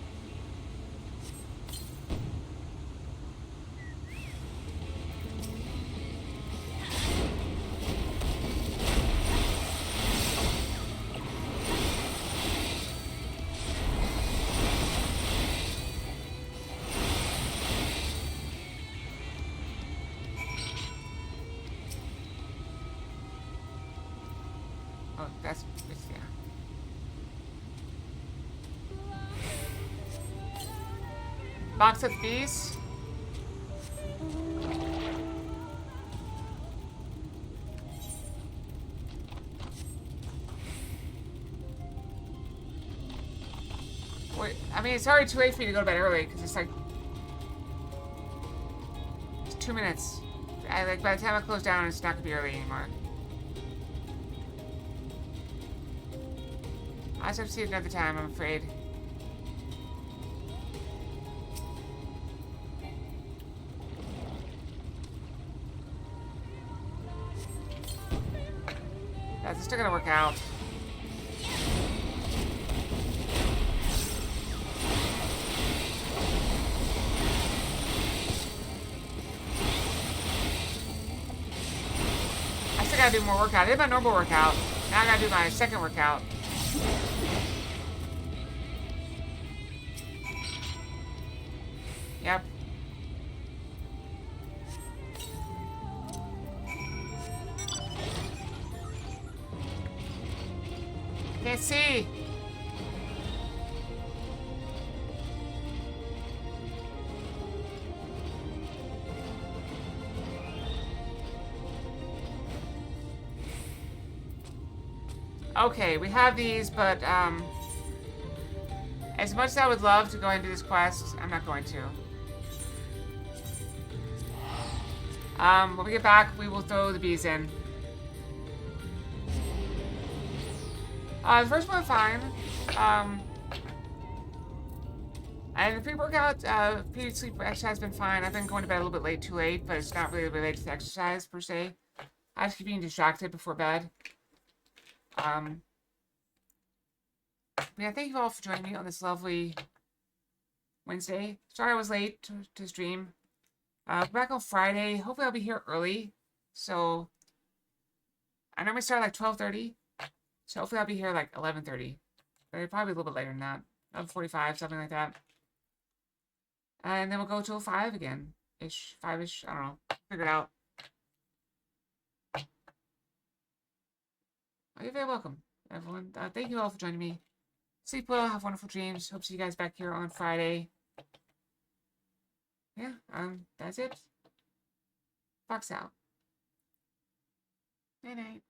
A: Oh, that's yeah. Box of bees. Wait, I mean, it's already too late for me to go to bed early because it's like 2 minutes. By the time I close down, it's not gonna be early anymore. I just have to see it another time, I'm afraid. That's still gonna work out. I still gotta do more workout. I did my normal workout. Now I gotta do my second workout. Yep. Can't see. Okay, we have these, but as much as I would love to go and do this quest, I'm not going to. When we get back, we will throw the bees in. The first one, fine. And the pre-workout, pre-sleep exercise has been fine. I've been going to bed a little bit late, too late, but it's not really related to the exercise, per se. I just keep being distracted before bed. Yeah, thank you all for joining me on this lovely Wednesday. Sorry I was late to stream. Back on Friday. Hopefully I'll be here early. So, I normally start at like 12:30. So hopefully I'll be here like 11:30. But probably a little bit later than that. 11:45, something like that. And then we'll go till 5 again. 5-ish. I don't know. Figure it out. You're very welcome, everyone. Thank you all for joining me. Sleep well, have wonderful dreams. Hope to see you guys back here on Friday. Yeah, that's it. Fox out. Night night.